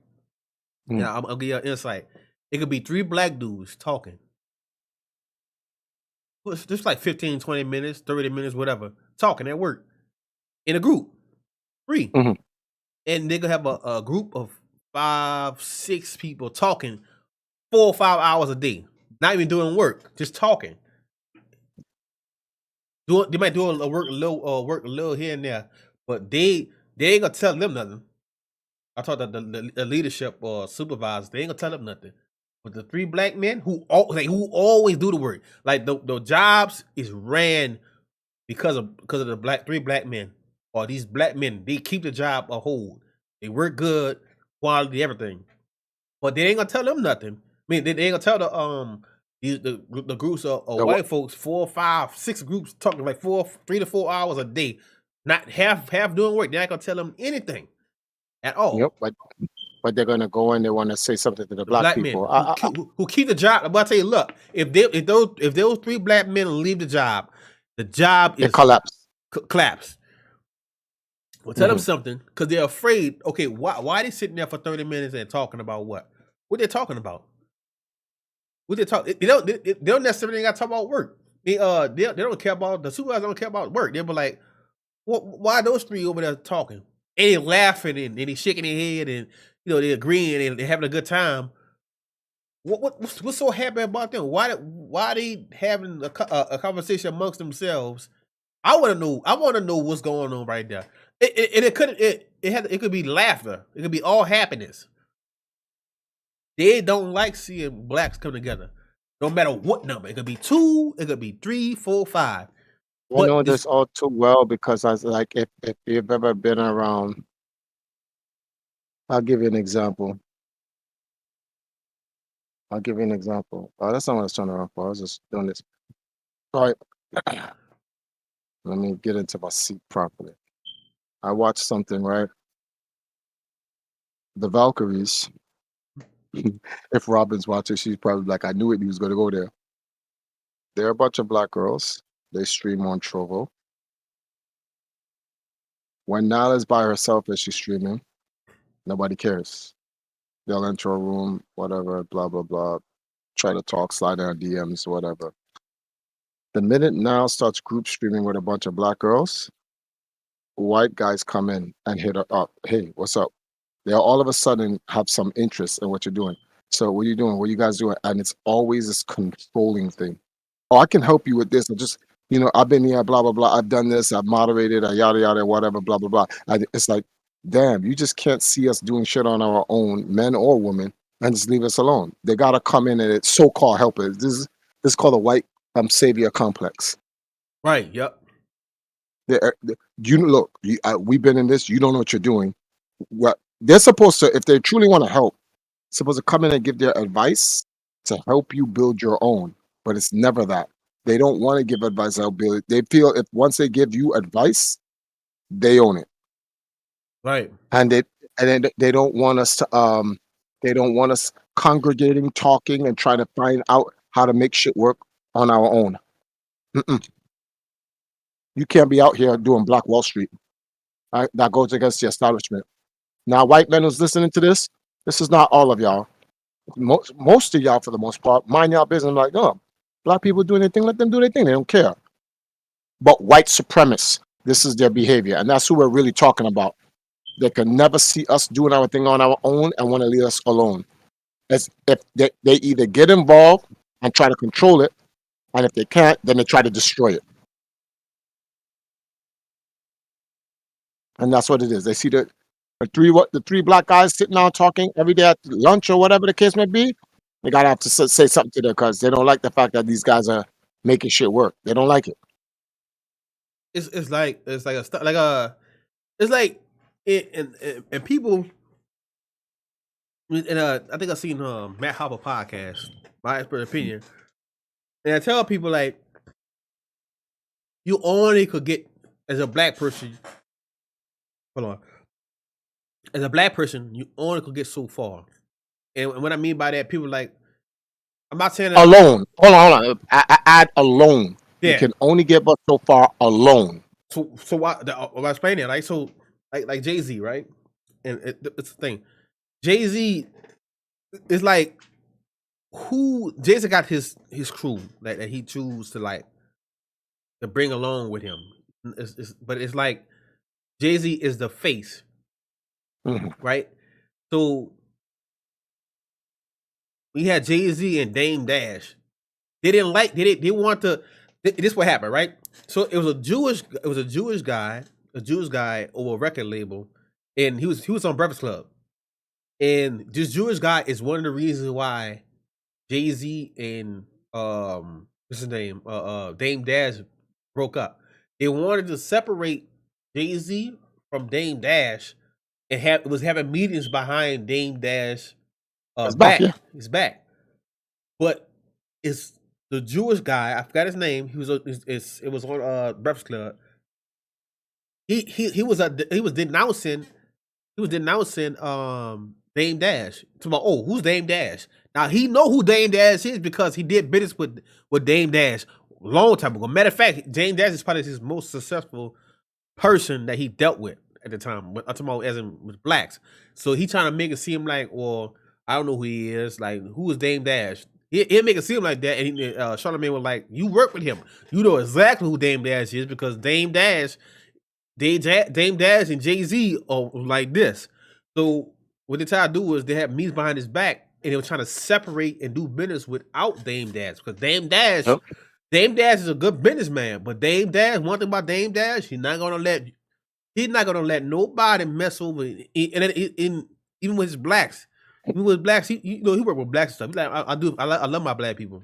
Mm. Yeah, I'll give you an insight. It could be 3 black dudes talking. Well, it's just like 15, 20 minutes, 30 minutes, whatever, talking at work in a group. 3. Mhm. And they could have a group of 5, 6 people talking 4 or 5 hours a day, not even doing work, just talking. They might do a work a little here and there, but they ain't gonna tell them nothing. I thought that the leadership or supervisors, they ain't gonna tell them nothing. But the 3 black men who always do the work, like the jobs is ran because of the 3 black men, or these black men, they keep the job a hold. They work good, quality, everything. But they ain't gonna tell them nothing. I mean, they ain't gonna tell the groups of white folks 4, 5, 6 groups talking like 3 to 4 hours a day, not half doing work. They ain't gonna tell them anything at all. Yep. but they're gonna go in. They want to say something to the The black black men people. who keep the job. But I tell you, look, if those 3 black men leave the job They is collapse. collapse. Well, tell them Mhm. something because they're afraid. Okay, why they sitting there for 30 minutes and talking about what? What they talking about? What they talk? They don't necessarily got to talk about work. They don't care about the supervisor. Don't care about work. They'll be like, why are those 3 over there talking? And they laughing and they shaking their head and they agreeing and they having a good time. What's so happy about them? Why they having a conversation amongst themselves? I want to know. I want to know what's going on right there. It could be laughter. It could be all happiness. They don't like seeing blacks come together, no matter what number. It could be 2. It could be 3, 4, 5. I But know it's this all too well because I was like, if you've ever been around, I'll give you an example. I'll give you an example. That's not what I was trying to run for. I was just doing this. All right. Let me get into my seat properly. I watched something, right? The Valkyries. If Robin's watching, she's probably like, I knew it. He was going to go there. They're a bunch of black girls. They stream on Trovo. When Nala's by herself as she's streaming, nobody cares. They'll enter a room, whatever, blah, blah, blah. Try to talk, slide down DMs, whatever. The minute Nala starts group streaming with a bunch of black girls, white guys come in and hit her up. Hey, what's up? They'll all of a sudden have some interest in what you're doing. So what are you doing? What are you guys doing? And it's always this controlling thing. Oh, I can help you with this. I just, I've been here, blah, blah, blah. I've done this. I've moderated, yada, yada, whatever, blah, blah, blah. It's like, damn, you just can't see us doing shit on our own, men or women, and just leave us alone. They got to come in and it's so-called helpers. This is called a white savior complex. right. Yep. We've been in this. You don't know what you're doing. What they're supposed to, if they truly want to help, supposed to come in and give their advice to help you build your own. But it's never that. They don't want to give advice to help build it. They feel if once they give you advice, they own it, Right. and they don't want us to they don't want us congregating, talking, and trying to find out how to make shit work on our own. Mm-mm. You can't be out here doing Black Wall Street. That goes against the establishment. Now, white men who's listening to this is not all of y'all. Most of y'all, for the most part, mind y'all business. Like, oh, black people doing their thing, let them do their thing. They don't care. But white supremacists, this is their behavior, and that's who we're really talking about. They can never see us doing our thing on our own and want to leave us alone. As if they either get involved and try to control it, and if they can't, then they try to destroy it. And that's what it is. They see the three black guys sitting down talking every day at lunch or whatever the case may be. They gotta have to say something to them because they don't like the fact that these guys are making shit work. They don't like it. It's like and people. And I think I seen Matt Hopper podcast, my expert opinion, and I tell people like, you only could get as a black person. Hold on. As a black person, you only could get so far, and what I mean by that, people like, I'm not saying that Alone. Hold on. I add alone. Yeah. You can only get but so far alone. So why? I'm explaining it. Like so, like Jay-Z, right? And it's the thing. Jay-Z is like who Jay-Z got his crew that he choose to bring along with him. But it's like Jay-Z is the face, right? So we had Jay-Z and Dame Dash. They didn't like. They want to. This what happened, right? So it was a Jewish guy over a record label, and he was on Breakfast Club. And this Jewish guy is one of the reasons why Jay-Z and what's his name? Dame Dash broke up. They wanted to separate Jay-Z from Dame Dash and was having meetings behind Dame Dash back. Yeah. He's back. But it's the Jewish guy, I forgot his name. It was on Breakfast Club. He was denouncing Dame Dash. To my who's Dame Dash? Now he know who Dame Dash is because he did business with Dame Dash a long time ago. Matter of fact, Dame Dash is probably his most successful person that he dealt with at the time. I'm talking about as in with blacks. So he trying to make it seem like, well, I don't know who he is. Like, who is Dame Dash? He'll make it seem like that. And Charlamagne was like, you work with him. You know exactly who Dame Dash is because Dame Dash and Jay-Z are like this. So what they try to do is they have memes behind his back and they were trying to separate and do business without Dame Dash. Because Dame Dash is a good businessman. But Dame Dash, one thing about Dame Dash, he's not gonna let nobody mess over even with his blacks. Even with blacks, he work with blacks and stuff. He's like, I love my black people.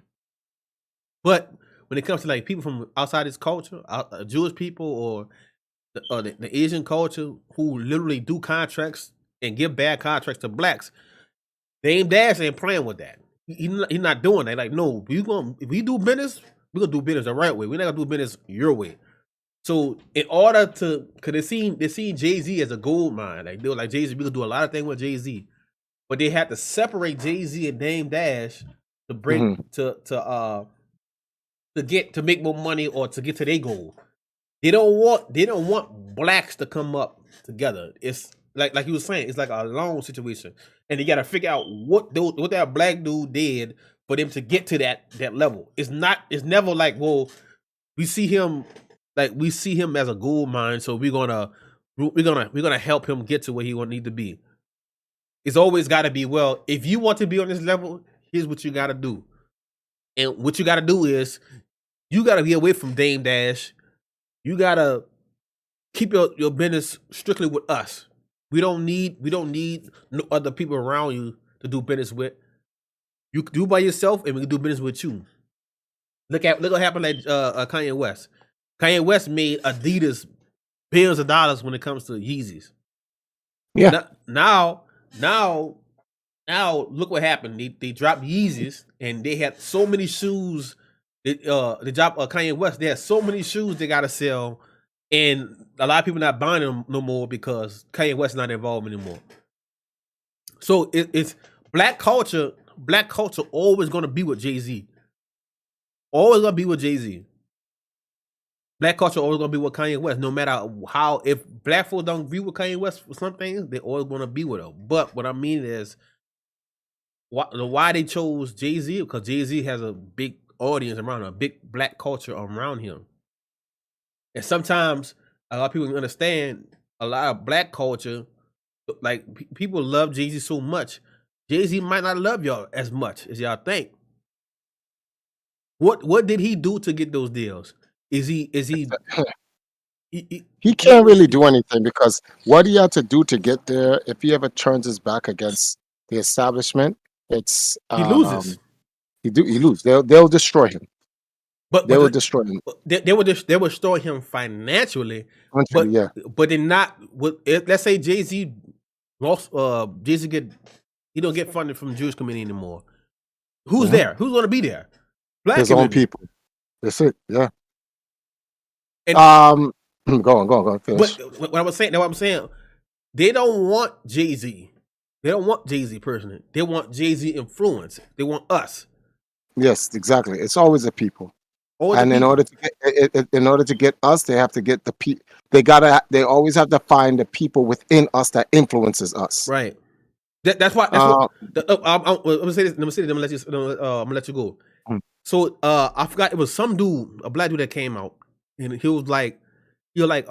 But when it comes to like people from outside his culture, Jewish people or the Asian culture who literally do contracts and give bad contracts to blacks, Dame Dash ain't playing with that. He's not doing that. Like, no, if we do business, we're gonna do business the right way. We're not gonna do business your way. So in order to, cause they seen Jay-Z as a gold mine. Like they were like, Jay-Z, we could do a lot of things with Jay-Z. But they had to separate Jay-Z and Dame Dash to bring to make more money or to get to their goal. They don't want blacks to come up together. It's like you were saying, it's like a long situation. And you gotta figure out what that black dude did for them to get to that level. It's never like, well, we see him as a gold mine, so we're gonna help him get to where he need to be. It's always got to be, well, if you want to be on this level, here's what you got to do. And what you got to do is you got to be away from Dame Dash. You got to keep your business strictly with us. We don't need no other people around you to do business with. You can do by yourself and we can do business with you. Look what happened at Kanye West. Kanye West made Adidas billions of dollars when it comes to Yeezys. Yeah. Now, look what happened. They dropped Yeezys, and they had so many shoes. They dropped Kanye West. They had so many shoes they gotta sell, and a lot of people not buying them no more because Kanye West not involved anymore. So it's black culture. Black culture always gonna be with Jay-Z. Always gonna be with Jay-Z. Black culture always gonna be with Kanye West, no matter how. If black folks don't agree with Kanye West for some things, they always gonna be with him. But what I mean is, why they chose Jay-Z, because Jay-Z has a big audience around him, a big black culture around him. And sometimes a lot of people can understand a lot of black culture, like people love Jay-Z so much. Jay-Z might not love y'all as much as y'all think. What did he do to get those deals? Is he He can't really do anything because what he had to do to get there, if he ever turns his back against the establishment, it's he loses. He lose. They'll destroy him. But They will destroy him. They would destroy him financially, but Yeah. but they're not. Let's say Jay-Z lost. Jay-Z he don't get funded from the Jewish community anymore. Who's there? Who's going to be there? Black His own community. people. That's it. Yeah. And- Go on. Finish. But what I'm saying, they don't want Jay-Z. They don't want Jay-Z personally. They want Jay-Z influence. They want us. Yes, exactly. It's always the people. All the And in people. order to get us, they have to get the people. They always have to find the people within us that influences us. Right. That's why. I'm gonna say this. I'm gonna let you go. So I forgot, it was some dude, a black dude that came out, and he was like, he had like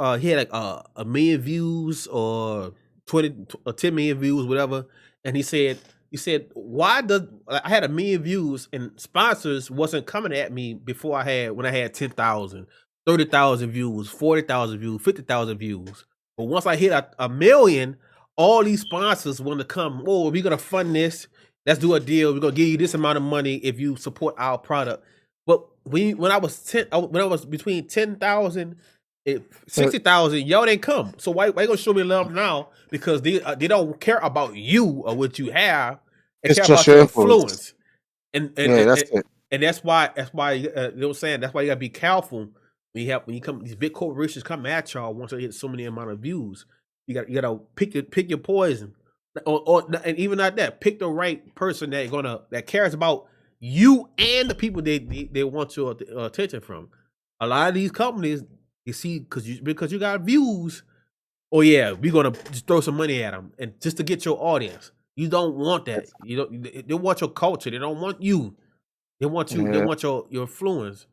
a million views or 20 or 10 million views, whatever. And he said, why does I had 1 million views and sponsors wasn't coming at me before when I had 10,000, 30,000 views, 40,000 views, 50,000 views. But once I hit a million, all these sponsors want to come. Oh, we're gonna fund this. Let's do a deal. We're gonna give you this amount of money if you support our product. But when I was between 10,000 and 60,000, y'all didn't come. So why you gonna show me love now? Because they don't care about you or what you have. They It's care just about your your influence. And That's it. and that's why they were saying that's why you gotta be careful when you come these big corporations come at y'all once they hit so many amount of views. You gotta pick your poison. and even not that, pick the right person that cares about you and the people they want your attention from. A lot of these companies, you see, because you got views. Oh yeah, we're gonna just throw some money at them, and just to get your audience. You don't want that. You don't. They want your culture. They don't want you. They want you. They Yeah. want your influence.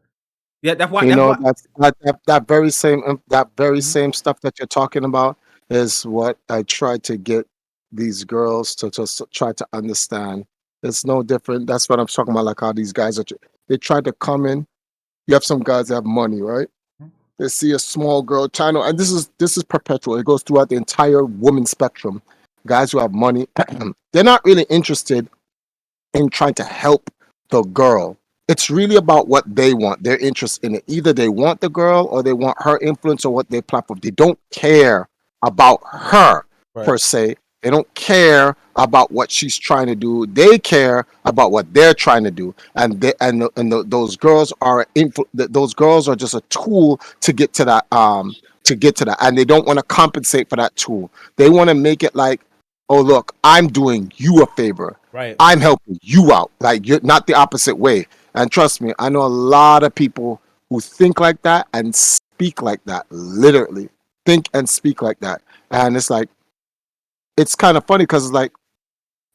Yeah, that's why. You That's know, why. that very Mhm. same stuff that you're talking about is what I try to get these girls to just try to understand. It's no different. That's what I'm talking about. Like how these guys they try to come in. You have some guys that have money, right? They see a small girl trying to, and this is perpetual. It goes throughout the entire woman spectrum. Guys who have money, they're not really interested in trying to help the girl. It's really about what they want, their interest in it. Either they want the girl or they want her influence or what they platform. They don't care about her per Right. se. They don't care about what she's trying to do. They care about what they're trying to do, and those girls are those girls are just a tool to get to that and they don't want to compensate for that tool. They want to make it like, oh look, I'm doing you a favor. Right. I'm helping you out. Like you're not the opposite way. And trust me, I know a lot of people who think like that and speak like that. Literally think and speak like that. And it's like, it's kind of funny because it's like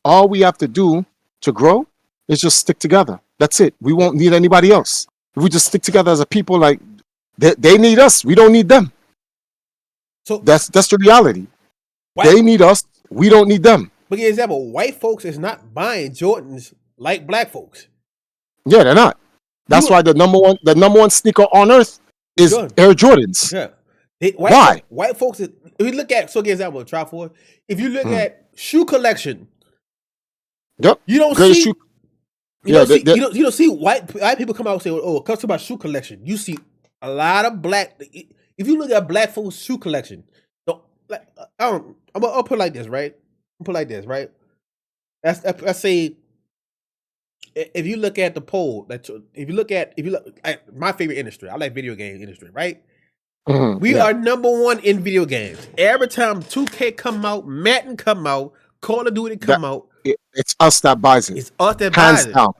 all we have to do to grow is just stick together. That's it. We won't need anybody else. If we just stick together as a people, like they need us. We don't need them. So That's the reality. white, They need us. We don't need them. but for example, white folks is not buying Jordans like black folks. Yeah, they're not. That's You- why the number one sneaker on earth is Jordan. Air Jordans. Yeah. Why? White folks, if you look at, so for example, try for, if you look Hmm. at shoe collection, Yep. you don't Greatest see, shoe- you, Yeah, don't see they- you don't see white people come out and say, oh, it comes to my shoe collection. You see a lot of black, if you look at black folks' shoe collection, like, I'll put it like this, right? I'll put it like this, right? Let's say, if you look at the poll, if you look at my favorite industry, I like video game industry, right? Mhm, We yeah. are number one in video games. Every time 2K come out, Madden come out, Call of Duty come out, It's us that buys it. it's us that Hands buys it. down.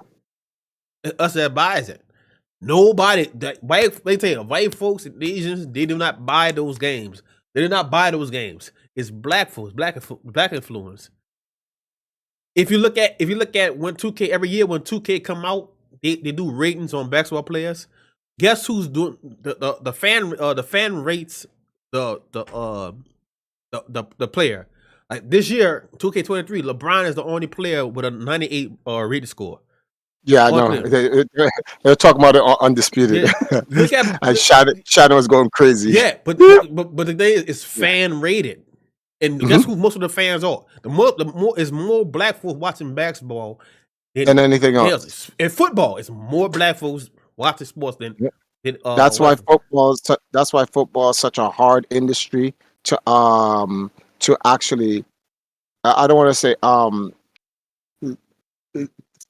It's us that buys it. Nobody they tell you, white folks and Asians, they do not buy those games. They do not buy those games. It's black folks, black influence. If you look at when 2K every year when 2K come out, they do ratings on basketball players. Guess who's doing the fan rates the player. Like this year, 2K23, LeBron is the only player with a 98 rating score. Yeah, I One know. player. They're talking about it on Undisputed. Yeah. Look at And Shadow is going crazy. yeah, but the thing is, it's fan rated, and Mm-hmm. guess who most of the fans are? The more is more black folks watching basketball And anything else. In football, it's more black folks watching sports than. Yeah. than That's why white folks. football is such a hard industry to actually I don't want to say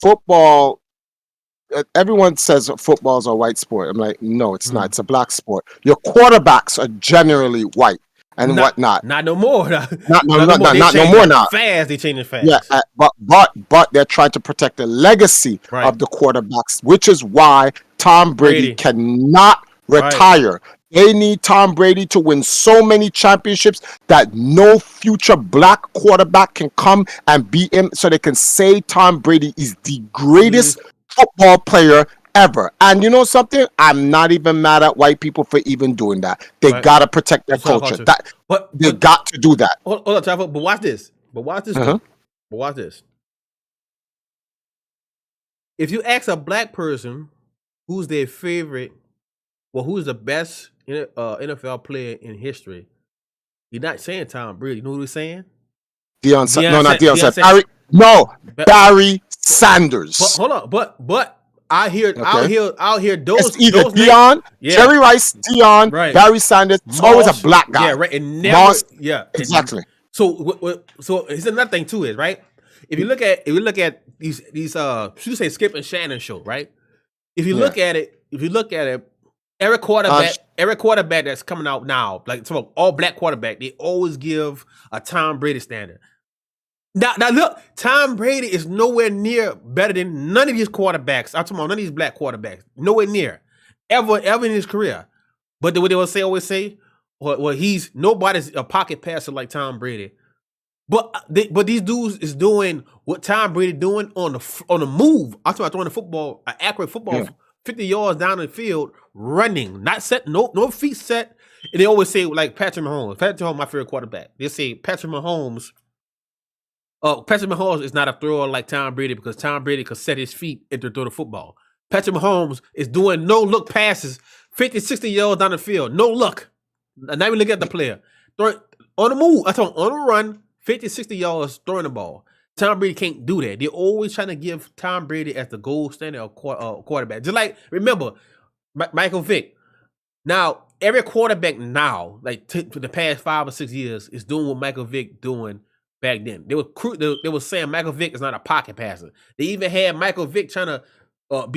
football. Everyone says football is a white sport. I'm like, no, it's not. It's a black sport. Your quarterbacks are generally white and whatnot. Not no more. Not They no more changing now. Fast, they changing fast. Yeah, but they're trying to protect the legacy Right. of the quarterbacks, which is why Tom Brady Brady. cannot Right. retire. They need Tom Brady to win so many championships that no future black quarterback can come and beat him, so they can say Tom Brady is the greatest football player ever. And you know something? I'm not even mad at white people for even doing that. They Right. gotta protect their That's our culture. culture. But They got to do that. hold on, Trevor. But watch this. But watch this. Uh-huh. Though. But watch this. If you ask a black person who's their favorite, well, who's the best NFL player in history, you're not saying Tom Brady. You know who he's saying? Deion Deion Sanders. Ba- Barry Sanders. But hold on. But I hear those. It's either those names- Deion, Yeah. Jerry Rice, Deion, Right. Barry Sanders. It's always a black guy. Yeah, right. And never. Moss- Yeah, Exactly. So here's another thing too is right. If you look at these should say Skip and Shannon show, right? If you look at it, every quarterback that's coming out now, like so all black quarterback, they always give a Tom Brady standard. Now look, Tom Brady is nowhere near better than none of these quarterbacks. I'm talking about none of these black quarterbacks. Nowhere near. Ever in his career. But what they always say, well, he's nobody's a pocket passer like Tom Brady. But these dudes is doing what Tom Brady doing on the move. I'm talking about throwing the football, an accurate football, 50 yards down the field, running, not set, no feet set. And they always say like Patrick Mahomes. Patrick Mahomes, my favorite quarterback. They say Patrick Mahomes is not a thrower like Tom Brady because Tom Brady could set his feet and throw the football. Patrick Mahomes is doing no look passes, 50, 60 yards down the field, no look. Not even looking at the player. Throw on the move. I told him on the run. 50, 60 yards throwing the ball. Tom Brady can't do that. They're always trying to give Tom Brady as the gold standard of quarterback. Just like, remember, Michael Vick. Now, every quarterback now, like for the past 5 or 6 years, is doing what Michael Vick doing back then. They were saying Michael Vick is not a pocket passer. They even had Michael Vick trying to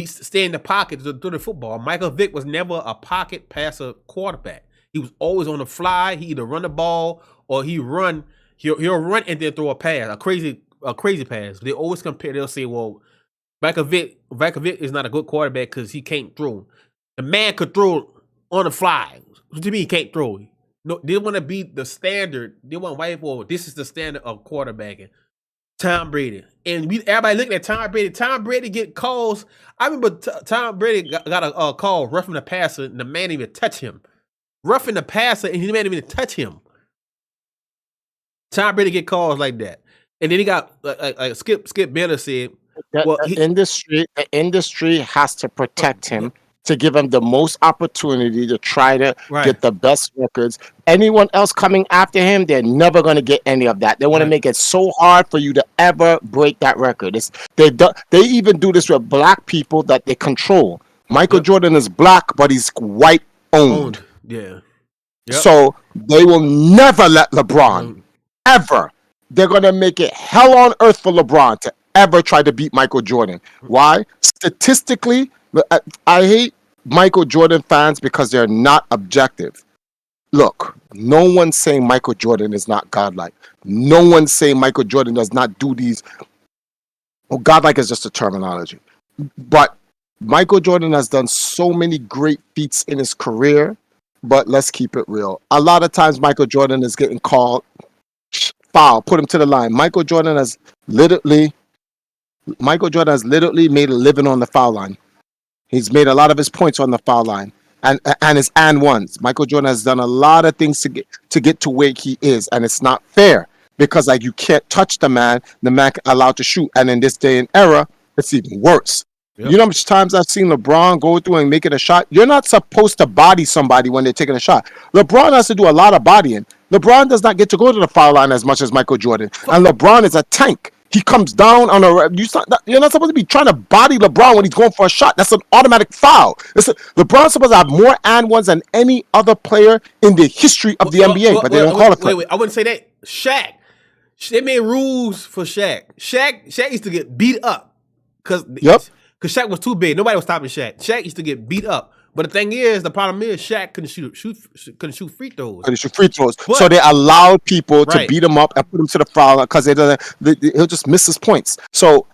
stay in the pocket to throw the football. Michael Vick was never a pocket passer quarterback. He was always on the fly. He either run the ball or he'll run and then throw a pass, a crazy pass. They always compare. They'll say, "Well, Michael Vick is not a good quarterback because he can't throw. The man could throw on the fly. What do you mean he can't throw? No, they want to be the standard. They want white people. This is the standard of quarterbacking. Tom Brady, and everybody looking at Tom Brady. Tom Brady get calls. I remember Tom Brady got a call roughing the passer, and the man didn't even touch him. Roughing the passer, and he didn't even touch him. Tom Brady get calls like that, and then he got like Skip Bayless said. The industry has to protect him to give him the most opportunity to try to get the best records. Anyone else coming after him, they're never going to get any of that. They want to make it so hard for you to ever break that record. They even do this with black people that they control. Michael Jordan is black, but he's white owned. Yeah. So they will never let LeBron ever. They're going to make it hell on earth for LeBron to ever try to beat Michael Jordan. Why? Statistically, I hate Michael Jordan fans because they're not objective. Look, no one's saying Michael Jordan is not godlike. No one's saying Michael Jordan does not do these. Well, godlike is just a terminology. But Michael Jordan has done so many great feats in his career, but let's keep it real. A lot of times Michael Jordan is getting called foul, put him to the line. Michael Jordan has literally made a living on the foul line. He's made a lot of his points on the foul line and his and ones. Michael Jordan has done a lot of things to get to where he is, and it's not fair because like you can't touch the man allowed to shoot, and in this day and era, it's even worse. Yep. You know how much times I've seen LeBron go through and make it a shot? You're not supposed to body somebody when they're taking a shot. LeBron has to do a lot of bodying. LeBron does not get to go to the foul line as much as Michael Jordan. And LeBron is a tank. He comes down on you're not supposed to be trying to body LeBron when he's going for a shot. That's an automatic foul. LeBron's supposed to have more and ones than any other player in the history of the NBA, but they don't call it. Wait, I wouldn't say that. Shaq. They made rules for Shaq. Shaq used to get beat up because Shaq was too big. Nobody was stopping Shaq. Shaq used to get beat up. But the problem is Shaq couldn't shoot free throws. So they allowed people to beat him up and put him to the foul because he'll just miss his points. So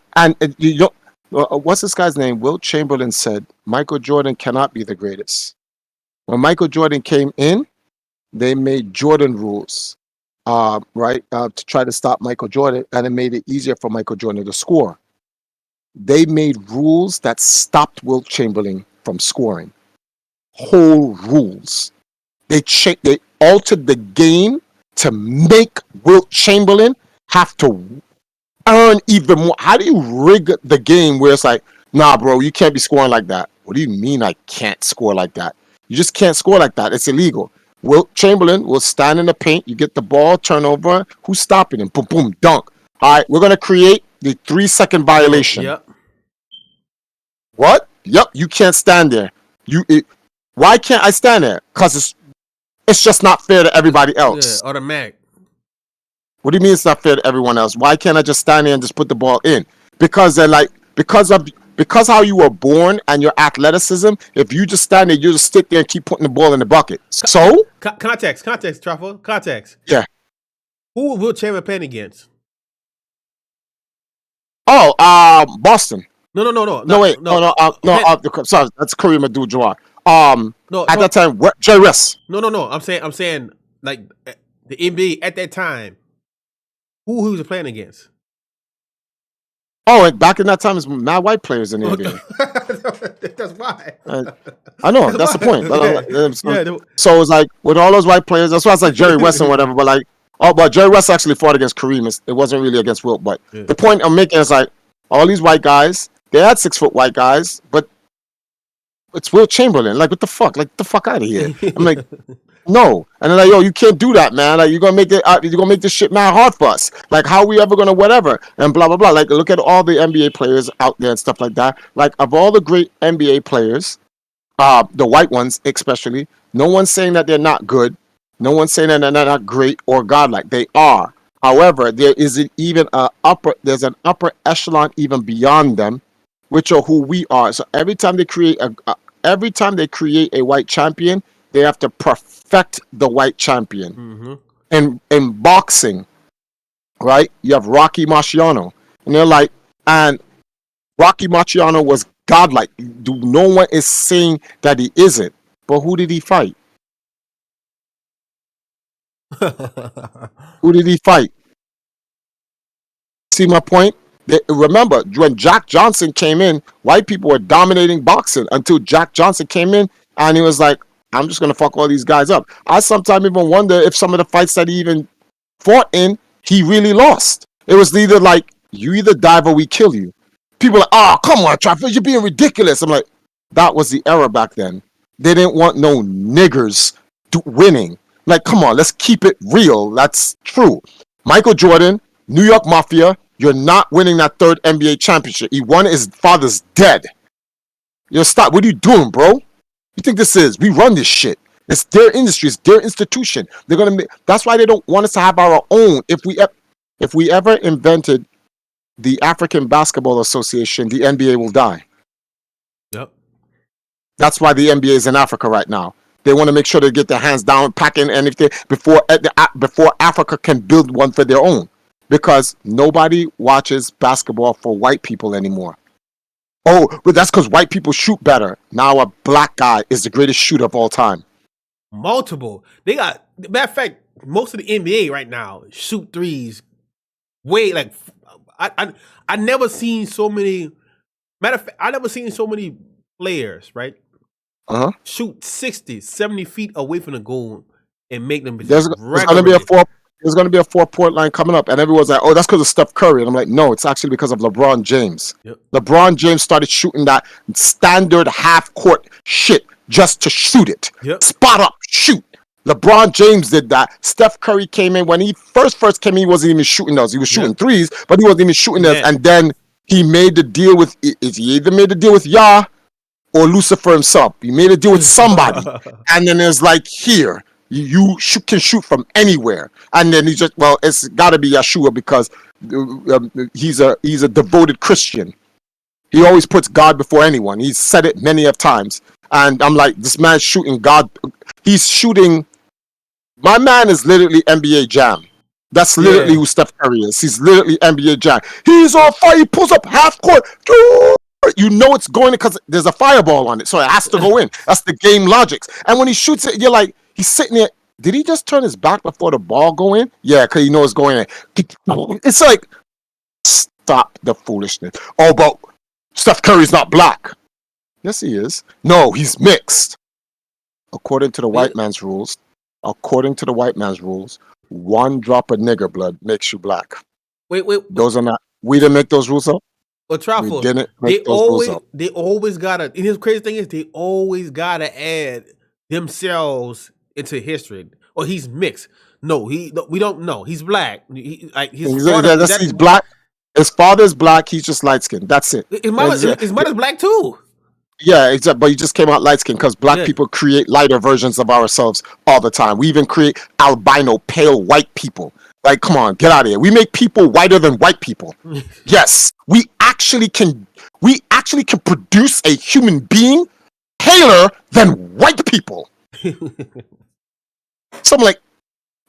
what's this guy's name? Wilt Chamberlain said Michael Jordan cannot be the greatest. When Michael Jordan came in, they made Jordan rules, to try to stop Michael Jordan, and it made it easier for Michael Jordan to score. They made rules that stopped Wilt Chamberlain from scoring. Whole rules. They altered the game to make Wilt Chamberlain have to earn even more. How do you rig the game where it's like, nah, bro, you can't be scoring like that? What do you mean I can't score like that? You just can't score like that. It's illegal. Wilt Chamberlain will stand in the paint. You get the ball, turnover. Who's stopping him? Boom, boom, dunk. All right, we're going to create the 3-second violation. Yep. What? Yep, you can't stand there. Why can't I stand there? Because it's just not fair to everybody else. Yeah, automatic. What do you mean it's not fair to everyone else? Why can't I just stand there and just put the ball in? Because they're like, because how you were born and your athleticism, if you just stand there, you just stick there and keep putting the ball in the bucket. So? Context, Truffle. Context. Yeah. Who will Chamberlain playing against? Oh, Boston. No. No, wait, no. Sorry, that's Kareem Abdul-Jabbar. No, At no. that time, Jerry West. No. I'm saying, like the NBA at that time. Who he was playing against? Oh, and back in that time, it was mad white players in the NBA. That's why. I know that's the point. Yeah. So it's like with all those white players, that's why it's like Jerry West and whatever. But like, but Jerry West actually fought against Kareem. It wasn't really against Wilt. But the point I'm making is like all these white guys. They had 6 foot white guys, but it's Wilt Chamberlain. Like, what the fuck? Like, the fuck out of here. I'm like, no. And they're like, yo, you can't do that, man. Like, you're gonna make this shit mad hard for us. Like, how are we ever gonna whatever? And blah blah blah. Like, look at all the NBA players out there and stuff like that. Like, of all the great NBA players, the white ones especially, no one's saying that they're not good. No one's saying that they're not great or godlike. They are. However, there is even there's an upper echelon even beyond them, which are who we are. So every time they create a white champion, they have to perfect the white champion. Mm-hmm. In boxing, right? You have Rocky Marciano, and they're like, and Rocky Marciano was godlike. No one is saying that he isn't. But who did he fight? Who did he fight? See my point? Remember, when Jack Johnson came in, white people were dominating boxing until Jack Johnson came in and he was like, I'm just going to fuck all these guys up. I sometimes even wonder if some of the fights that he even fought in, he really lost. It was either like, you either dive or we kill you. People are like, oh, come on, Travis, you're being ridiculous. I'm like, that was the era back then. They didn't want no niggers winning. Like, come on, let's keep it real. That's true. Michael Jordan, New York Mafia, you're not winning that 3rd NBA championship. He won it, his father's dead. Yo, stop. What are you doing, bro? You think this is? We run this shit. It's their industry. It's their institution. They're gonna make. That's why they don't want us to have our own. If we ever invented the African Basketball Association, the NBA will die. Yep. That's why the NBA is in Africa right now. They want to make sure they get their hands down, packing anything before Africa can build one for their own. Because nobody watches basketball for white people anymore. Oh, but that's because white people shoot better. Now a black guy is the greatest shooter of all time. Multiple. They got, matter of fact, most of the NBA right now shoot threes. Way like, I never seen so many. Matter of fact, I never seen so many players, right? Shoot 60, 70 feet away from the goal and make them. There's going to be a 4-point line coming up, and everyone's like, "Oh, that's because of Steph Curry." And I'm like, "No, it's actually because of LeBron James." Yep. LeBron James started shooting that standard half-court shit just to shoot it. Yep. Spot up, shoot. LeBron James did that. Steph Curry came in when he first came in. He wasn't even shooting those. He was shooting threes, but he wasn't even shooting those. And then he made the deal with. He either made the deal with Yah or Lucifer himself. He made a deal with somebody, and then it's like here. You can shoot from anywhere, and then it's got to be Yeshua because he's a devoted Christian. He always puts God before anyone. He's said it many of times, and I'm like, this man's shooting God. He's shooting. My man is literally NBA Jam. That's literally who Steph Curry is. He's literally NBA Jam. He's on fire. He pulls up half court. You know it's going because there's a fireball on it, so it has to go in. That's the game logic. And when he shoots it, you're like. He's sitting there. Did he just turn his back before the ball go in? Yeah, because he knows it's going in. It's like, stop the foolishness. Oh, but Steph Curry's not black. Yes, he is. No, he's mixed. According to the white man's rules, one drop of nigger blood makes you black. Wait. Those are not. We didn't make those rules up. Well, Truffle, we didn't make those rules up. They always gotta. And his crazy thing is, they always gotta add themselves into history. Or he's mixed. No, we don't know. He's black. He's black. His father's black. He's just light skinned. That's it. His mother's black too. Yeah, exactly. But you just came out light skinned because black people create lighter versions of ourselves all the time. We even create albino, pale white people. Like, come on, get out of here. We make people whiter than white people. Yes, we actually can produce a human being paler than white people. So I'm like,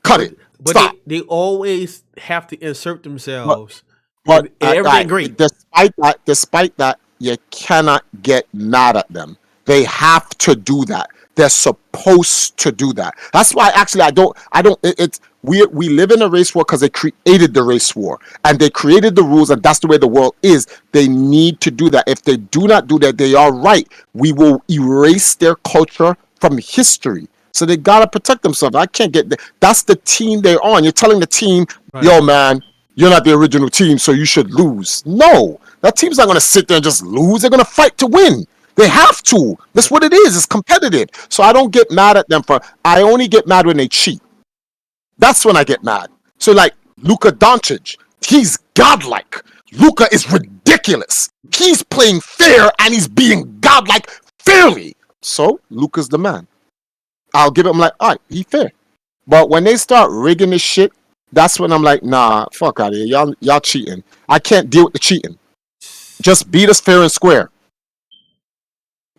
cut it. But stop. They always have to insert themselves But And everything great. despite that, you cannot get mad at them. They have to do that. They're supposed to do that. That's why actually I don't. It's we live in a race war because they created the race war and they created the rules, and that's the way the world is. They need to do that. If they do not do that, they are right. We will erase their culture from history. So they gotta protect themselves. I can't get that's the team they're on. You're telling the team, yo man, you're not the original team, so you should lose. No, that team's not gonna sit there and just lose. They're gonna fight to win. They have to. That's what it is. It's competitive. So I don't get mad at them I only get mad when they cheat. That's when I get mad. So like Luka Doncic, he's godlike. Luka is ridiculous. He's playing fair and he's being godlike fairly. So Luka's the man. I'll give him like, all right, he's fair. But when they start rigging this shit, that's when I'm like, nah, fuck out of here. Y'all cheating. I can't deal with the cheating. Just beat us fair and square.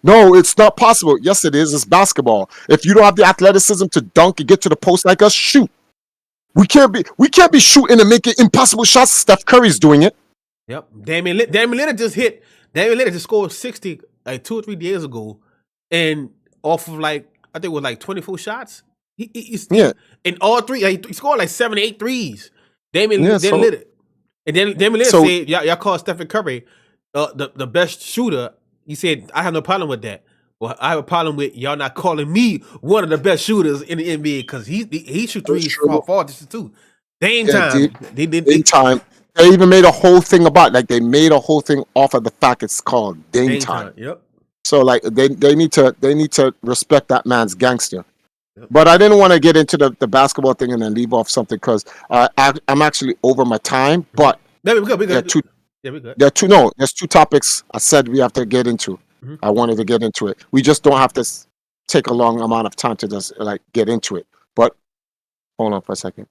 No, it's not possible. Yes, it is. It's basketball. If you don't have the athleticism to dunk and get to the post like us, shoot. We can't be shooting and making impossible shots. Steph Curry's doing it. Yep. Damian Lillard just scored 60 like 2 or 3 days ago, and off of like I think it was like 24 shots. He's in all three. He scored like 7 or 8 threes. Damian Lillard. And then Damian Lillard said, y'all call Stephen Curry the best shooter. He said, I have no problem with that. Well, I have a problem with y'all not calling me one of the best shooters in the NBA because he shoots threes far distance too. Dame time. Dame time. They even made a whole thing about they made a whole thing off of the fact it's called Dame time. Yep. So like they need to respect that man's gangster. Yep. But I didn't want to get into the basketball thing and then leave off something because I'm actually over my time. But we good. There's two topics I said we have to get into. Mm-hmm. I wanted to get into it. We just don't have to take a long amount of time to just get into it. But hold on for a second.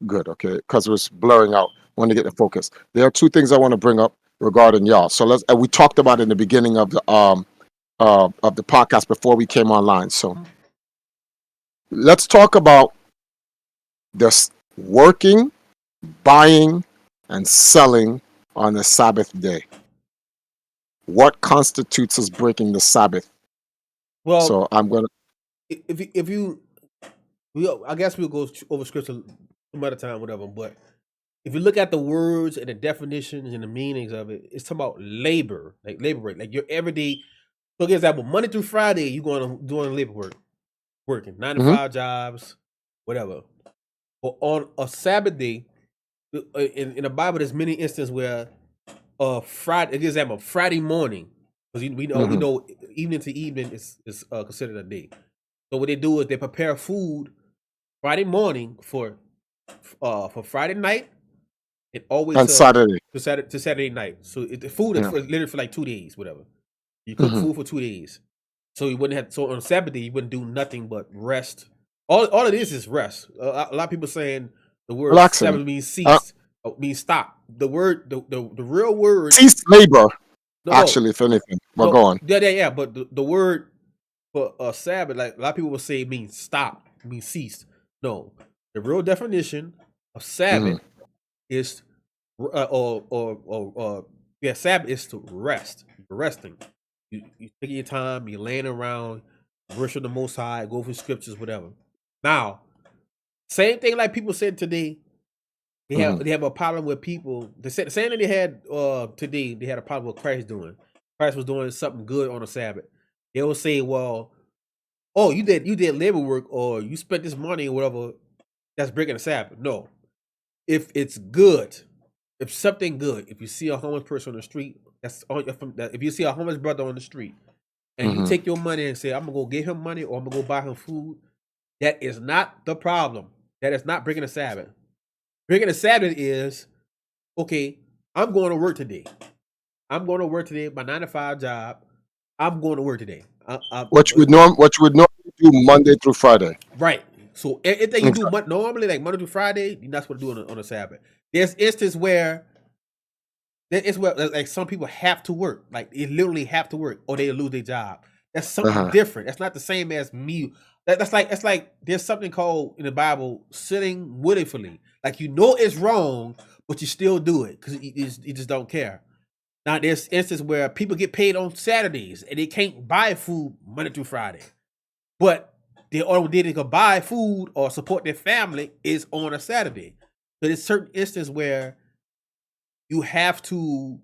Good, okay, because it was blurring out. I want to get the focus. There are two things I want to bring up regarding y'all. So we talked about in the beginning of the podcast before we came online. So let's talk about this working, buying, and selling on the Sabbath day. What constitutes us breaking the Sabbath? Well, so I'm gonna. I guess we'll go over scripture some other time, whatever. But if you look at the words and the definitions and the meanings of it, it's talking about labor, like labor work, like your everyday. So, for example, Monday through Friday, you're going to doing labor work, working 9 to 5 jobs, whatever. But on a Sabbath day, in the Bible, there's many instances where Friday, for example, Friday morning, because we know evening to evening is considered a day. So what they do is they prepare food Friday morning for Friday night. It always and Saturday to Saturday night. So the food is literally for like 2 days, whatever. You cook food for 2 days. So you wouldn't have. So on Sabbath day, you wouldn't do nothing but rest. All it is rest. A lot of people saying the word relaxing. Sabbath means cease, means stop. The word, the real word, cease labor. Actually, if anything, but go on. Yeah. But the word for Sabbath, like a lot of people will say, it means stop, it means cease. No, the real definition of Sabbath is, Sabbath is to rest. You're resting. You take your time. You're laying around, worship the Most High, go through scriptures, whatever. Now, same thing like people said today. They have a problem with people. The same thing they had today. They had a problem with Christ doing. Christ was doing something good on the Sabbath. They will say, "Well, you did labor work, or you spent this money, or whatever. That's breaking the Sabbath." No, if it's good, if something good, if you see a homeless person on the street, if you see a homeless brother on the street, and you take your money and say, "I'm gonna go get him money, or I'm gonna go buy him food," that is not the problem. That is not breaking the Sabbath. Breaking the Sabbath is, okay, I'm going to work today. I'm going to work today, my 9 to 5 job. I'm going to work today. What you would normally do Monday through Friday. Right. So anything you do normally, like Monday through Friday, you're not supposed to do on a Sabbath. There's instances where like some people have to work. Like they literally have to work or they lose their job. That's something different. That's not the same as me. That's like there's something called in the Bible sitting willfully. Like you know it's wrong, but you still do it because you just don't care. Now, there's instances where people get paid on Saturdays and they can't buy food Monday through Friday, but the only day they can buy food or support their family is on a Saturday. So there's certain instances where you have to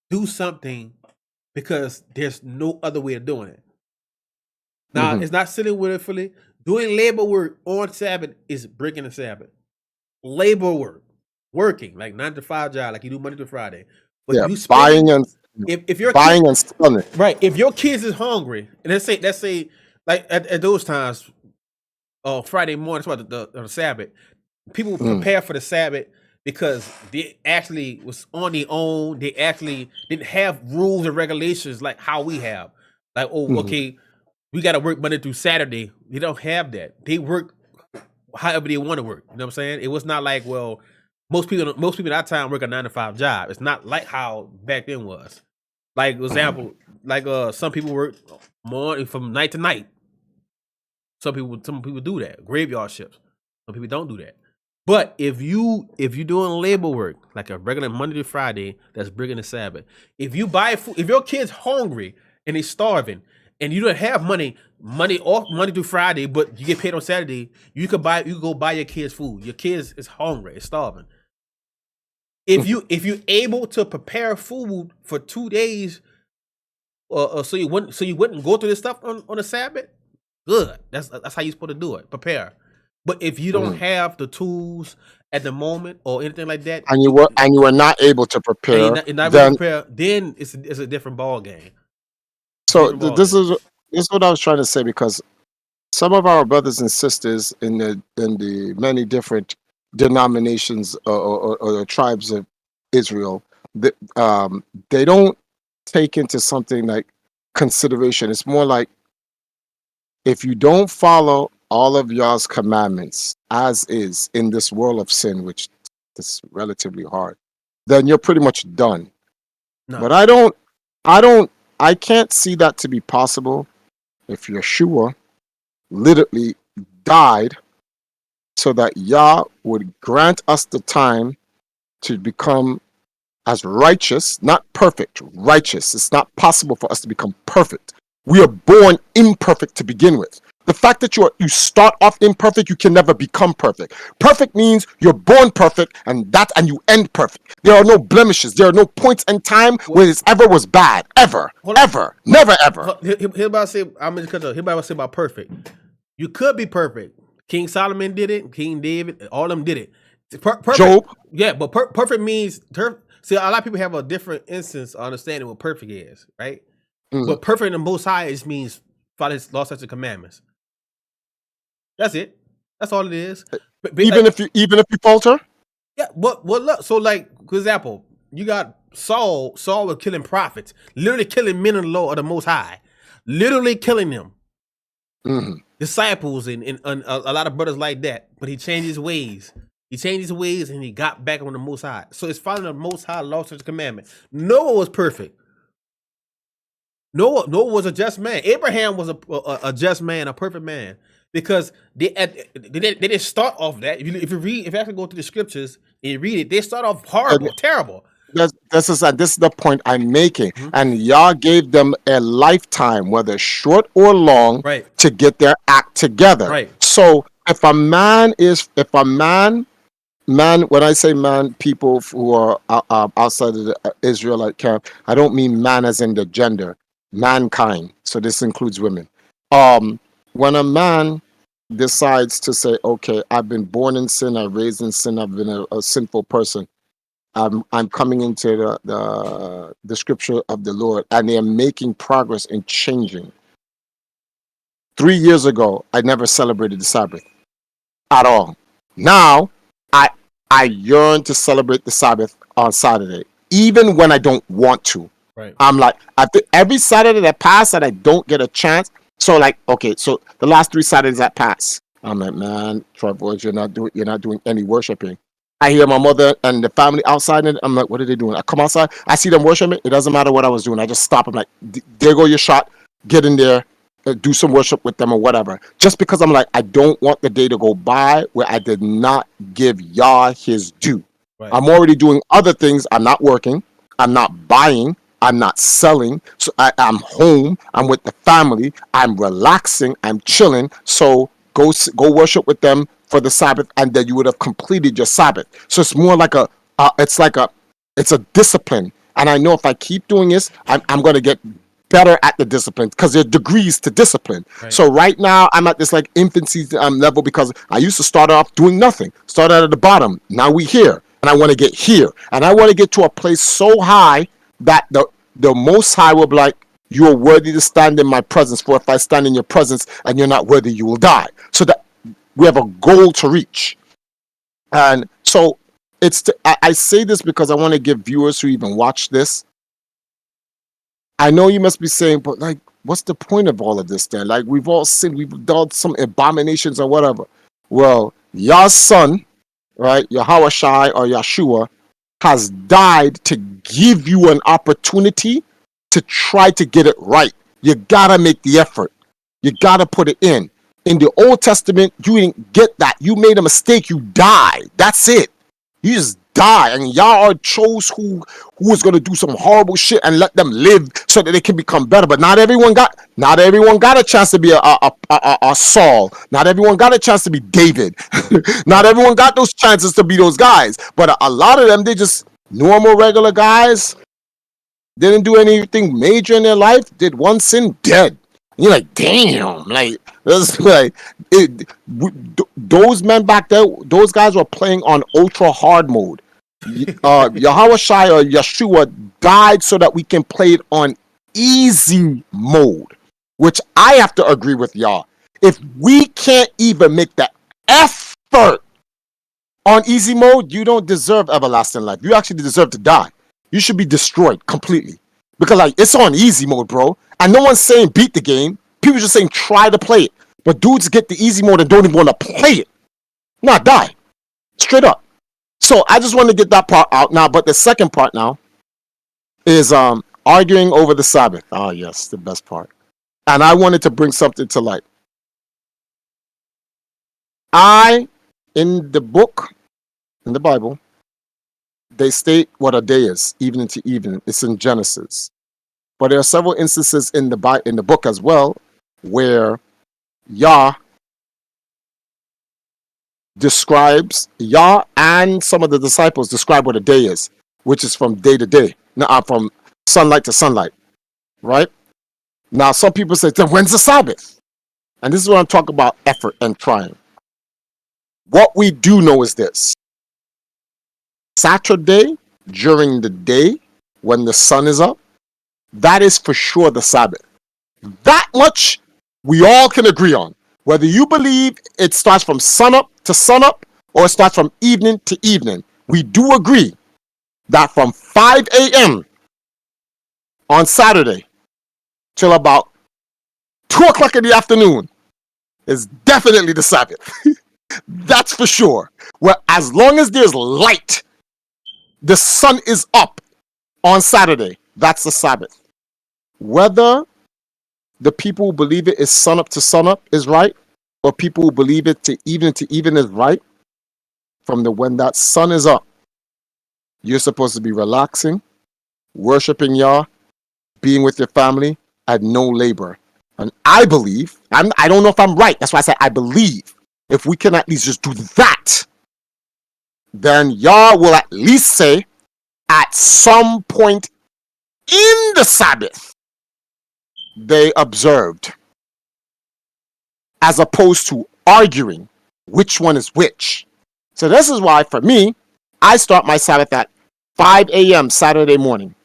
do something because there's no other way of doing it. Now, it's not sitting willfully. Doing labor work on Sabbath is breaking the Sabbath. Labor work, working like 9 to 5 job, like you do Monday to Friday. But Yeah, you spend, buying and if your buying and selling. right, if your kids is hungry, and let's say like at those times, Friday morning, that's what the Sabbath, people prepare for the Sabbath because they actually was on their own. They actually didn't have rules and regulations like how we have. Like, okay, we got to work Monday through Saturday. They don't have that. They work however they want to work. You know what I'm saying? It was not like, well, most people at that time work a 9 to 5 job. It's not like how back then was. Like, example, like some people work morning from night to night. Some people do that. Graveyard shifts. Some people don't do that. But if you're doing labor work, like a regular Monday to Friday, that's breaking the Sabbath. If you buy food, if your kid's hungry and he's starving, and you don't have money off Monday through Friday, but you get paid on Saturday, you could go buy your kids food. Your kids is hungry, is starving. If you're able to prepare food for 2 days, so you wouldn't go through this stuff on a Sabbath, good. That's how you're supposed to do it. Prepare. But if you don't have the tools at the moment or anything like that, and you were not able to prepare, you're not able to prepare, then it's a different ball game. So this is what I was trying to say, because some of our brothers and sisters in the many different denominations or tribes of Israel, they don't take into something like consideration. It's more like, if you don't follow all of y'all's commandments as is in this world of sin, which is relatively hard, then you're pretty much done. No. But I can't see that to be possible if Yeshua literally died so that Yah would grant us the time to become as righteous, not perfect, righteous. It's not possible for us to become perfect. We are born imperfect to begin with. The fact that you start off imperfect, you can never become perfect. Perfect means you're born perfect, and you end perfect. There are no blemishes. There are no points in time where it ever was bad. Ever. Never ever. Here's about to say, I'm just gonna say about perfect. You could be perfect. King Solomon did it. King David, all of them did it. Perfect, Job. Yeah, but perfect means see, a lot of people have a different instance of understanding what perfect is, right? But perfect in the Most High just means follow His law, statutes, and commandments. That's it. That's all it is. But Even if you falter. yeah, but look. So, like, for example, you got Saul. Saul was killing prophets, literally killing men of the law of the Most High, literally killing them. Disciples and a lot of brothers like that. But he changed his ways. He changed his ways and he got back on the Most High. So it's following the Most High law, statutes, and commandment. Noah was perfect. Noah was a just man. Abraham was a just man, a perfect man, because they didn't start off that. If you actually go through the scriptures and you read it, they start off horrible, terrible. This is the point I'm making. And Yah gave them a lifetime, whether short or long, to get their act together. Right. So if a man, when I say man, people who are outside of the Israelite camp, I don't mean man as in the gender, mankind. So this includes women. When a man decides to say, okay, I've been born in sin, I'm raised in sin, I've been a sinful person, I'm coming into the scripture of the Lord, and they're making progress in changing. 3 years ago, I never celebrated the Sabbath at all. Now, I yearn to celebrate the Sabbath on Saturday, even when I don't want to. Right. I'm like, every Saturday that passed that I don't get a chance. So like, okay, so the last 3 Saturdays that pass, I'm like, man, Trevor, you're not doing any worshiping. I hear my mother and the family outside, and I'm like, what are they doing? I come outside, I see them worshiping. It doesn't matter what I was doing. I just stop. I'm like, there go your shot. Get in there, do some worship with them or whatever. Just because I'm like, I don't want the day to go by where I did not give Yah his due. Right. I'm already doing other things. I'm not working. I'm not buying. I'm not selling. So I'm home. I'm with the family. I'm relaxing. I'm chilling. So go worship with them for the Sabbath, and then you would have completed your Sabbath. So it's more like it's a discipline. And I know if I keep doing this, I'm going to get better at the discipline, because there are degrees to discipline. Right. So right now I'm at this like infancy level, because I used to start off doing nothing, start out at the bottom. Now we here, and I want to get here, and I want to get to a place so high that the Most High will be like, you are worthy to stand in my presence, for if I stand in your presence and you're not worthy, you will die. So that we have a goal to reach. And so I say this because I want to give viewers who even watch this, I know you must be saying, but like, what's the point of all of this then? Like, we've all sinned, we've done some abominations or whatever. Well, your son, right, Yahweh Shai or Yeshua, has died to give you an opportunity to try to get it right. You gotta make the effort. You gotta put it in. In the Old Testament, you didn't get that. You made a mistake, you died. That's it. You just die, and y'all chose who is going to do some horrible shit and let them live so that they can become better. But not everyone got a chance to be a Saul. Not everyone got a chance to be David. Not everyone got those chances to be those guys. But a lot of them, they just normal, regular guys. Didn't do anything major in their life. Did one sin, dead. And you're like, damn, like that's like those men back there. Those guys were playing on ultra hard mode. Yahweh Shai or Yeshua died so that we can play it on easy mode, which I have to agree with y'all. If we can't even make the effort on easy mode, you don't deserve everlasting life. You actually deserve to die. You should be destroyed completely, because like it's on easy mode, bro. And no one's saying beat the game. People just saying try to play it. But dudes get the easy mode and don't even want to play it. Nah, die. Straight up. So I just want to get that part out now. But the second part now is arguing over the Sabbath. Oh, yes, the best part. And I wanted to bring something to light. In the book, in the Bible, they state what a day is, evening to evening. It's in Genesis. But there are several instances in the book as well where Yah describes, Yah and some of the disciples describe what a day is, which is from day to day, from sunlight to sunlight, right? Now, some people say, then when's the Sabbath? And this is what I'm talking about, effort and trying. What we do know is this. Saturday, during the day, when the sun is up, that is for sure the Sabbath. That much we all can agree on. Whether you believe it starts from sunup to sunup or it starts from evening to evening, we do agree that from 5 a.m. on Saturday till about 2 o'clock in the afternoon is definitely the Sabbath. That's for sure. Well, as long as there's light, the sun is up on Saturday, that's the Sabbath. Whether the people who believe it is sunup to sunup is right, or people who believe it to even is right, from when that sun is up, you're supposed to be relaxing, worshiping Yah, being with your family at no labor. And I believe, I don't know if I'm right, that's why I say I believe, if we can at least just do that, then Yah will at least say, at some point in the Sabbath, they observed, as opposed to arguing which one is which. So this is why, for me, I start my Sabbath at 5 a.m. Saturday morning,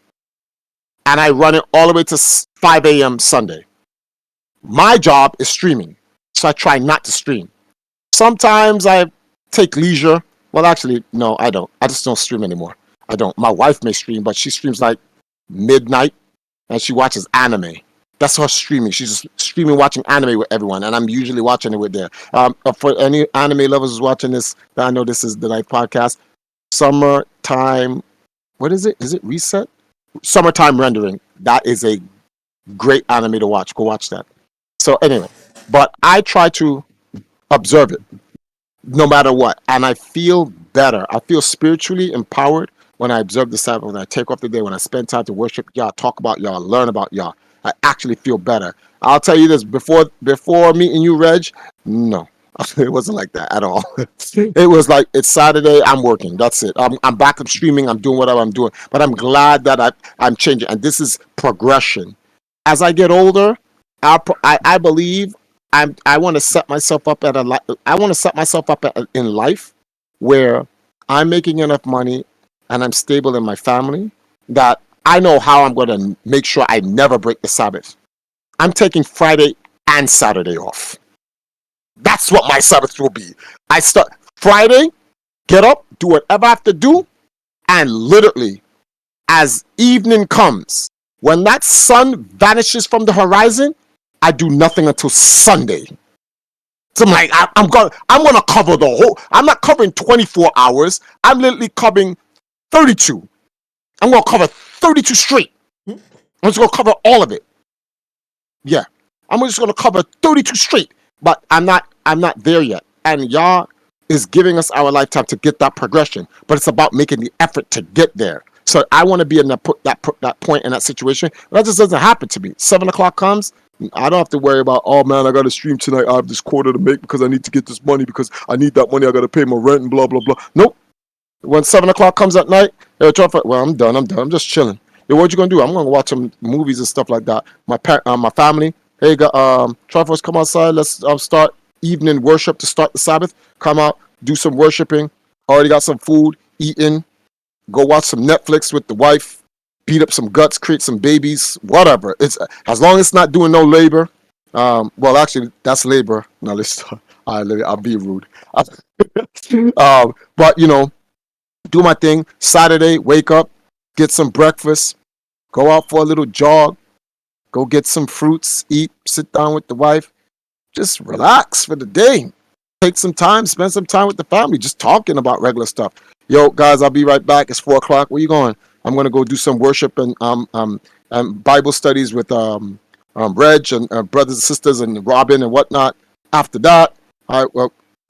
and I run it all the way to 5 a.m. Sunday. My job is streaming, so I try not to stream. Sometimes I take leisure. Well, actually, no, I don't. I just don't stream anymore. I don't. My wife may stream, but she streams like midnight, and she watches anime. That's her streaming. She's just streaming, watching anime with everyone, and I'm usually watching it with there. For any anime lovers who's watching this, I know this is the Night Podcast. Summertime, what is it? Is it Reset? Summertime Rendering. That is a great anime to watch. Go watch that. So anyway, but I try to observe it. no matter what. And I feel better. I feel spiritually empowered when I observe the Sabbath, when I take off the day, when I spend time to worship y'all, talk about y'all, learn about y'all. I actually feel better. I'll tell you this, before meeting you, Reg, no. It wasn't like that at all. It was like, it's Saturday, I'm working. That's it. I'm back, I'm streaming, I'm doing whatever I'm doing. But I'm glad that I'm changing. And this is progression. As I get older, I believe I want to set myself up in life where I'm making enough money and I'm stable in my family that I know how I'm going to make sure I never break the Sabbath. I'm taking Friday and Saturday off. That's what my Sabbath will be. I start Friday, get up, do whatever I have to do, and literally, as evening comes, when that sun vanishes from the horizon, I do nothing until Sunday. So I'm like, I'm gonna cover the whole. I'm not covering 24 hours. I'm literally covering 32. I'm gonna cover 32 straight. I'm just gonna cover all of it. Yeah, I'm just gonna cover 32 straight. But I'm not there yet. And Yah is giving us our lifetime to get that progression. But it's about making the effort to get there. So I want to be in that point in that situation. That just doesn't happen to me. 7 o'clock comes, I don't have to worry about, oh man, I got to stream tonight. I have this quarter to make because I need to get this money because I need that money. I got to pay my rent and blah, blah, blah. Nope. When 7 o'clock comes at night, well, I'm done. I'm just chilling. Yo, what you going to do? I'm going to watch some movies and stuff like that. My family, hey, Triforce, come outside. Let's start evening worship to start the Sabbath. Come out, do some worshiping. Already got some food, eating. Go watch some Netflix with the wife. Beat up some guts, create some babies, whatever. It's as long as it's not doing no labor. Well, actually, that's labor. Now let's. I'll be rude. But do my thing. Saturday, wake up, get some breakfast, go out for a little jog, go get some fruits, eat, sit down with the wife, just relax for the day. Take some time, spend some time with the family, just talking about regular stuff. Yo, guys, I'll be right back. It's 4 o'clock. Where you going? I'm gonna go do some worship and Bible studies with Reg and brothers and sisters and Robin and whatnot. After that,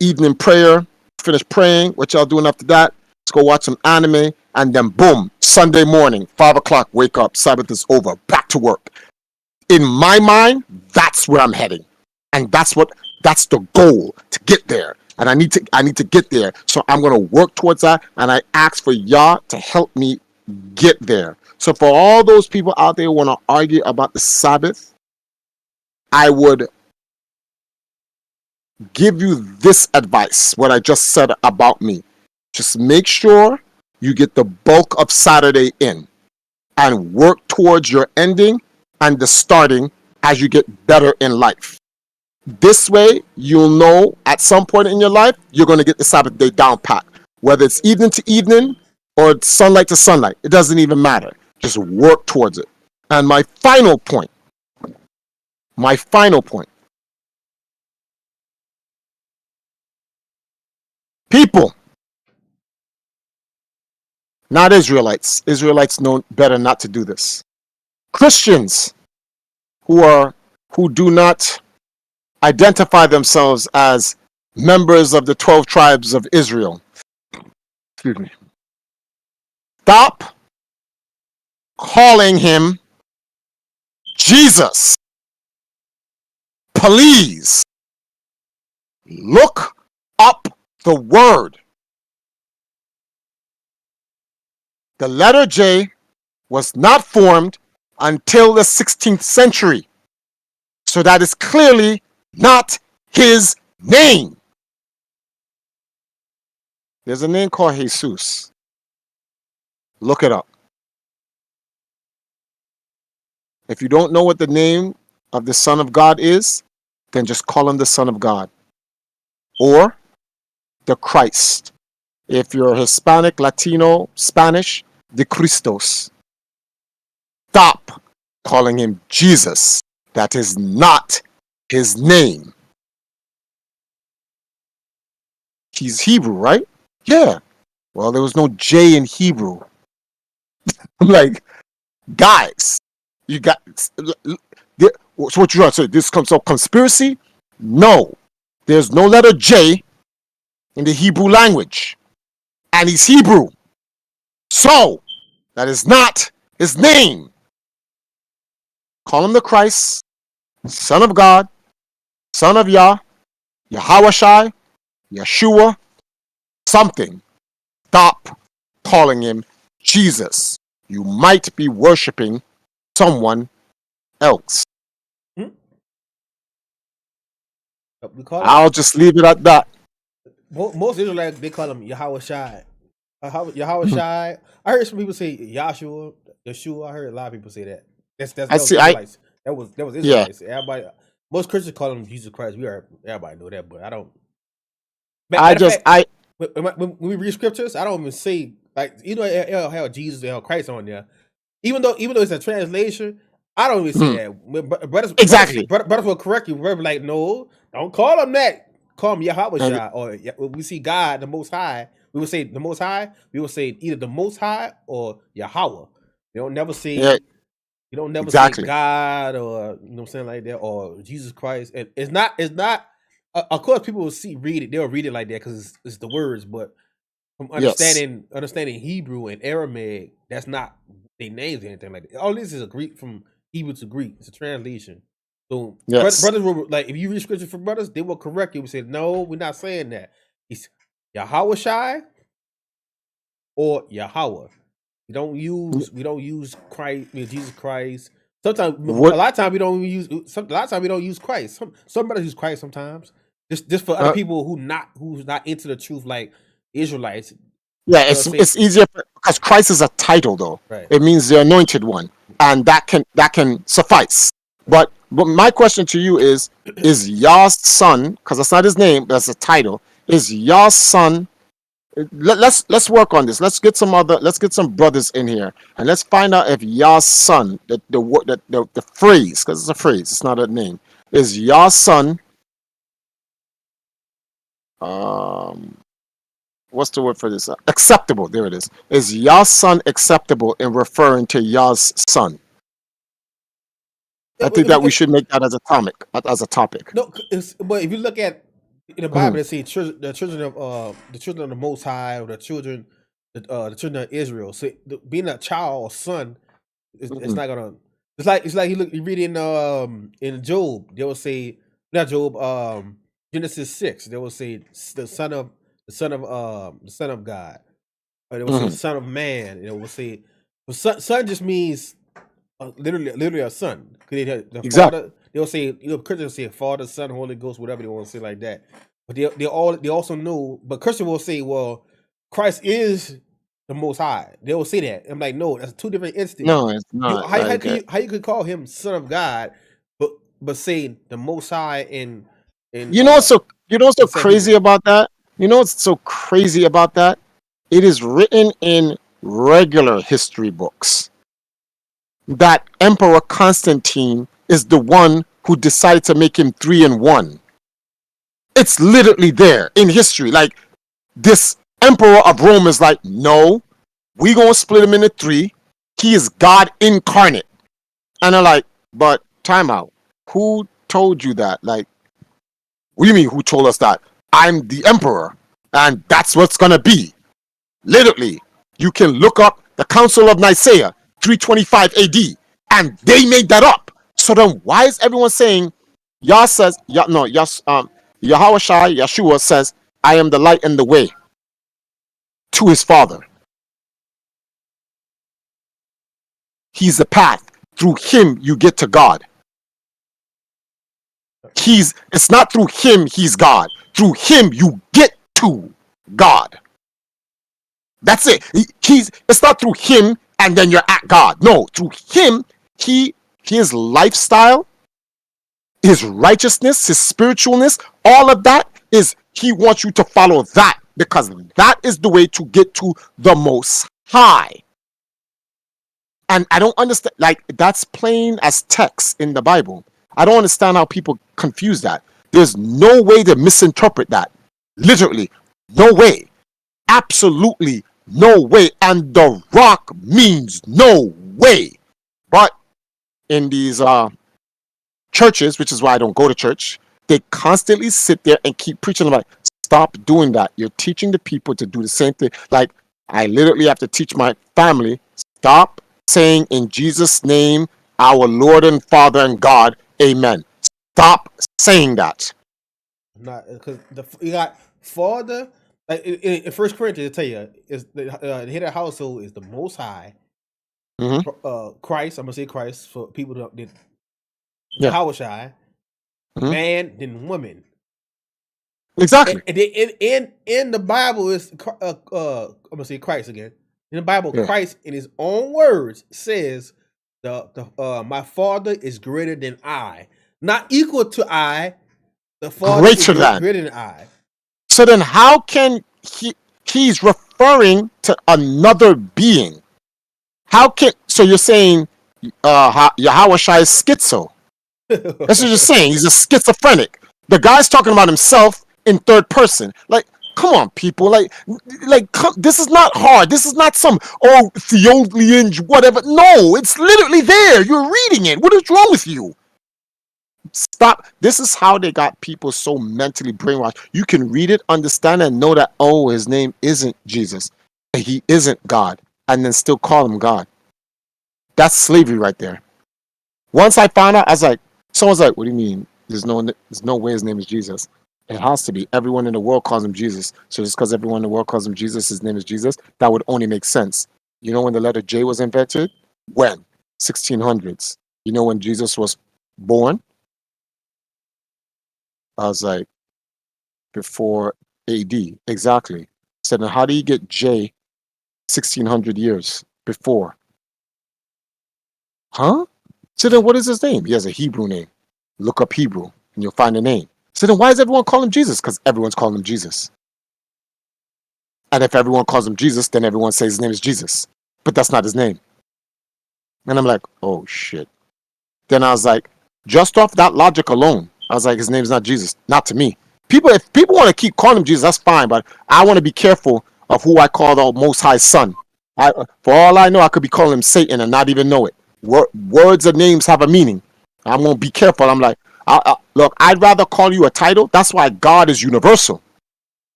evening prayer. Finish praying. What y'all doing after that? Let's go watch some anime, and then boom, Sunday morning, 5 o'clock, wake up. Sabbath is over. Back to work. In my mind, that's where I'm heading, and that's the goal, to get there. And I need to get there. So I'm gonna work towards that, and I ask for Yah to help me get there. So for all those people out there who want to argue about the Sabbath, I would give you this advice, what I just said about me. Just make sure you get the bulk of Saturday in and work towards your ending and the starting as you get better in life. This way, you'll know at some point in your life, you're going to get the Sabbath day down pat. Whether it's evening to evening or sunlight to sunlight, it doesn't even matter. Just work towards it. And my final point. People, not Israelites. Israelites know better not to do this. Christians who do not identify themselves as members of the 12 tribes of Israel. Excuse me. Stop calling him Jesus. Please look up the word. The letter J was not formed until the 16th century. So that is clearly not his name. There's a name called Jesus. Look it up. If you don't know what the name of the Son of God is, then just call him the Son of God. Or the Christ. If you're Hispanic, Latino, Spanish, the Christos. Stop calling him Jesus. That is not his name. He's Hebrew, right? Yeah. Well, there was no J in Hebrew. I'm like, guys, you got. So what you trying to say? This comes up conspiracy? No. There's no letter J in the Hebrew language. And he's Hebrew. So, that is not his name. Call him the Christ, Son of God, Son of Yah, Yahawashai, Yeshua, something. Stop calling him Jesus. You might be worshiping someone else. We call I'll just leave it at that. most Israelites, they call him Yahweh Shai. Yahweh Shai. I heard some people say Yahshua, Yeshua. I heard a lot of people say that. That was Israelites. That was Israelites. Everybody, most Christians call him Jesus Christ. Everybody know that, but I don't. When we read scriptures, I don't even say like it'll have Jesus and Christ on there. Even though it's a translation, I don't even say that. Brothers will correct you. We're like, no, don't call him that. Call him Yahweh Shai, or we see God, the Most High. We would say the Most High. We would say either the Most High or Yahweh. You don't never say. Yeah. You don't never say God, or you know what I'm saying, like that, or Jesus Christ. And it's not. Of course, people will read it. They'll read it like that because it's the words. But from understanding Hebrew and Aramaic, that's not their names or anything like that. All this is a Greek from Hebrew to Greek. It's a translation. So brothers will, like, if you read scripture for brothers, they will correct you and say, no, we're not saying that. It's Yahweh Shai or Yahweh. We don't use Christ, Jesus Christ. Sometimes a lot of times we don't use Christ. Some brothers use Christ sometimes. Just for other people who's not into the truth, like Israelites. Yeah, it's easier because Christ is a title, though. Right. It means the anointed one, and that can suffice. But my question to you is Yah's son, because that's not his name, that's a title. Is Yah's son? Let's work on this. Let's get some brothers in here, and let's find out if Yah's son, the phrase, because it's a phrase, it's not a name, is Yah's son. What's the word for this? Acceptable. There it is. Is Yah's son acceptable in referring to Yah's son? I think that we should make that as a topic. No, but if you look at in the Bible, they say the children of the Most High, or the children of Israel. So being a child or son, it's not gonna. It's like you read in Job. They will say not Job. Genesis 6. They will say the son of God, or they will say son of man. And they will say son just means literally a son. Exactly. Father, they'll say, Christians say Father, Son, Holy Ghost, whatever they want to say like that. But they also know. But Christians will say, well, Christ is the Most High. They will say that. I'm like, no, that's two different instances. No, it's not. How you could call him Son of God, but say the Most High and what's so crazy about that? You know what's so crazy about that? It is written in regular history books that Emperor Constantine is the one who decided to make him 3 in 1. It's literally there in history. Like, this Emperor of Rome is like, no, we gonna split him into 3. He is God incarnate. And they're like, but time out. Who told you that? Like, what do you mean who told us that? I'm the emperor, and that's what's gonna be. Literally, you can look up the Council of Nicaea, 325 AD, and they made that up. So then why is everyone saying Yahweh Shai, Yeshua says, I am the light and the way to his Father. He's the path. Through him you get to God. It's not through him he's God. Through him you get to God. That's it. It's not through him and then you're at God. No, through him, his lifestyle, his righteousness, his spiritualness, all of that is he wants you to follow that, because that is the way to get to the Most High. And I don't understand, like, that's plain as text in the Bible. I don't understand how people confuse that. There's no way to misinterpret that. Literally, no way. Absolutely no way. And the rock means no way. But in these churches, which is why I don't go to church, they constantly sit there and keep preaching like, Stop doing that. You're teaching the people to do the same thing. Like, I literally have to teach my family, stop saying in Jesus' name, our Lord and Father and God, amen. Stop saying that. Not because you got Father. Like in First Corinthians, I tell you, is the head of the household is the Most High. Mhm. Christ. I'm gonna say Christ for people that did. Yeah. Hawashai, Mhm. man, then woman. Exactly. And in the Bible is I'm gonna say Christ again. In the Bible, Yeah. Christ in his own words says the my Father is greater than I, not equal to I. The Father is Greater than. greater than I. So then how can he's referring to another being? How can, so you're saying Yahweh Shai is schizo? That's what you're saying. He's a schizophrenic. The guy's talking about himself in third person. Like, come on, people. This is not hard. This is not some theologian whatever. No, it's literally there. You're reading it. What is wrong with you? Stop. This is how they got people so mentally brainwashed. You can read it, understand, and know that, oh, his name isn't Jesus. He isn't God. And then still call him God. That's slavery right there. Once I found out, I was like, someone's like, what do you mean? There's no way his name is Jesus. It has to be. Everyone in the world calls him Jesus. So just because everyone in the world calls him Jesus, his name is Jesus, that would only make sense. You know when the letter J was invented? When? 1600s. You know when Jesus was born? I was like, before AD. Exactly. Said, now how do you get J 1600 years before? Huh? So then what is his name? He has a Hebrew name. Look up Hebrew and you'll find the name. So then why does everyone call him Jesus? Because everyone's calling him Jesus. And if everyone calls him Jesus, then everyone says his name is Jesus. But that's not his name. And I'm like, oh shit. Then I was like, just off that logic alone, I was like, his name's not Jesus. Not to me. If people want to keep calling him Jesus, that's fine. But I want to be careful of who I call the Most High Son. For all I know, I could be calling him Satan and not even know it. Words and names have a meaning. I'm going to be careful. I'm like, look, I'd rather call you a title. That's why God is universal.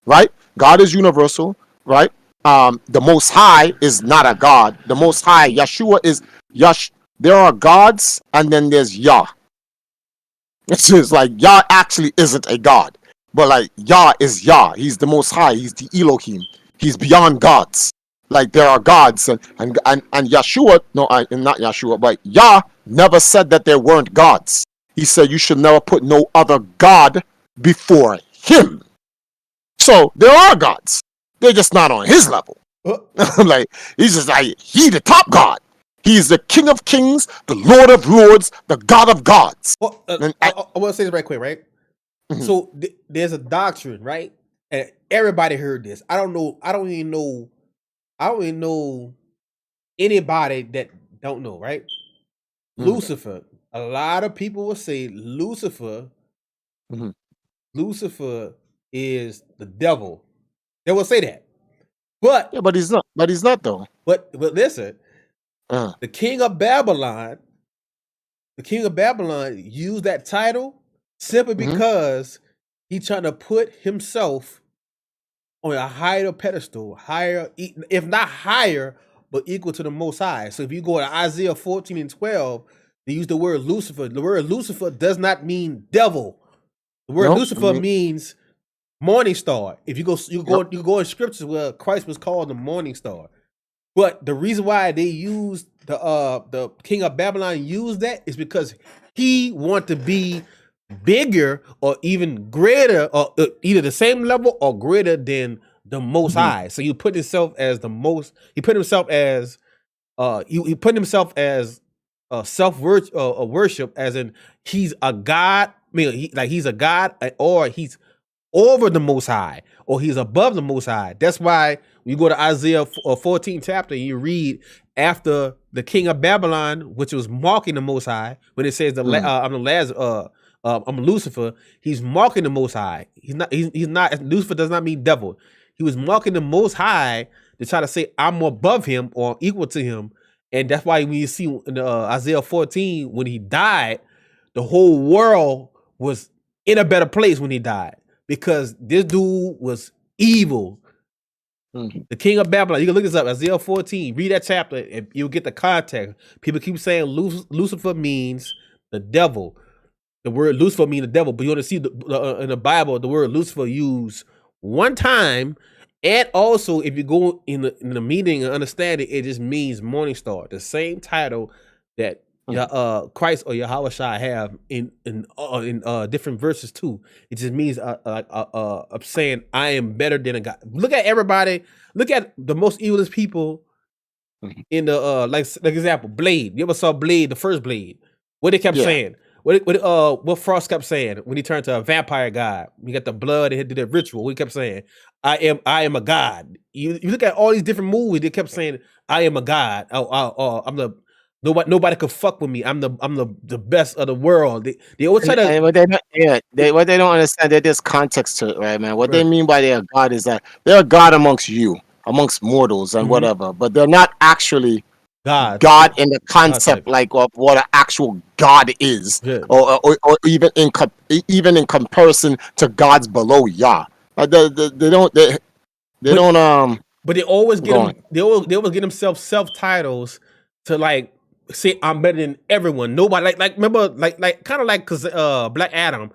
Right? God is universal. Right? The Most High is not a God. The Most High, Yeshua is there are gods and then there's Yah. It's just like Yah actually isn't a God. But like Yah is Yah. He's the Most High. He's the Elohim. He's beyond gods. Like there are gods and Yeshua, no, not Yeshua, but Yah never said that there weren't gods. He said you should never put no other God before him. So there are gods. They're just not on his level. Like he's just like he the top God. He's the King of Kings, the Lord of Lords, the God of gods. Well, I want to say this right quick, right? Mm-hmm. So there's a doctrine, right? And everybody heard this. I don't even know anybody that don't know, right? Mm-hmm. Lucifer. A lot of people will say Lucifer. Mm-hmm. Lucifer is the devil. They will say that. But yeah, but he's not. But he's not though. But listen, the king of Babylon used that title simply because he's trying to put himself on a higher pedestal, higher, if not higher, but equal to the Most High. So if you go to Isaiah 14 and 12, they use the word Lucifer. The word Lucifer does not mean devil. The word Lucifer means morning star. If you go in scriptures where Christ was called the morning star. But the reason why they used the king of Babylon used that is because he wanted to be bigger or even greater, or either the same level or greater than the Most High. So you put himself as the most. He put himself as he put himself as self worship, as in he's a god. I mean, he's a god, or he's over the Most High, or he's above the Most High. That's why when you go to Isaiah 14 chapter, you read after the king of Babylon, which was mocking the Most High, when it says I'm Lucifer, he's mocking the Most High. He's not. Lucifer does not mean devil. He was mocking the Most High to try to say I'm above him or equal to him, and that's why when you see in Isaiah 14 when he died, the whole world was in a better place when he died. because this dude was evil. Mhm. The king of Babylon. You can look this up, Isaiah 14. Read that chapter, and you'll get the context. People keep saying Lucifer means the devil. The word Lucifer means the devil, but you want to see in the Bible the word Lucifer used one time, and also if you go in the meaning and understand it, it just means morning star. The same title that Christ or Yahweh Shai have in different verses too. It just means of saying I am better than a God. Look at everybody. Look at the most evilest people in the like example Blade. You ever saw Blade, the first Blade? What they kept saying. What Frost kept saying when he turned to a vampire god. He got the blood and he did the ritual. He kept saying, I am a god. You look at all these different movies, they kept saying, I am a god. I'm the nobody could fuck with me. I'm the best of the world. They always try to And what what they don't understand, there's context to it, right, man? What they mean by they're a god is that they're a god amongst you, amongst mortals and whatever, but they're not actually God in the concept like of what an actual God is, or even in comparison to gods below Yah. They don't. But they always get they always get themselves self-titles to like say I'm better than everyone. Nobody like remember like kind of like cause Black Adam.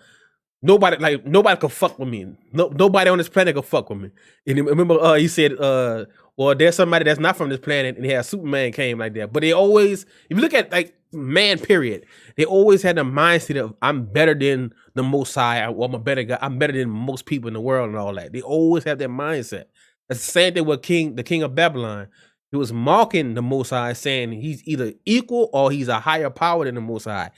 Nobody could fuck with me. Nobody on this planet could fuck with me. And remember he said well, there's somebody that's not from this planet, and Superman came like that. But they always, if you look at like man, period, they always had the mindset of I'm better than the Most High, or I'm a better guy, I'm better than most people in the world and all that. They always have that mindset. That's the same thing with the king of Babylon. He was mocking the Most High, saying he's either equal or he's a higher power than the Most High.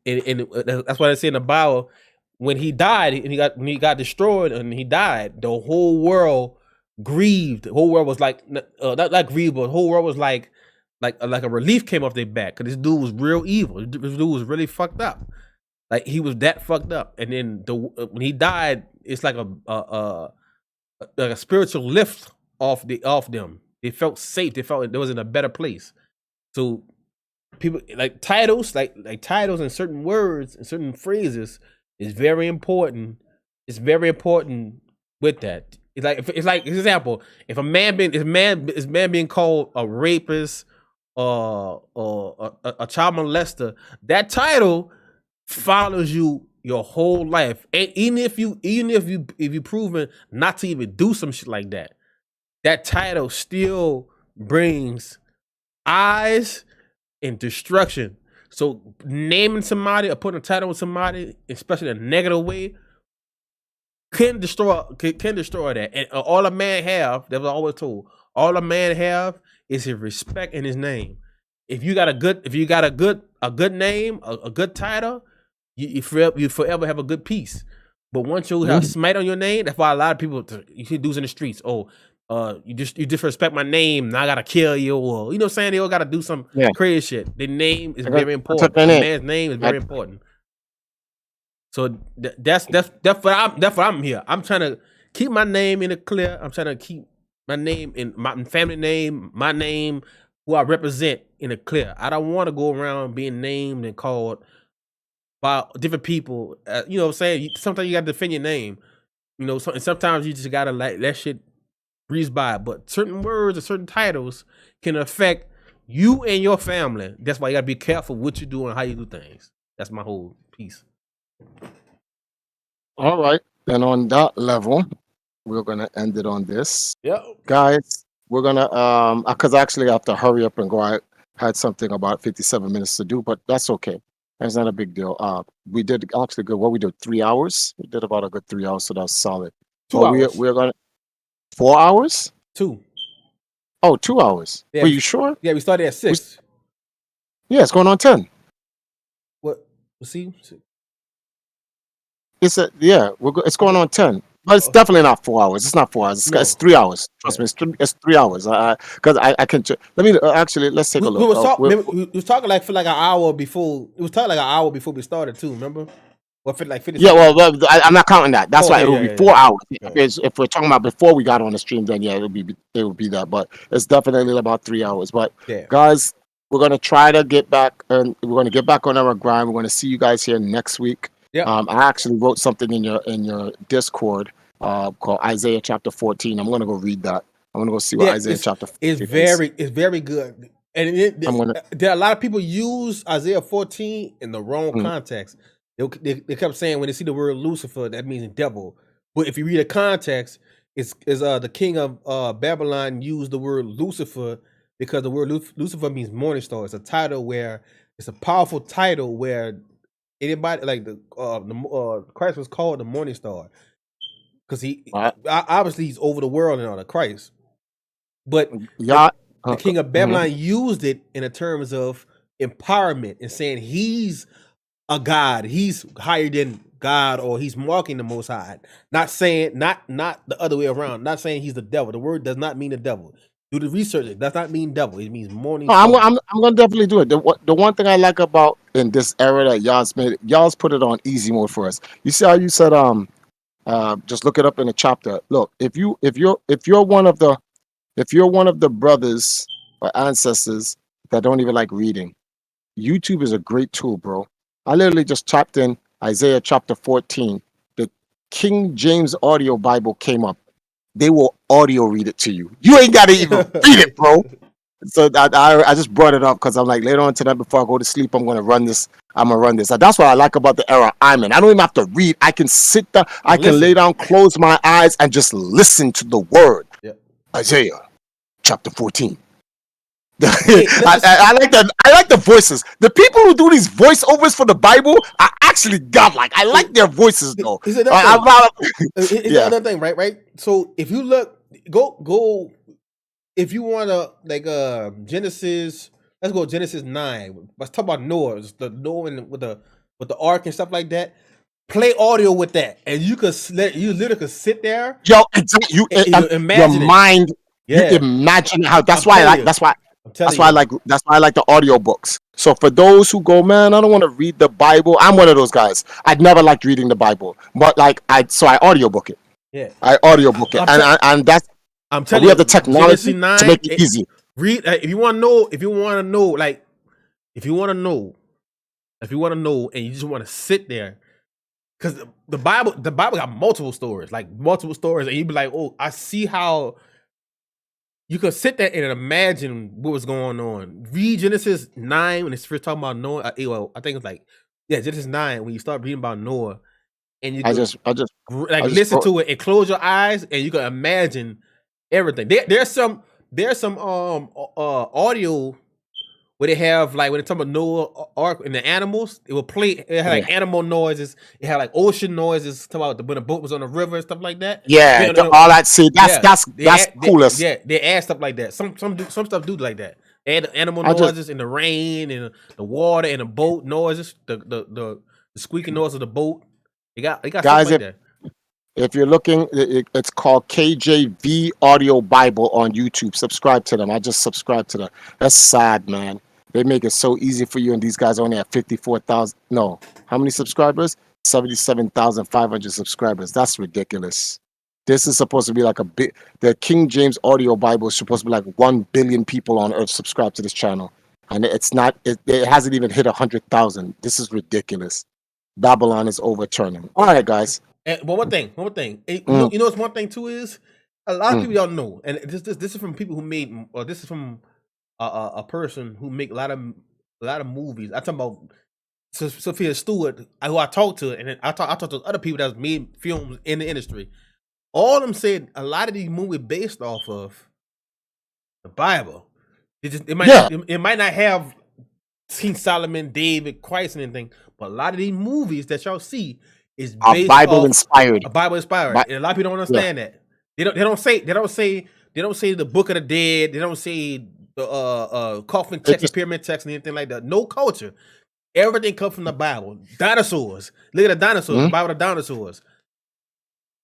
And that's why they say in the Bible, when he died and when he got destroyed and he died, the whole world grieved. The whole world was like not grieved, but the whole world was like a relief came off their back because this dude was real evil. This dude was really fucked up. Like he was that fucked up. And then when he died, it's like a spiritual lift off them. They felt safe. They felt they was in a better place. So people like titles, like titles and certain words and certain phrases is very important. It's very important with that. It's like example, if a man being called a rapist or a child molester, that title follows you your whole life. And even if you proven not to even do some shit like that, that title still brings eyes and destruction. So naming somebody or putting a title on somebody, especially in a negative way, can destroy that. And all a man have, that was always told, all a man have is his respect and his name. If you got a good name, a good title, you forever have a good peace. But once you have smite on your name, that's why a lot of people you see dudes in the streets. Oh, you disrespect my name, now I gotta kill you, or you know what I'm saying? They all gotta do some crazy shit. The name is very important. The man's name is very important. So that's what I'm here. I'm trying to keep my name in the clear. I'm trying to keep my name in my family name, my name, who I represent in the clear. I don't want to go around being named and called by different people. You know what I'm saying? Sometimes you got to defend your name. You know, and sometimes you just got to let that shit breeze by. But certain words or certain titles can affect you and your family. That's why you got to be careful what you do and how you do things. That's my whole piece. All right. Then on that level, we're gonna end it on this. Yeah. Guys, we're gonna because actually I have to hurry up and go. I had something about 57 minutes to do, but that's okay. That's not a big deal. We did actually good. What we did 3 hours. We did about a good 3 hours, so that's solid. 2 hours. We're gonna 4 hours? 2. Oh, 2 hours. Yeah, Were you sure? Yeah, we started at 6. Yeah, it's going on 10. What? See? It's it's going on 10. But it's definitely not 4 hours. It's not 4 hours. It's 3 hours. Trust me, it's 3 hours. Because I can. Let me actually let's take a look. We was talking like for like an hour before. It was talking like an hour before we started too. Remember? Or for like 50 Yeah, well, I'm not counting that. That's why it will be 4 hours. Yeah. If we're talking about before we got on the stream, then it would be that. But it's definitely about 3 hours. But guys, we're gonna try to get back, and we're gonna get back on our grind. We're gonna see you guys here next week. Yeah. I actually wrote something in your Discord called Isaiah chapter 14. I'm gonna go read that. I'm gonna go see what Yeah, Isaiah chapter it's 14 is. very good. And I'm gonna. there are a lot of people use Isaiah 14 in the wrong Mm. context. They kept saying when they see the word Lucifer, that means devil. But if you read the context, it's the king of Babylon used the word Lucifer because the word Lucifer means morning star. It's a title where it's a powerful title where anybody like the Christ was called the morning star because What? obviously he's over the world and all the Christ. But Yeah. the king of mhm. Babylon used it in the terms of empowerment and saying he's a god, he's higher than God, or he's marking the Most High. Not saying not the other way around. Not saying he's the devil. The word does not mean the devil. Do the research. It does not mean devil. It means morning No, star. I'm gonna definitely do it. The one thing I like about in this era that y'all's made, y'all's put it on easy mode for us. You see how you said just look it up in the chapter. Look, if you're one of the brothers or ancestors that don't even like reading, YouTube is a great tool, bro. I literally just typed in Isaiah chapter 14. The King James Audio Bible came up. They will audio read it to you. You ain't got to even read it, bro. So I just brought it up because I'm like, later on tonight before I go to sleep, I'm gonna run this. I'm gonna run this. And that's what I like about the era I'm in. I don't even have to read. I can sit down. I can lay down, close my eyes, and just listen to the word. Yep. Isaiah chapter 14. I like the voices. The people who do these voiceovers for the Bible are actually godlike. I like their voices though. Is it It's Yeah. another thing, right? So if you look, go. If you want to like Genesis, let's go Genesis 9. Let's talk about Noah, just the Noah and with the ark and stuff like that. Play audio with that, and you literally could sit there. Yo, exactly. And you imagine your it. mind. Yeah. You imagine how. That's I'm why I telling like. you. That's why. I'm telling That's why I you. like. That's why I like the audio books. So for those who go, man, I don't want to read the Bible. I'm one of those guys. I'd never liked reading the Bible, but like I audiobook it. Yeah. I audiobook it, and that's. I'm telling We you, have the technology Genesis to 9, make it easy. Read if you want to know. If you want to know, and you just want to sit there, because the Bible got multiple stories, and you be like, oh, I see how you could sit there and imagine what was going on. Read Genesis 9 when it's first talking about Noah. I think it's like Genesis 9 when you start reading about Noah, and you I could just listen to it and close your eyes, and you can imagine everything. There's some audio where they have like when they talk about Noah Ark and the animals, it will play. It had like animal noises. It had like ocean noises. Talk about when the boat was on the river and stuff like that. Yeah, all that. See, that's coolest. They add stuff like that. Some stuff do like that. They add the animal I just- noises and the rain and the water and the boat noises. The squeaking noise of the boat. They got Guys, stuff like that. If you're looking, it's called KJV Audio Bible on YouTube. Subscribe to them. I just subscribed to them. That's sad, man. They make it so easy for you, and these guys only have 54,000. No, how many subscribers? 77,500 subscribers. That's ridiculous. This is supposed to be like the King James Audio Bible is supposed to be like 1 billion people on earth subscribe to this channel, and it's not. It hasn't even hit 100,000. This is ridiculous. Babylon is overturning. All right, guys. And one more thing. You know what's one thing too is a lot of people don't know, and this is from people who made, or this is from a person who make a lot of movies. I talk about Sophia Stewart, who I talked to, and then I talked to other people that made films in the industry. All of them said a lot of these movies based off of the Bible. It might not have King Solomon, David, Christ, and anything, but a lot of these movies that y'all see is based Bible off inspired. A Bible inspired, and a lot of people don't understand that. They don't say the Book of the Dead. They don't say the coffin text, the pyramid text, and anything like that. No culture. Everything comes from the Bible. Dinosaurs. Look at the dinosaurs. The Bible of dinosaurs.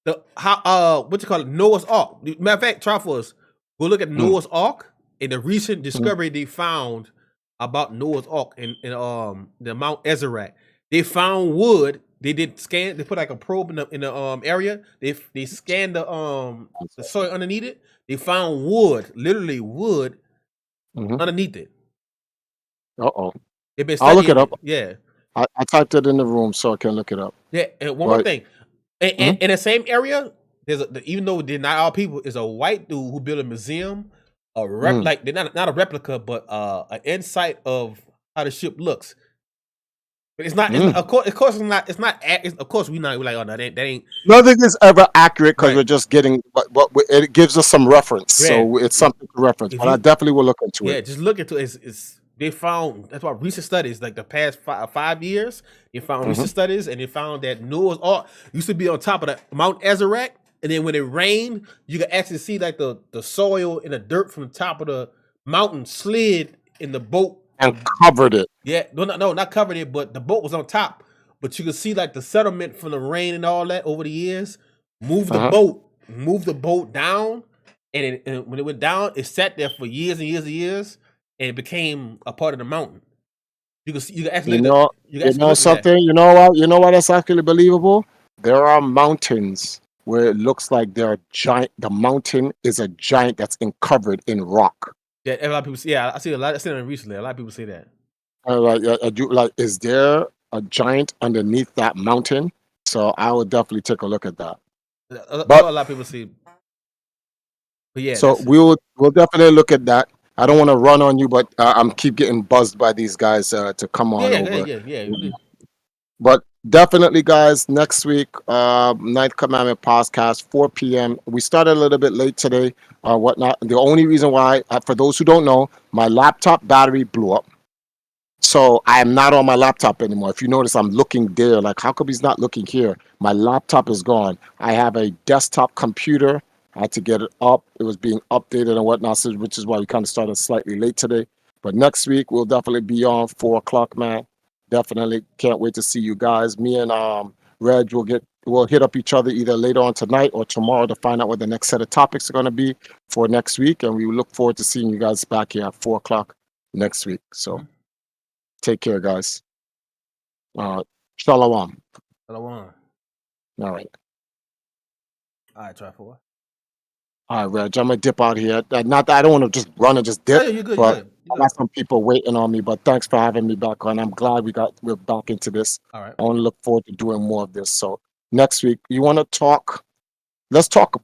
What you call it? Noah's Ark. Matter of fact, try for us. Go look at Noah's Ark and the recent discovery they found about Noah's Ark in the Mount Ezrat. They found wood. They did scan. They put like a probe in the area. They scanned the soil underneath it. They found wood, literally wood, underneath it. Uh-oh. They've been I'll look it up. Yeah. I typed it in the room so I can look it up. Yeah, and one more But thing. In the same area, even though they're not all people, is a white dude who built a museum, like they're not a replica, but an insight of how the ship looks. But it's not. Of course, it's not. It's not. Of course, we're like, oh no, that ain't. nothing is ever accurate because Right. we're just getting, but it gives us some reference, so Yeah. it's something to reference. If But I you- definitely will look into Yeah, it. just look into it. It's they found that's why recent studies, like the past 5 years, they found recent studies and they found that Noah's Ark used to be on top of the Mount Ezerach, and then when it rained, you could actually see like the soil and the dirt from the top of the mountain slid in the boat. And covered it. Yeah, no, not covered it, but the boat was on top. But you could see like the settlement from the rain and all that over the years move the boat down, and when it went down, it sat there for years and years and years, and it became a part of the mountain. You can actually You look know, you can you actually know look at that. something. You know what? You know what? That's actually believable. There are mountains where it looks like they're giant. The mountain is a giant that's covered in rock. Yeah, a lot of people see. Yeah, I see a lot. I seen it recently. A lot of people say that. Is there a giant underneath that mountain? So I would definitely take a look at that. A But- lot of people see. But yeah, So that's- we'll definitely look at that. I don't want to run on you, but I'm keep getting buzzed by these guys to come on over. yeah. But definitely, guys, next week, Ninth Commandment podcast, 4 p.m. We started a little bit late today, whatnot. The only reason why, for those who don't know, my laptop battery blew up. So I am not on my laptop anymore. If you notice, I'm looking there. Like, how come he's not looking here? My laptop is gone. I have a desktop computer. I had to get it up. It was being updated and whatnot, so, which is why we kind of started slightly late today. But next week, we'll definitely be on 4 o'clock, man. Definitely can't wait to see you guys. Me and Reg we'll hit up each other either later on tonight or tomorrow to find out what the next set of topics are going to be for next week. And we look forward to seeing you guys back here at 4 o'clock next week. So take care, guys. Shalom. Shalom. All right. All right, try 4. All right, Reg, I'm going to dip out here. Not that I don't want to just run and just dip, Yeah, you're good. but You're good. I got some people waiting on me. But thanks for having me back on. I'm glad we're back into this. All right. I want to look forward to doing more of this. So next week, you want to talk? Let's talk.